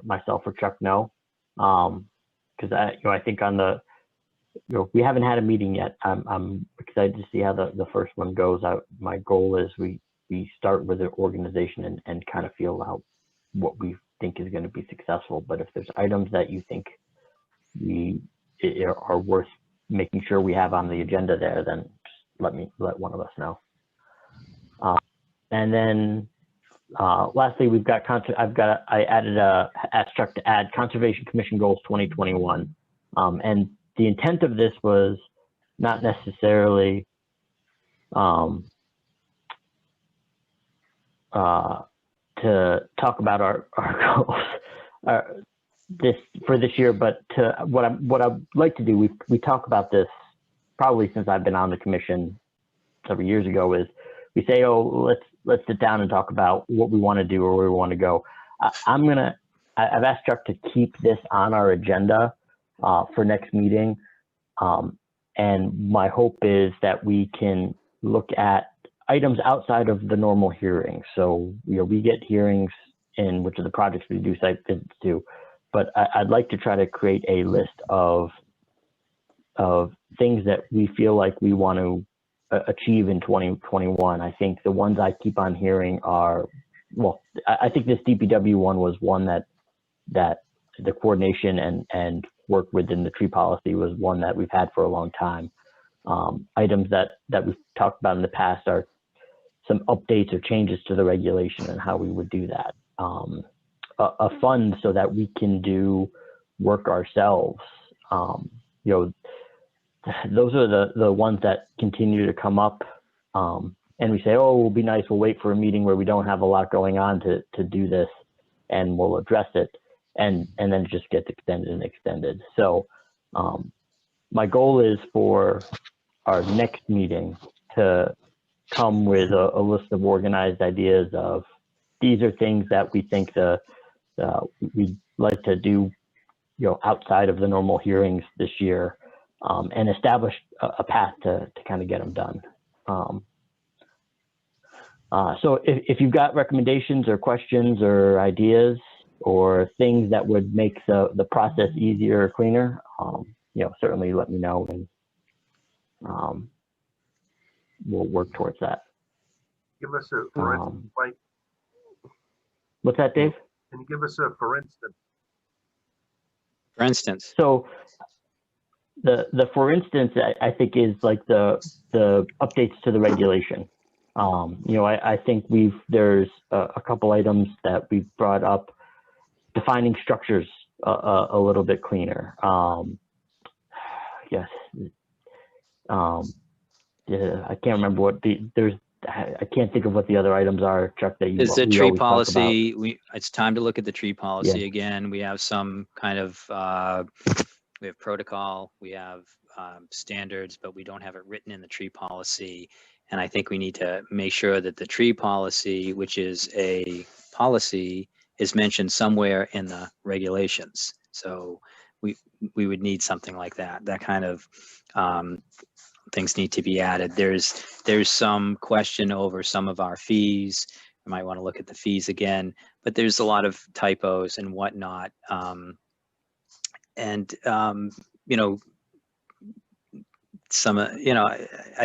myself or Chuck know. Because I think on the, we haven't had a meeting yet. I'm excited to see how the first one goes. My goal is we start with an organization and kind of feel out what we think is going to be successful. But if there's items that you think are worth making sure we have on the agenda there, then just let one of us know. And then lastly, we've got I asked Chuck to add Conservation Commission Goals 2021, and the intent of this was not necessarily to talk about our goals for this year, but what I'd like to do, we talk about this probably since I've been on the commission several years ago, is we say, oh, let's sit down and talk about what we want to do or where we want to go. I've asked Chuck to keep this on our agenda for next meeting. And my hope is that we can look at items outside of the normal hearing. So, we get hearings in which of the projects we do site visits to, but I'd like to try to create a list of things that we feel like we want to achieve in 2021. I think the ones I keep on hearing are, well, I think this DPW one was one that the coordination and work within the tree policy was one that we've had for a long time. Items that we've talked about in the past are some updates or changes to the regulation and how we would do that. A fund so that we can do work ourselves. Those are the ones that continue to come up. And we say, oh, it'll be nice, we'll wait for a meeting where we don't have a lot going on to do this, and we'll address it. And then it just gets extended and extended. So my goal is for our next meeting to come with a list of organized ideas of, these are things that we think we'd like to do, outside of the normal hearings this year, and establish a path to kind of get them done. So if you've got recommendations or questions or ideas or things that would make the process easier or cleaner, certainly let me know, and we'll work towards that. Give us a, for instance, Mike. What's that, Dave? Can you give us a for instance? For instance. So the for instance, I think is like the updates to the regulation. I think there's a couple items that we've brought up, defining structures a little bit cleaner. Yes. Yeah, I can't remember I can't think of what the other items are, Chuck, that you. Is the tree policy? It's time to look at the tree policy again. We have some kind of we have protocol, we have standards, but we don't have it written in the tree policy. And I think we need to make sure that the tree policy, which is a policy, is mentioned somewhere in the regulations. So we would need something like that. That kind of things need to be added. There's some question over some of our fees. You might want to look at the fees again, but there's a lot of typos and whatnot. I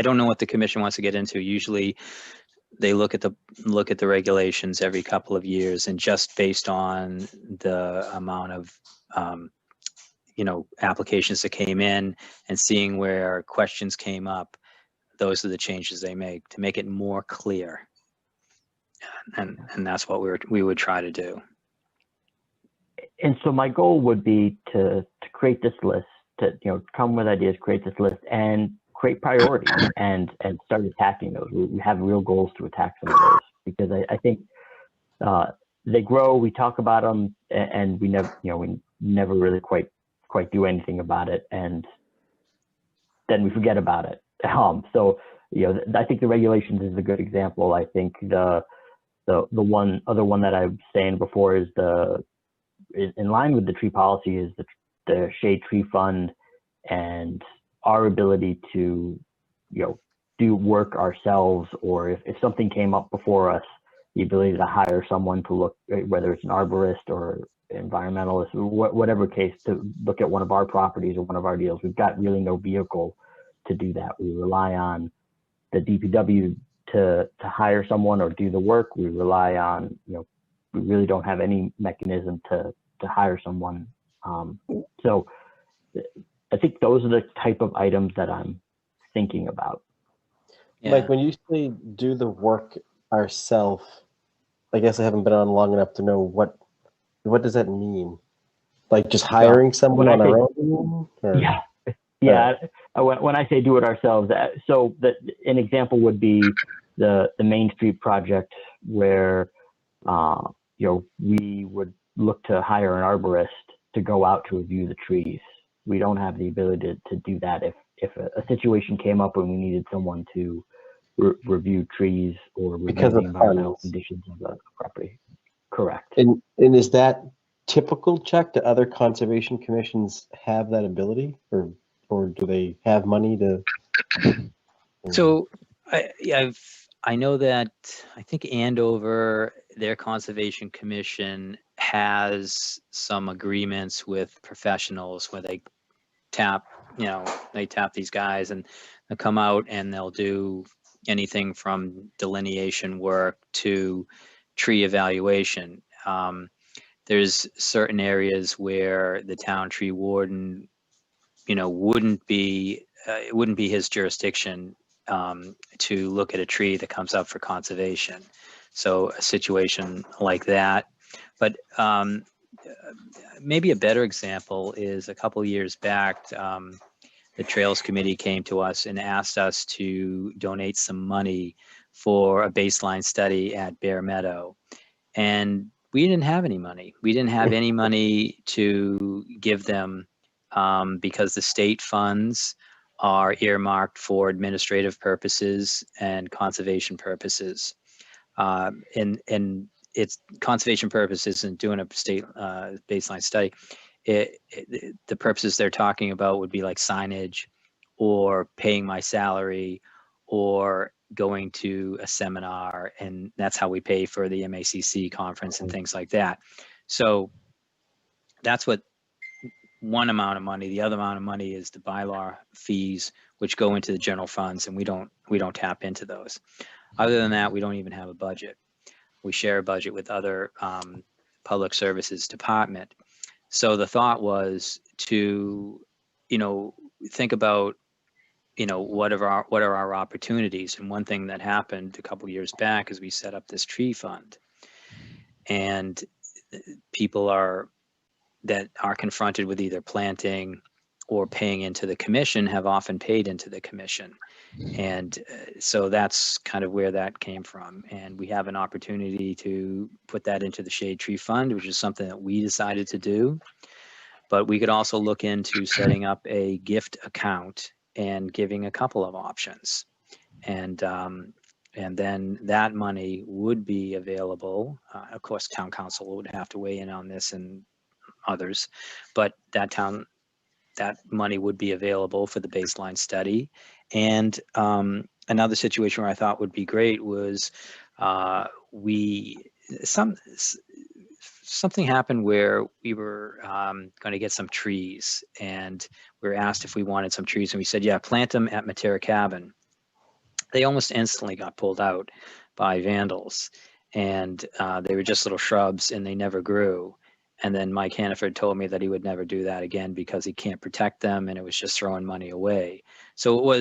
don't know what the commission wants to get into. Usually they look at the regulations every couple of years, and just based on the amount of applications that came in and seeing where questions came up, those are the changes they make to make it more clear. and that's what we would try to do. And so my goal would be to create this list, to come with ideas, create this list, and create priorities, and start attacking those. We have real goals to attack some of those, because I think they grow. We talk about them, and we never really quite do anything about it, and then we forget about it. So I think the regulations is a good example. I think the other one that I was saying before is in line with the tree policy is the shade tree fund, and our ability to do work ourselves, or if something came up before us, the ability to hire someone to look, whether it's an arborist or environmentalist, whatever case, to look at one of our properties or one of our deals. We've got really no vehicle to do that. We rely on the DPW to hire someone or do the work. We rely on, we really don't have any mechanism to hire someone. So I think those are the type of items that I'm thinking about. Yeah. Like when you say do the work ourselves, I guess I haven't been on long enough to know what does that mean? Like just hiring someone on our own? Or? Yeah. Yeah. When I say do it ourselves, so an example would be the Main Street project, where we would look to hire an arborist to go out to review the trees. We don't have the ability to do that if a situation came up and we needed someone to review trees or review the environmental conditions of the property. Correct. And is that typical, Chuck? Do other conservation commissions have that ability, or do they have money to? So I know that I think Andover, their conservation commission, has some agreements with professionals where they tap these guys, and they'll come out and they'll do anything from delineation work to tree evaluation. There's certain areas where the town tree warden, wouldn't be it wouldn't be his jurisdiction to look at a tree that comes up for conservation. So a situation like that. But maybe a better example is a couple years back, the Trails Committee came to us and asked us to donate some money for a baseline study at Bear Meadow. And we didn't have any money. We didn't have any money to give them because the state funds are earmarked for administrative purposes and conservation purposes. And it's conservation purposes and doing a state baseline study. The purposes they're talking about would be like signage, or paying my salary, or going to a seminar, and that's how we pay for the MACC conference and things like that. So that's what one amount of money. The other amount of money is the bylaw fees, which go into the general funds, and we don't tap into those. Other than that, we don't even have a budget. We share a budget with other public services department. So the thought was to, think about, what are our opportunities. And one thing that happened a couple years back is we set up this tree fund, and people that are confronted with either planting or paying into the commission have often paid into the commission. And so that's kind of where that came from. And we have an opportunity to put that into the Shade Tree Fund, which is something that we decided to do. But we could also look into setting up a gift account and giving a couple of options. And then that money would be available. Of course, town council would have to weigh in on this, and others, but that money would be available for the baseline study. And another situation where I thought would be great was something happened where we were going to get some trees, and we were asked if we wanted some trees, and we said, yeah, plant them at Matera Cabin. They almost instantly got pulled out by vandals, and they were just little shrubs, and they never grew. And then Mike Hannaford told me that he would never do that again because he can't protect them, and it was just throwing money away. So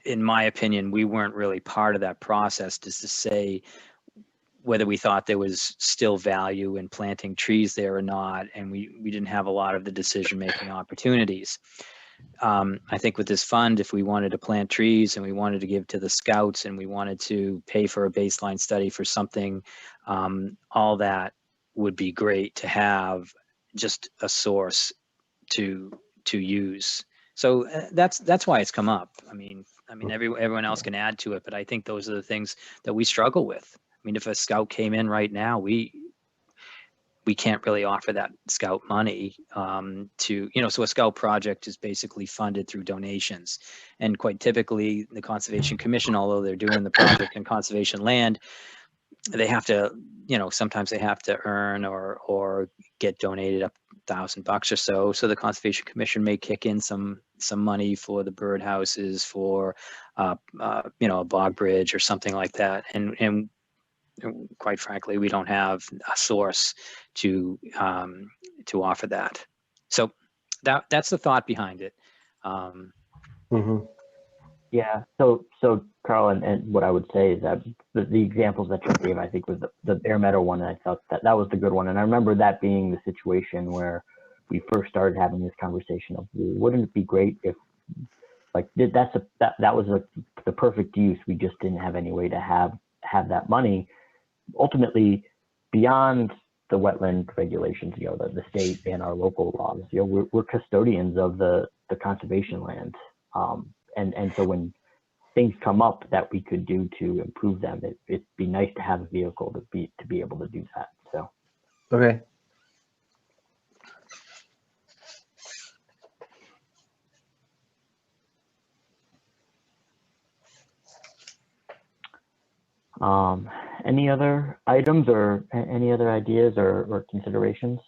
in my opinion, we weren't really part of that process, just to say whether we thought there was still value in planting trees there or not. And we didn't have a lot of the decision-making opportunities. I think with this fund, if we wanted to plant trees and we wanted to give to the scouts and we wanted to pay for a baseline study for something, all that would be great to have just a source to use. So that's why it's come up. I mean, everyone else can add to it, but I think those are the things that we struggle with. I mean, if a scout came in right now, we can't really offer that scout money to, so a scout project is basically funded through donations. And quite typically the Conservation Commission, although they're doing the project in conservation land, they have to, sometimes they have to earn or get donated up $1,000 or so. So the Conservation Commission may kick in some money for the birdhouses, for, a bog bridge or something like that. And quite frankly, we don't have a source to offer that. So that's the thought behind it. Yeah. So Carl, and what I would say is that the examples that you gave, I think, was the Bear Meadow one. And I thought that was the good one. And I remember that being the situation where we first started having this conversation of, wouldn't it be great if, like, that was the perfect use. We just didn't have any way to have that money. Ultimately, beyond the wetland regulations, the state and our local laws, we're custodians of the conservation land. And so when things come up that we could do to improve them, it'd be nice to have a vehicle to be able to do that. So. Okay. Any other items or any other ideas or considerations?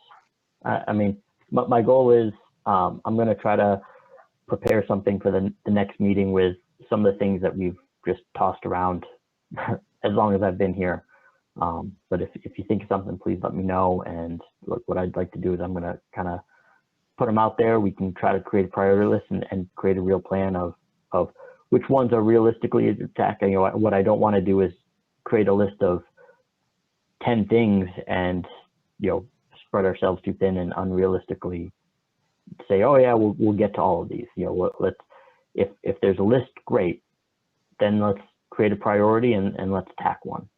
I mean, my goal is I'm going to try to prepare something for the next meeting with some of the things that we've just tossed around as long as I've been here. But if you think of something, please let me know. And what I'd like to do is I'm going to kind of put them out there. We can try to create a priority list and create a real plan of which ones are realistically attacking. What I don't want to do is create a list of 10 things and spread ourselves too thin and unrealistically say, oh yeah, we'll get to all of these. Let's if there's a list, great, then let's create a priority and let's attack one.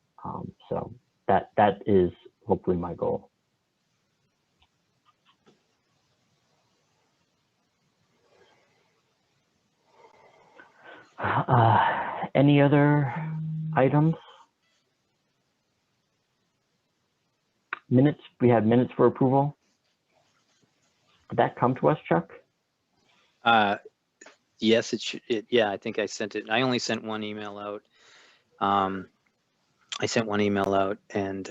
So that is hopefully my goal. Any other items? Minutes, we had minutes for approval. Did that come to us, Chuck? Yes, yeah, I think I sent it. I only sent one email out. I sent one email out, and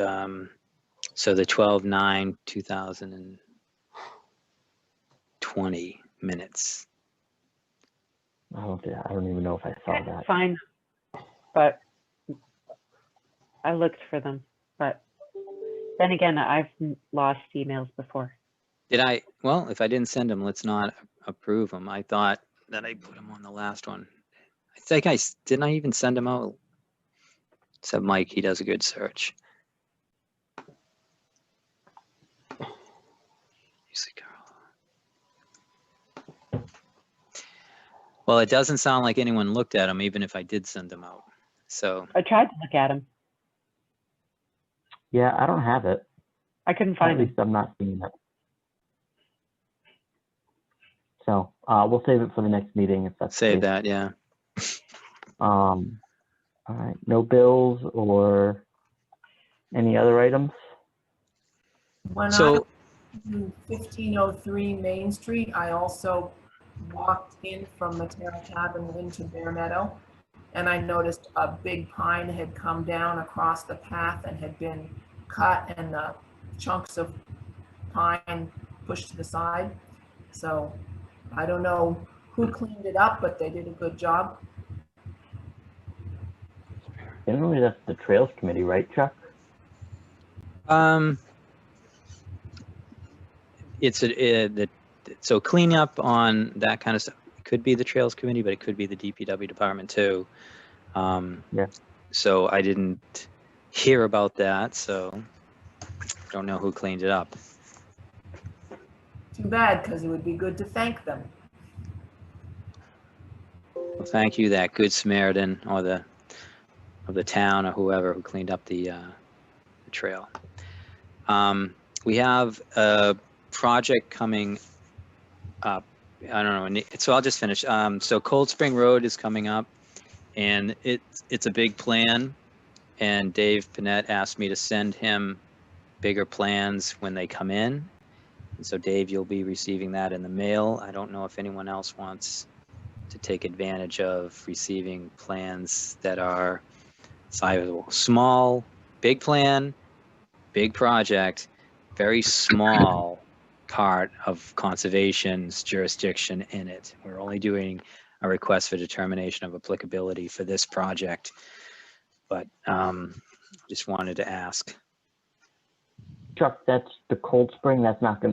so the 12/9/2020 minutes. I don't even know if I saw that. Fine, but I looked for them. But then again, I've lost emails before. Well, if I didn't send them, let's not approve them. I thought that I put them on the last one. I think didn't I even send them out? Except Mike, he does a good search. Well, it doesn't sound like anyone looked at them, even if I did send them out. So I tried to look at them. Yeah, I don't have it. I couldn't find it. At least I'm not seeing it. So we'll save it for the next meeting if that's save that, yeah. All right, no bills or any other items? When I was in 1503 Main Street, I also walked in from the Terra Cabin into Bear Meadow, and I noticed a big pine had come down across the path and had been cut, and the chunks of pine pushed to the side. So I don't know who cleaned it up, but they did a good job. Generally, that's the Trails Committee, right, Chuck? So cleanup on that kind of stuff. could be the Trails Committee, but it could be the DPW department too. Yeah. So I didn't hear about that, so don't know who cleaned it up. Too bad, because it would be good to thank them. Well, thank you, that good Samaritan or of the town or whoever who cleaned up the trail. We have a project coming up. I don't know. So I'll just finish. So Cold Spring Road is coming up, and it's a big plan. And Dave Panett asked me to send him bigger plans when they come in. And so Dave, you'll be receiving that in the mail. I don't know if anyone else wants to take advantage of receiving plans that are sizable. Small, big plan, big project, very small part of conservation's jurisdiction in it. We're only doing a request for determination of applicability for this project, but just wanted to ask. Chuck, that's the Cold Spring. That's not.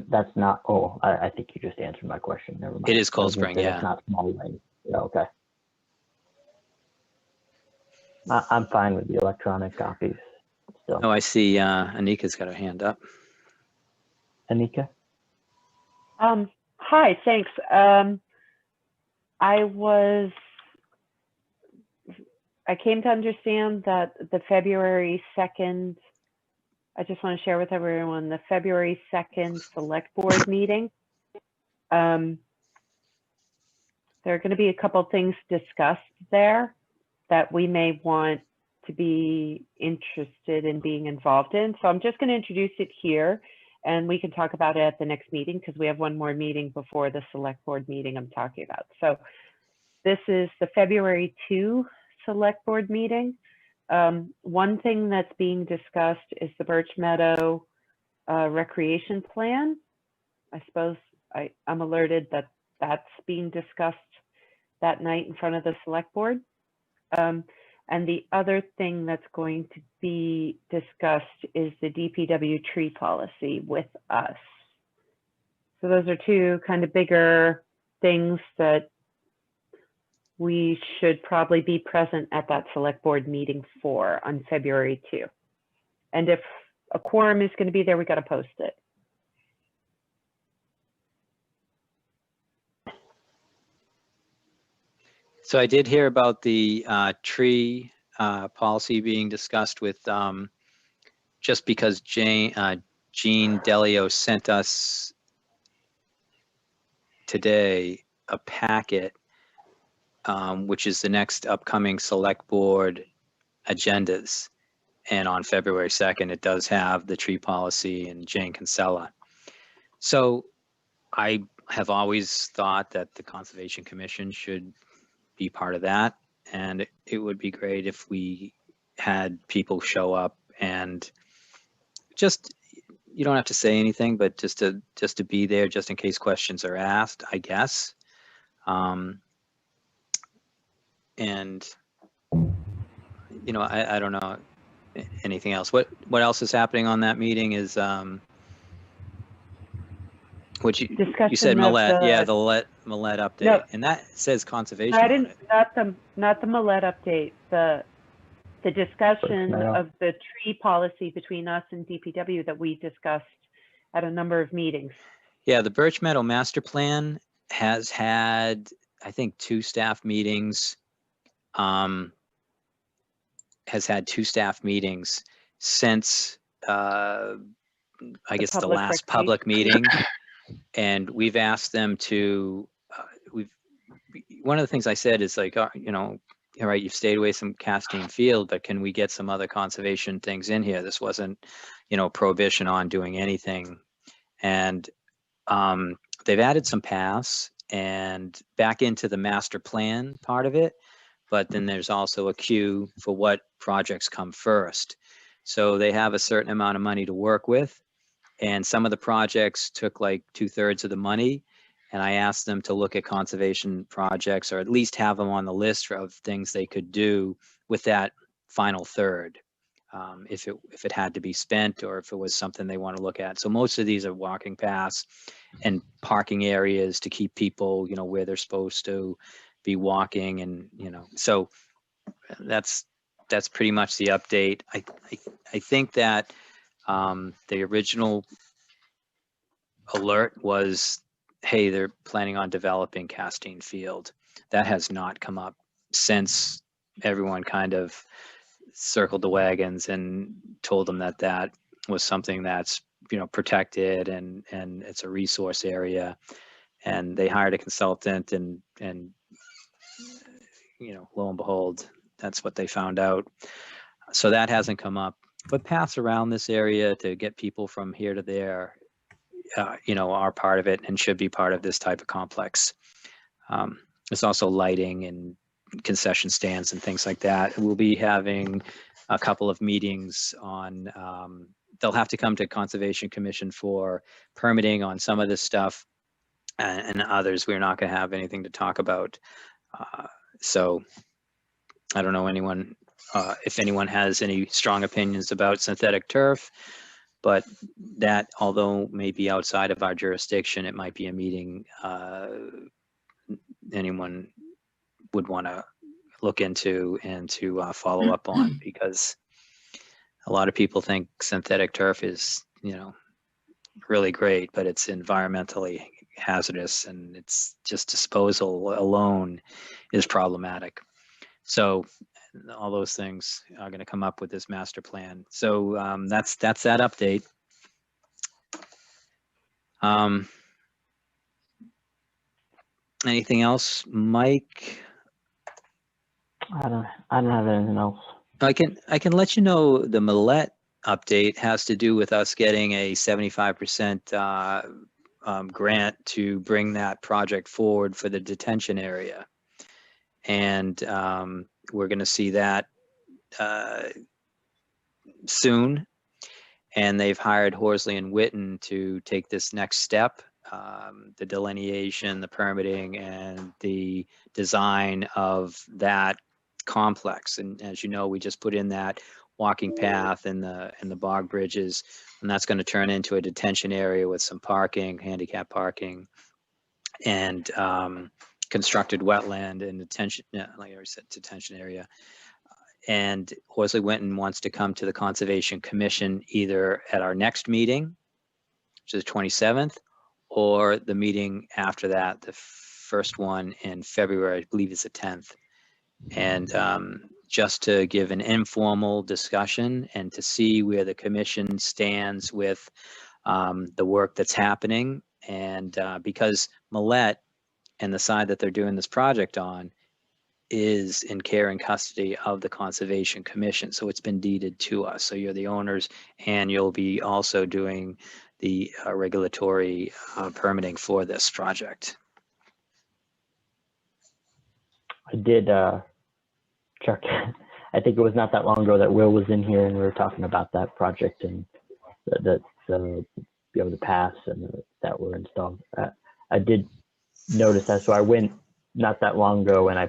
Oh, I think you just answered my question. Never mind. It is Cold I was gonna Spring, say yeah. That's not Small Lane. Yeah, okay. I'm fine with the electronic copies. Still. Oh, I see. Anika's got her hand up. Anika? Hi, thanks. I came to understand that the February 2nd, I just want to share with everyone, the February 2nd select board meeting. There are going to be a couple things discussed there that we may want to be interested in being involved in. So I'm just going to introduce it here, and we can talk about it at the next meeting because we have one more meeting before the select board meeting I'm talking about. So this is the February 2 select board meeting. One thing that's being discussed is the Birch Meadow recreation plan. I suppose I'm alerted that that's being discussed that night in front of the select board. And the other thing that's going to be discussed is the DPW tree policy with us. So those are two kind of bigger things that we should probably be present at that select board meeting for on February 2. And if a quorum is going to be there, we got to post it. So I did hear about the tree policy being discussed with, just because Jean Delio sent us today a packet, which is the next upcoming select board agendas. And on February 2nd, it does have the tree policy and Jane Kinsella. So I have always thought that the Conservation Commission should be part of that. And it would be great if we had people show up and just, you don't have to say anything, but just to be there, just in case questions are asked, I guess. And, you know, I don't know anything else. What else is happening on that meeting is, what you said, Millette, yeah, the Millette update, no, and that says conservation. I didn't, not the Millette update, the discussion of the tree policy between us and DPW that we discussed at a number of meetings. Yeah, the Birch Meadow Master Plan has had, I think, 2 staff meetings. Has had 2 staff meetings since, I guess, the last public meeting. And we've asked them to, one of the things I said is like, you know, all right, you've stayed away from Castine Field, but can we get some other conservation things in here? This wasn't, you know, prohibition on doing anything. And they've added some paths and back into the master plan part of it. But then there's also a queue for what projects come first. So they have a certain amount of money to work with. And some of the projects took like 2/3 of the money. And I asked them to look at conservation projects or at least have them on the list of things they could do with that final third. if it had to be spent or if it was something they want to look at. So most of these are walking paths and parking areas to keep people, where they're supposed to be walking, and so that's pretty much the update. I think that the original alert was, hey, they're planning on developing Castine Field. That has not come up since everyone kind of circled the wagons and told them that that was something that's protected and it's a resource area, and they hired a consultant and lo and behold, that's what they found out. So that hasn't come up, but paths around this area to get people from here to there are part of it and should be part of this type of complex. There's also lighting and concession stands and things like that. We'll be having a couple of meetings on, they'll have to come to Conservation Commission for permitting on some of this stuff, and others we're not going to have anything to talk about. So I don't know if anyone has any strong opinions about synthetic turf, but that, although may be outside of our jurisdiction, it might be a meeting anyone would want to look into and to follow up on, because a lot of people think synthetic turf is, really great, but it's environmentally hazardous, and it's just disposal alone is problematic. So all those things are going to come up with this master plan. So that's that update. Anything else, Mike? I don't have anything else. I can let you know the Millet update has to do with us getting a 75% grant to bring that project forward for the detention area, and we're going to see that soon. And they've hired Horsley and Witten to take this next step, the delineation, the permitting, and the design of that complex. And as you know, we just put in that walking path and the bog bridges, and that's going to turn into a detention area with some parking, handicap parking, and constructed wetland and detention, like I said, detention area. And Horsley Winton wants to come to the Conservation Commission either at our next meeting, which is the 27th, or the meeting after that, the first one in February, I believe it's the 10th. And just to give an informal discussion and to see where the commission stands with the work that's happening. And because Millet and the side that they're doing this project on is in care and custody of the Conservation Commission. So it's been deeded to us. So you're the owners, and you'll be also doing the regulatory permitting for this project. I did, Chuck, I think it was not that long ago that Will was in here and we were talking about that project and the paths and that were installed. I did notice that, so I went not that long ago and I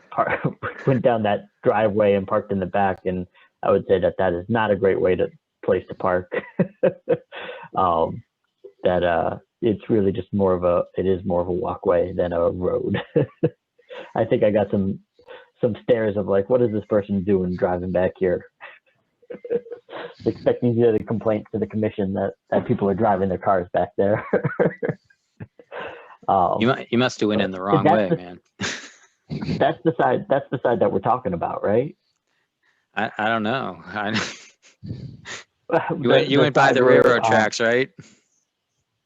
went down that driveway and parked in the back, and I would say that is not a great place to park. It's really just more of a walkway than a road. I think I got some stares of like, what is this person doing driving back here? Expecting to get a complaint to the commission that people are driving their cars back there. You must have went in the wrong way, man. That's the side that we're talking about, right? I don't know. You went by the railroad tracks, right?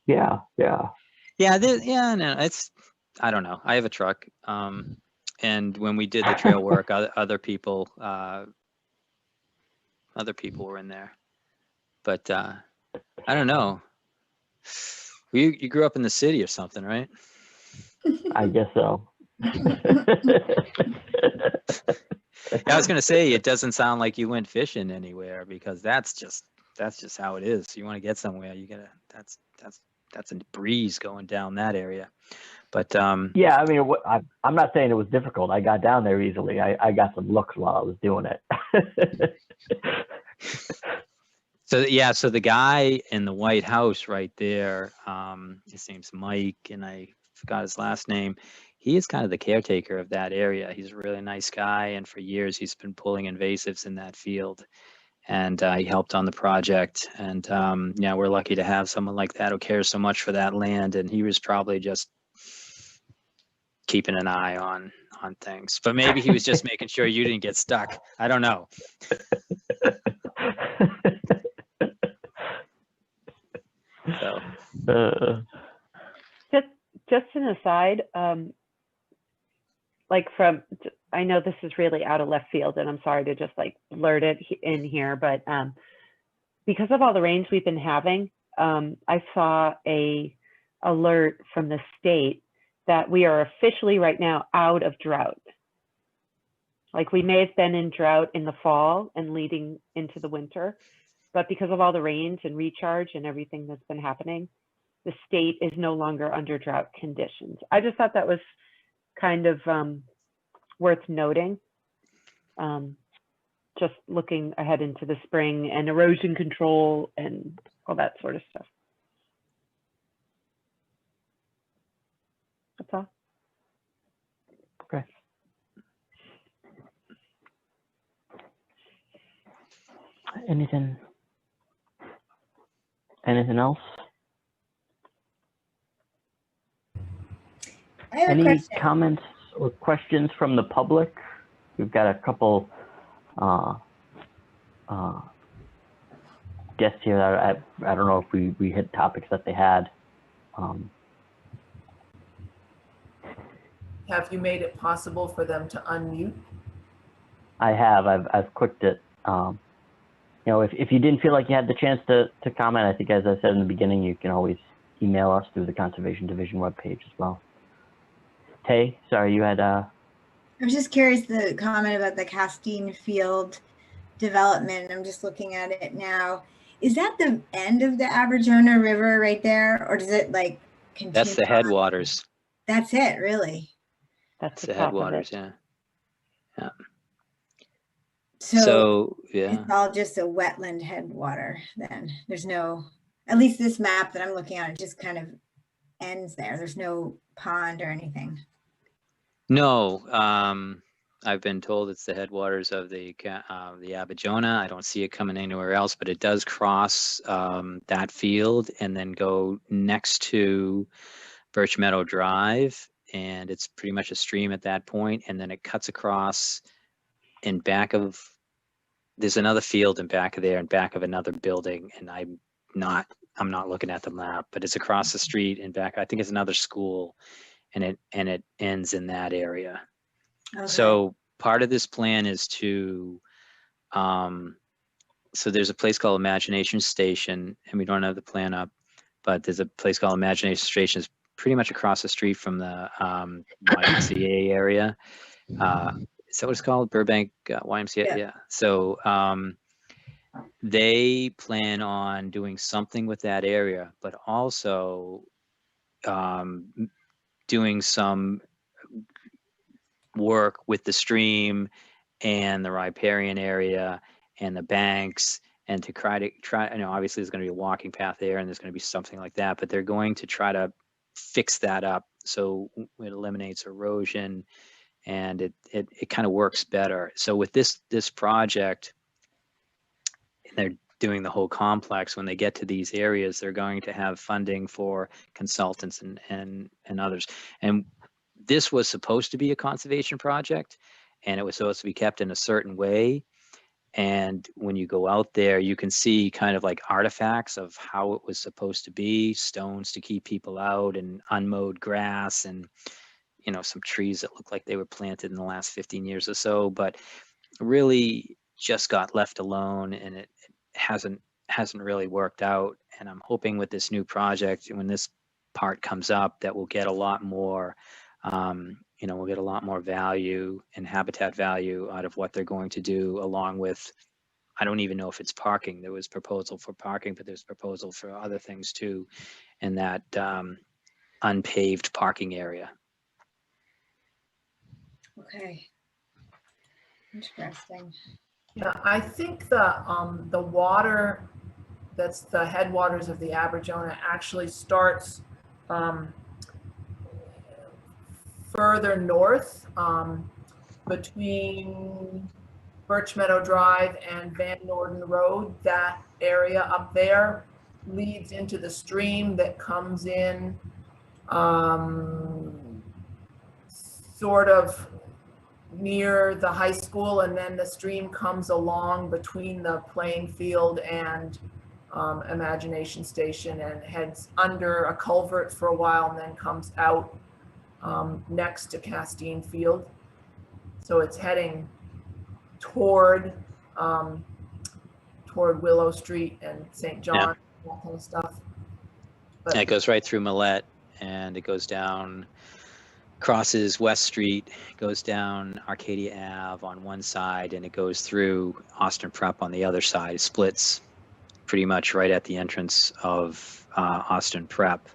Yeah. No, it's, I don't know. I have a truck. And when we did the trail work, other people were in there. But I don't know. You grew up in the city or something, right? I guess so. I was gonna say, it doesn't sound like you went fishing anywhere, because that's just how it is. You want to get somewhere, you gotta. That's a breeze going down that area. But yeah, I mean, I'm not saying it was difficult. I got down there easily. I got some looks while I was doing it. So yeah, so the guy in the White House right there, his name's Mike, and I forgot his last name. He is kind of the caretaker of that area. He's a really nice guy, and for years he's been pulling invasives in that field, and he helped on the project. And yeah, we're lucky to have someone like that who cares so much for that land. And he was probably just keeping an eye on things, but maybe he was just making sure you didn't get stuck. I don't know. So just an aside, like I know this is really out of left field, and I'm sorry to just like blurt it in here, but because of all the rains we've been having, I saw a alert from the state that we are officially right now out of drought. Like we may have been in drought in the fall and leading into the winter, but because of all the rains and recharge and everything that's been happening, the state is no longer under drought conditions. I just thought that was kind of worth noting. Just looking ahead into the spring and erosion control and all that sort of stuff. That's all. Okay. Anything else? I have a Any question. comments or questions from the public? We've got a couple guests here that I don't know if we hit topics that they had. Have you made it possible for them to unmute? I have. I've clicked it. You know, if you didn't feel like you had the chance to comment, I think, as I said in the beginning, you can always email us through the Conservation Division webpage as well. Tay, sorry, you had. I was just curious, the comment about the Castine Field development. I'm just looking at it now. Is that the end of the Aberjona River right there, or does it like continue? That's the headwaters. That's it, really. That's the headwaters, yeah. Yeah. So yeah, it's all just a wetland headwater then. There's no, at least this map that I'm looking at, it just kind of ends there. There's no pond or anything. no. I've been told it's the headwaters of the Aberjona. I don't see it coming anywhere else, but it does cross that field and then go next to Birch Meadow Drive, and it's pretty much a stream at that point, and then it cuts across in back of, there's another field in back of there and back of another building, and I'm not looking at the map, but it's across the street and back, I think it's another school, and it ends in that area. Okay. So part of this plan is to so there's a place called Imagination Station, and we don't have the plan up, but there's a place called Imagination Station. It's pretty much across the street from the YMCA area. Is that what it's called? Burbank YMCA? Yeah. So they plan on doing something with that area, but also doing some work with the stream and the riparian area and the banks, and to try, you know, obviously there's going to be a walking path there and there's going to be something like that, but they're going to try to fix that up so it eliminates erosion and it kind of works better. So with this project, they're doing the whole complex. When they get to these areas, they're going to have funding for consultants and others. And this was supposed to be a conservation project, and it was supposed to be kept in a certain way. And when you go out there, you can see kind of like artifacts of how it was supposed to be, stones to keep people out and unmowed grass and, you know, some trees that look like they were planted in the last 15 years or so, but really just got left alone, and it hasn't really worked out. And I'm hoping with this new project, when this part comes up, that we'll get a lot more you know, we'll get a lot more value and habitat value out of what they're going to do, along with, I don't even know if it's parking. There was proposal for parking, but there's proposal for other things too, in that unpaved parking area. Okay. Interesting. Yeah, I think the water that's the headwaters of the Aberjona actually starts further north between Birch Meadow Drive and Van Norden Road. That area up there leads into the stream that comes in sort of near the high school, and then the stream comes along between the playing field and Imagination Station and heads under a culvert for a while and then comes out next to Castine Field. So it's heading toward Willow Street and St. John, that kind of stuff. But And it goes right through Millette, and it goes down, crosses West Street, goes down Arcadia Ave on one side, and it goes through Austin Prep on the other side. It splits pretty much right at the entrance of Austin Prep.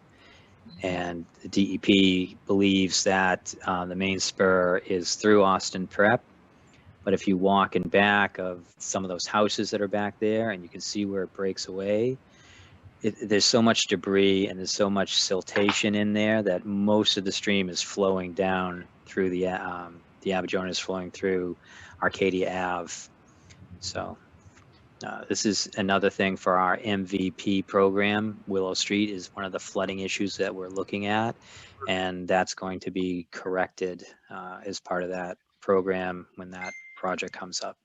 And the DEP believes that the main spur is through Austin Prep. But if you walk in back of some of those houses that are back there, and you can see where it breaks away, there's so much debris and there's so much siltation in there that most of the stream is flowing down through the Aberjona is flowing through Arcadia Ave. So this is another thing for our MVP program. Willow Street is one of the flooding issues that we're looking at, and that's going to be corrected as part of that program when that project comes up.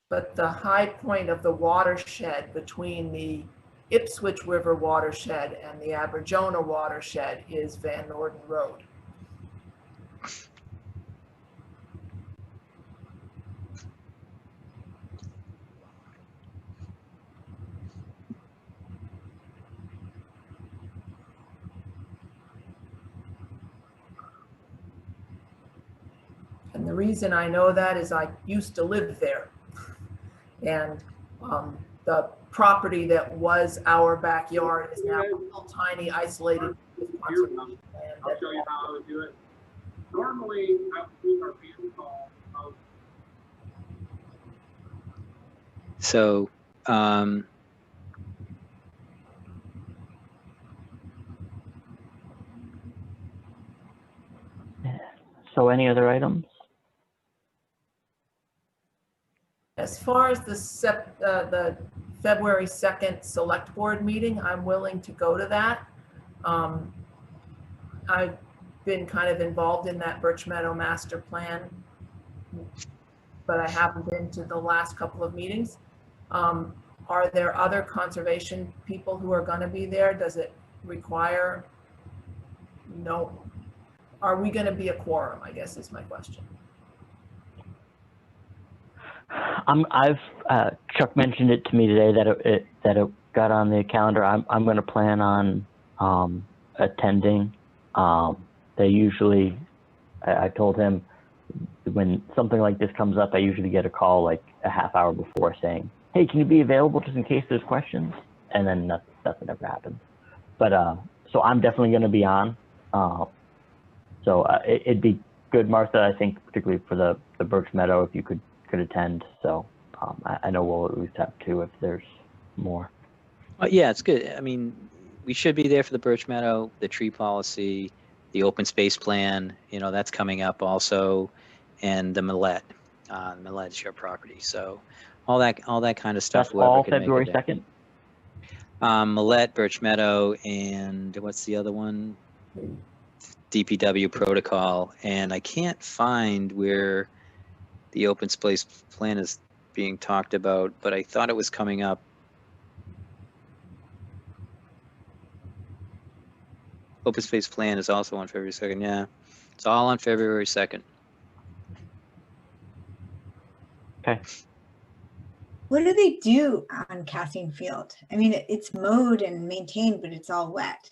But the high point of the watershed between the Ipswich River watershed and the Aberjona watershed is Van Norden Road. And the reason I know that is I used to live there. And the property that was our backyard is now a little tiny, isolated conservation land. I'll show you how I would do it. Normally, I would do our fan call. So so any other items? As far as the February 2nd select board meeting, I'm willing to go to that. I've been kind of involved in that Birch Meadow master plan, but I haven't been to the last couple of meetings. Are there other conservation people who are going to be there? Does it require? No. Are we going to be a quorum, I guess is my question. Chuck mentioned it to me today that it got on the calendar. I'm going to plan on attending. They usually, I told him when something like this comes up, I usually get a call like a half hour before saying, "Hey, can you be available just in case there's questions?" And then nothing ever happens. But so I'm definitely going to be on. So it'd be good, Martha, I think, particularly for the Birch Meadow, if you could attend. So I know we'll at least have two if there's more. yeah, it's good. I mean, we should be there for the Birch Meadow, the tree policy, the open space plan, that's coming up also, and the Millette. Millette is your property. So all that kind of stuff. That's all February 2nd? Millette, Birch Meadow, and what's the other one? DPW protocol. And I can't find where the open space plan is being talked about, but I thought it was coming up. Open space plan is also on February 2nd. Yeah, it's all on February 2nd. Okay. What do they do on Castine Field? I mean, it's mowed and maintained, but it's all wet.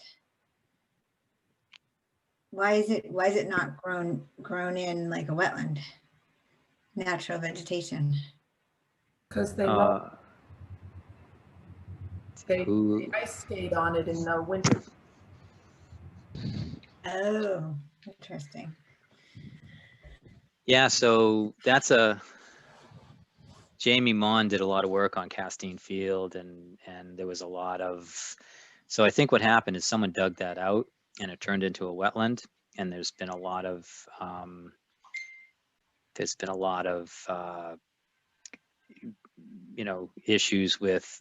Why is it not grown in like a wetland? Natural vegetation. Because they ice skate on it in the winter. Oh, interesting. Yeah, so that's a Jamie Mon did a lot of work on Castine Field, and there was a lot of, so I think what happened is someone dug that out and it turned into a wetland, and there's been a lot of you know, issues with,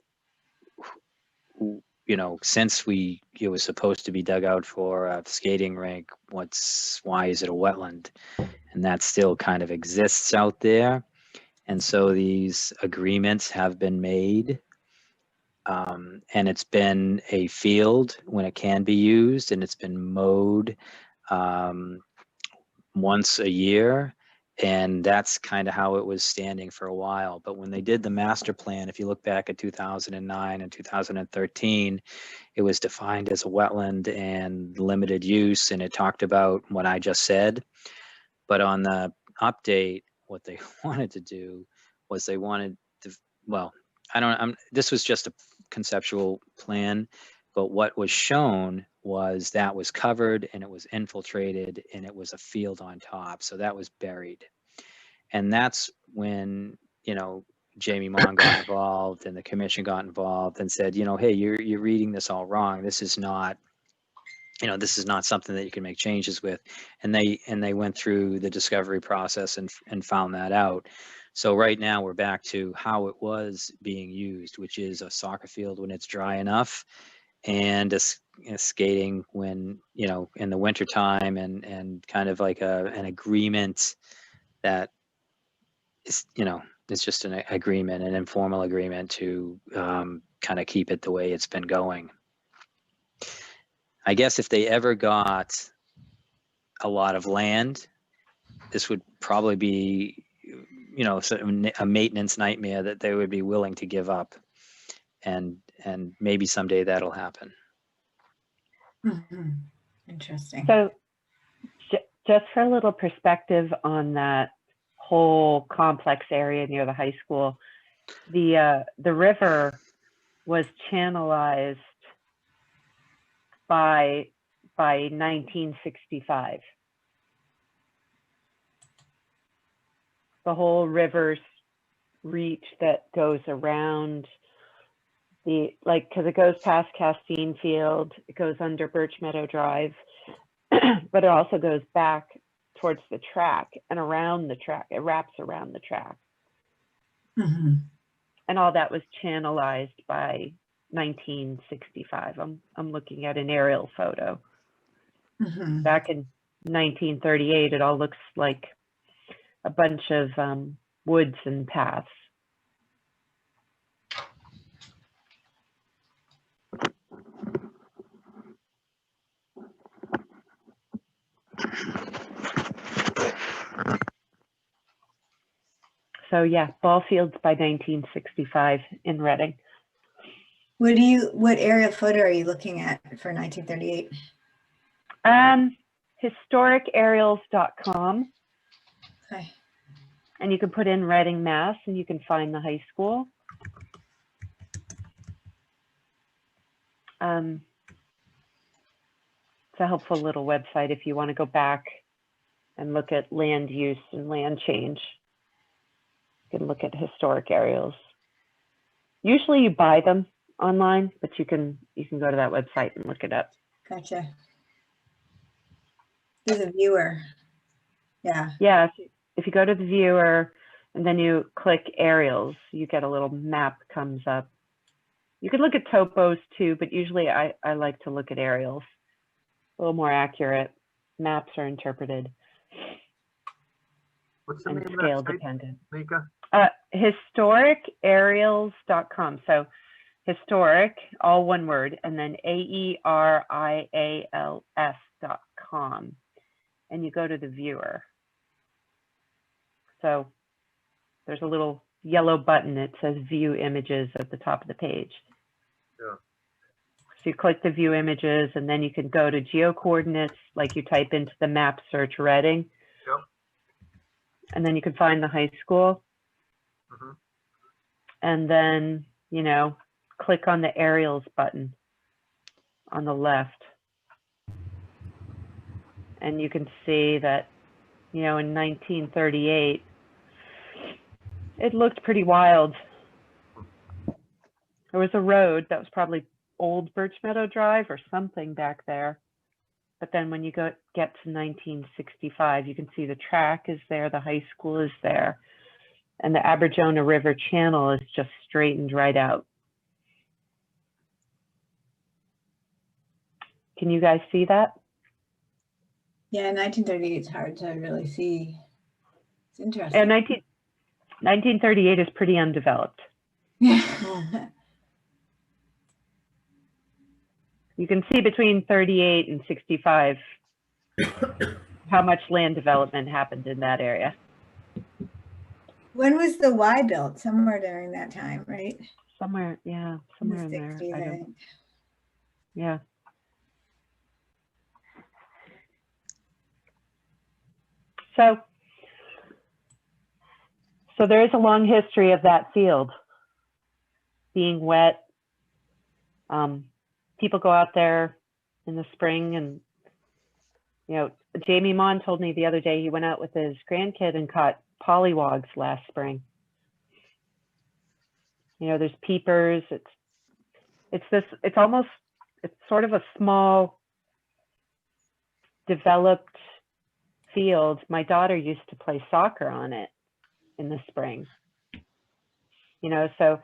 you know, since it was supposed to be dug out for a skating rink, why is it a wetland? And that still kind of exists out there. And so these agreements have been made, and it's been a field when it can be used, and it's been mowed once a year. And that's kind of how it was standing for a while. But when they did the master plan, if you look back at 2009 and 2013, it was defined as a wetland and limited use, and it talked about what I just said. But on the update, what they wanted to do was they wanted to, well, this was just a conceptual plan, but what was shown was that was covered and it was infiltrated and it was a field on top. So that was buried. And that's when, you know, Jamie Mon got involved and the commission got involved and said, you know, hey, you're reading this all wrong. This is not, you know, this is not something that you can make changes with. And they went through the discovery process and found that out. So right now we're back to how it was being used, which is a soccer field when it's dry enough, and a skating when, you know, in the winter time, and kind of like an agreement that is, you know, it's just an agreement, an informal agreement to kind of keep it the way it's been going. I guess if they ever got a lot of land, this would probably be, you know, a maintenance nightmare that they would be willing to give up, and maybe someday that'll happen. Mhm. Interesting. So just for a little perspective on that whole complex area near the high school, the river was channelized by 1965. The whole river's reach that goes around because it goes past Castine Field, it goes under Birch Meadow Drive, but it also goes back towards the track and around the track. It wraps around the track. Mm-hmm. And all that was channelized by 1965. I'm looking at an aerial photo. Mm-hmm. Back in 1938, it all looks like a bunch of woods and paths. So yeah, ball fields by 1965 in Reading. What area photo are you looking at for 1938? Historicaerials.com. Okay. And you can put in Reading, Mass, and you can find the high school. It's a helpful little website if you want to go back and look at land use and land change. You can look at historic aerials. Usually you buy them online, but you can go to that website and look it up. Gotcha. There's a viewer. Yeah. Yeah, if you go to the viewer and then you click aerials, you get a little map comes up. You could look at topos too, but usually I like to look at aerials. A little more accurate. Maps are interpreted. What's the and name of scale that site, dependent. Nika? Historicaerials.com. So historic, all one word, and then AERIALS.com. And you go to the viewer. So there's a little yellow button that says view images at the top of the page. Yeah. So you click the view images, and then you can go to geo coordinates, like you type into the map search Reading. Yep. And then you can find the high school. Mm-hmm. And then, you know, click on the aerials button on the left. And you can see that, you know, in 1938, It looked pretty wild. There was a road that was probably old Birch Meadow Drive or something back there. But then when you get to 1965, you can see the track is there, the high school is there, and the Aberjona River Channel is just straightened right out. Can you guys see that? Yeah, 1938 is hard to really see. It's interesting. And 1938 is pretty undeveloped. You can see between 38 and 65 how much land development happened in that area. When was the Y built? Somewhere during that time, right? Somewhere, yeah, somewhere in the there. 60s, I think. Yeah. So there is a long history of that field being wet. People go out there in the spring and, you know, Jamie Mon told me the other day he went out with his grandkid and caught pollywogs last spring. You know, there's peepers. It's sort of a small developed field. My daughter used to play soccer on it in the spring. You know, so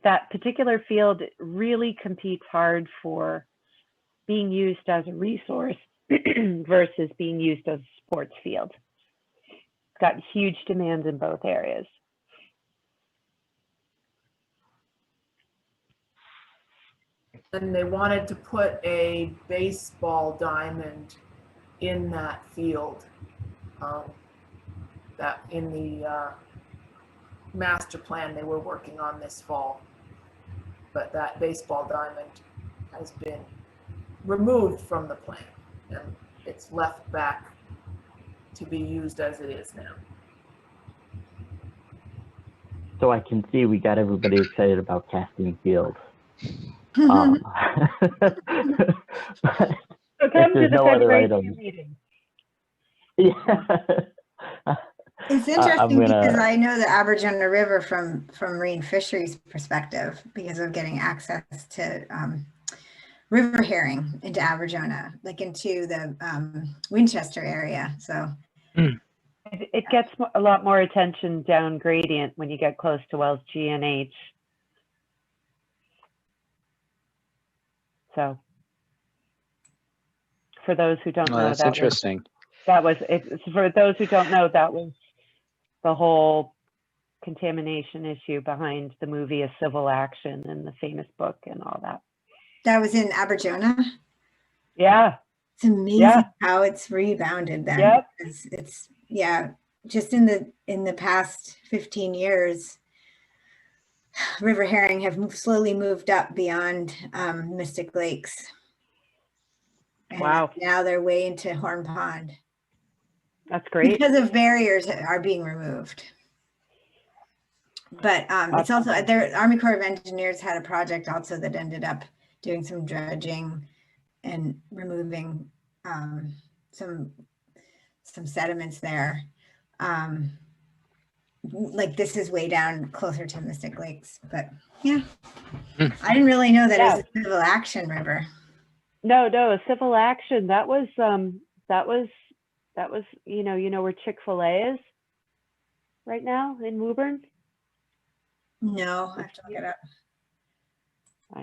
that particular field really competes hard for being used as a resource versus being used as a sports field. It's got huge demand in both areas. And they wanted to put a baseball diamond in that field. That in the master plan they were working on this fall. But that baseball diamond has been removed from the plan and it's left back to be used as it is now. So I can see we got everybody excited about Casting Field. So come to the February meeting. Yeah. It's interesting because I know the Aberjona River from marine fisheries perspective because of getting access to river herring into Aberjona, like into the Winchester area. So it gets a lot more attention down gradient when you get close to wells G and H. So for those who don't know, that's interesting. For those who don't know, that was the whole contamination issue behind the movie A Civil Action and the famous book and all that. That was in Aberjona? Yeah. It's amazing how it's rebounded then. Yep. It's just in the past 15 years, river herring have slowly moved up beyond Mystic Lakes. And now they're way into Horn Pond. That's great. Because of barriers that are being removed. But it's also, their Army Corps of Engineers had a project also that ended up doing some dredging and removing some sediments there. Like this is way down closer to Mystic Lakes, but yeah. I didn't really know that it was a civil action river. No, a civil action. That was you know where Chick-fil-A is right now in Woburn? No, I have to look it up.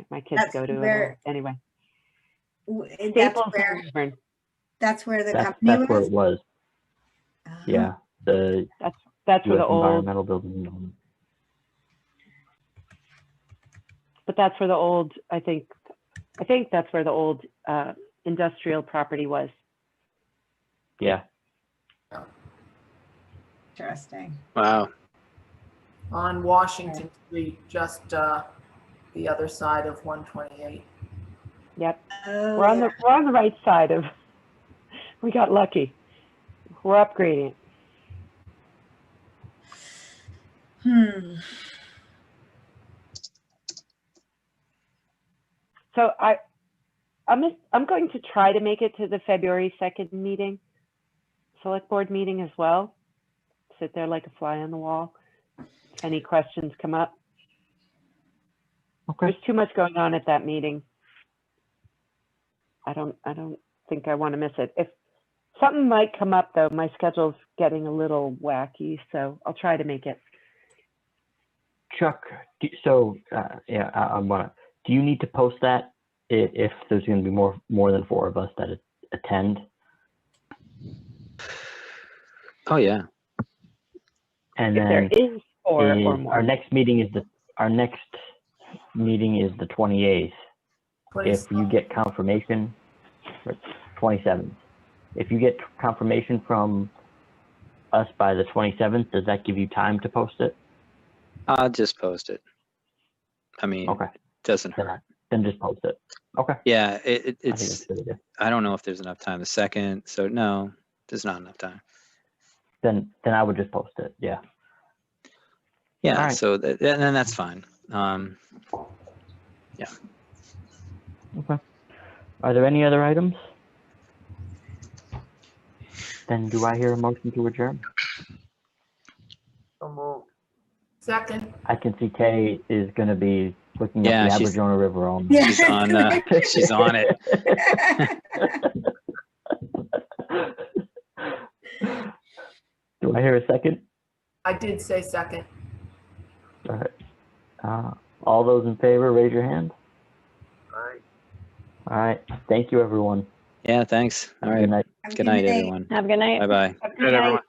My kids go to it anyway. That's where the company that's where it was. Yeah, that's where the old environmental building. But that's where the old. I think that's where the old industrial property was. Yeah. Interesting. Wow. On Washington Street, just the other side of 128. Yep. We're on the right side of. We got lucky. We're upgrading. So I'm going to try to make it to the February 2nd meeting, select board meeting as well. Sit there like a fly on the wall. any questions come up. Okay. There's too much going on at that meeting. I don't think I want to miss it. If something might come up though, my schedule's getting a little wacky, so I'll try to make it. Chuck, do you need to post that if there's going to be more than 4 of us that attend? Oh yeah. And If there then is 4 or more. our next meeting is the 28th. If you get confirmation, 27th. If you get confirmation from us by the 27th, does that give you time to post it? I'll just post it. I mean, Okay. it doesn't hurt. Then just post it. Okay. Yeah, I think it's. that's a good idea. I don't know if there's enough time. The second, so no, there's not enough time. Then I would just post it. Yeah. Yeah. All right. So then that's fine. Yeah. Okay. Are there any other items? Then do I hear a motion to adjourn? So moved. Second. I can see Kay is going to be looking Yeah, up the she's- Aberjona River on. She's on. She's on it. Do I hear a second? I did say second. All right. All those in favor, raise your hand. All right. All right. Thank you, everyone. Yeah. Thanks. All Have a right. good night. Have a Good night, everyone. Have a good night. Bye bye. Have a Good night, everyone.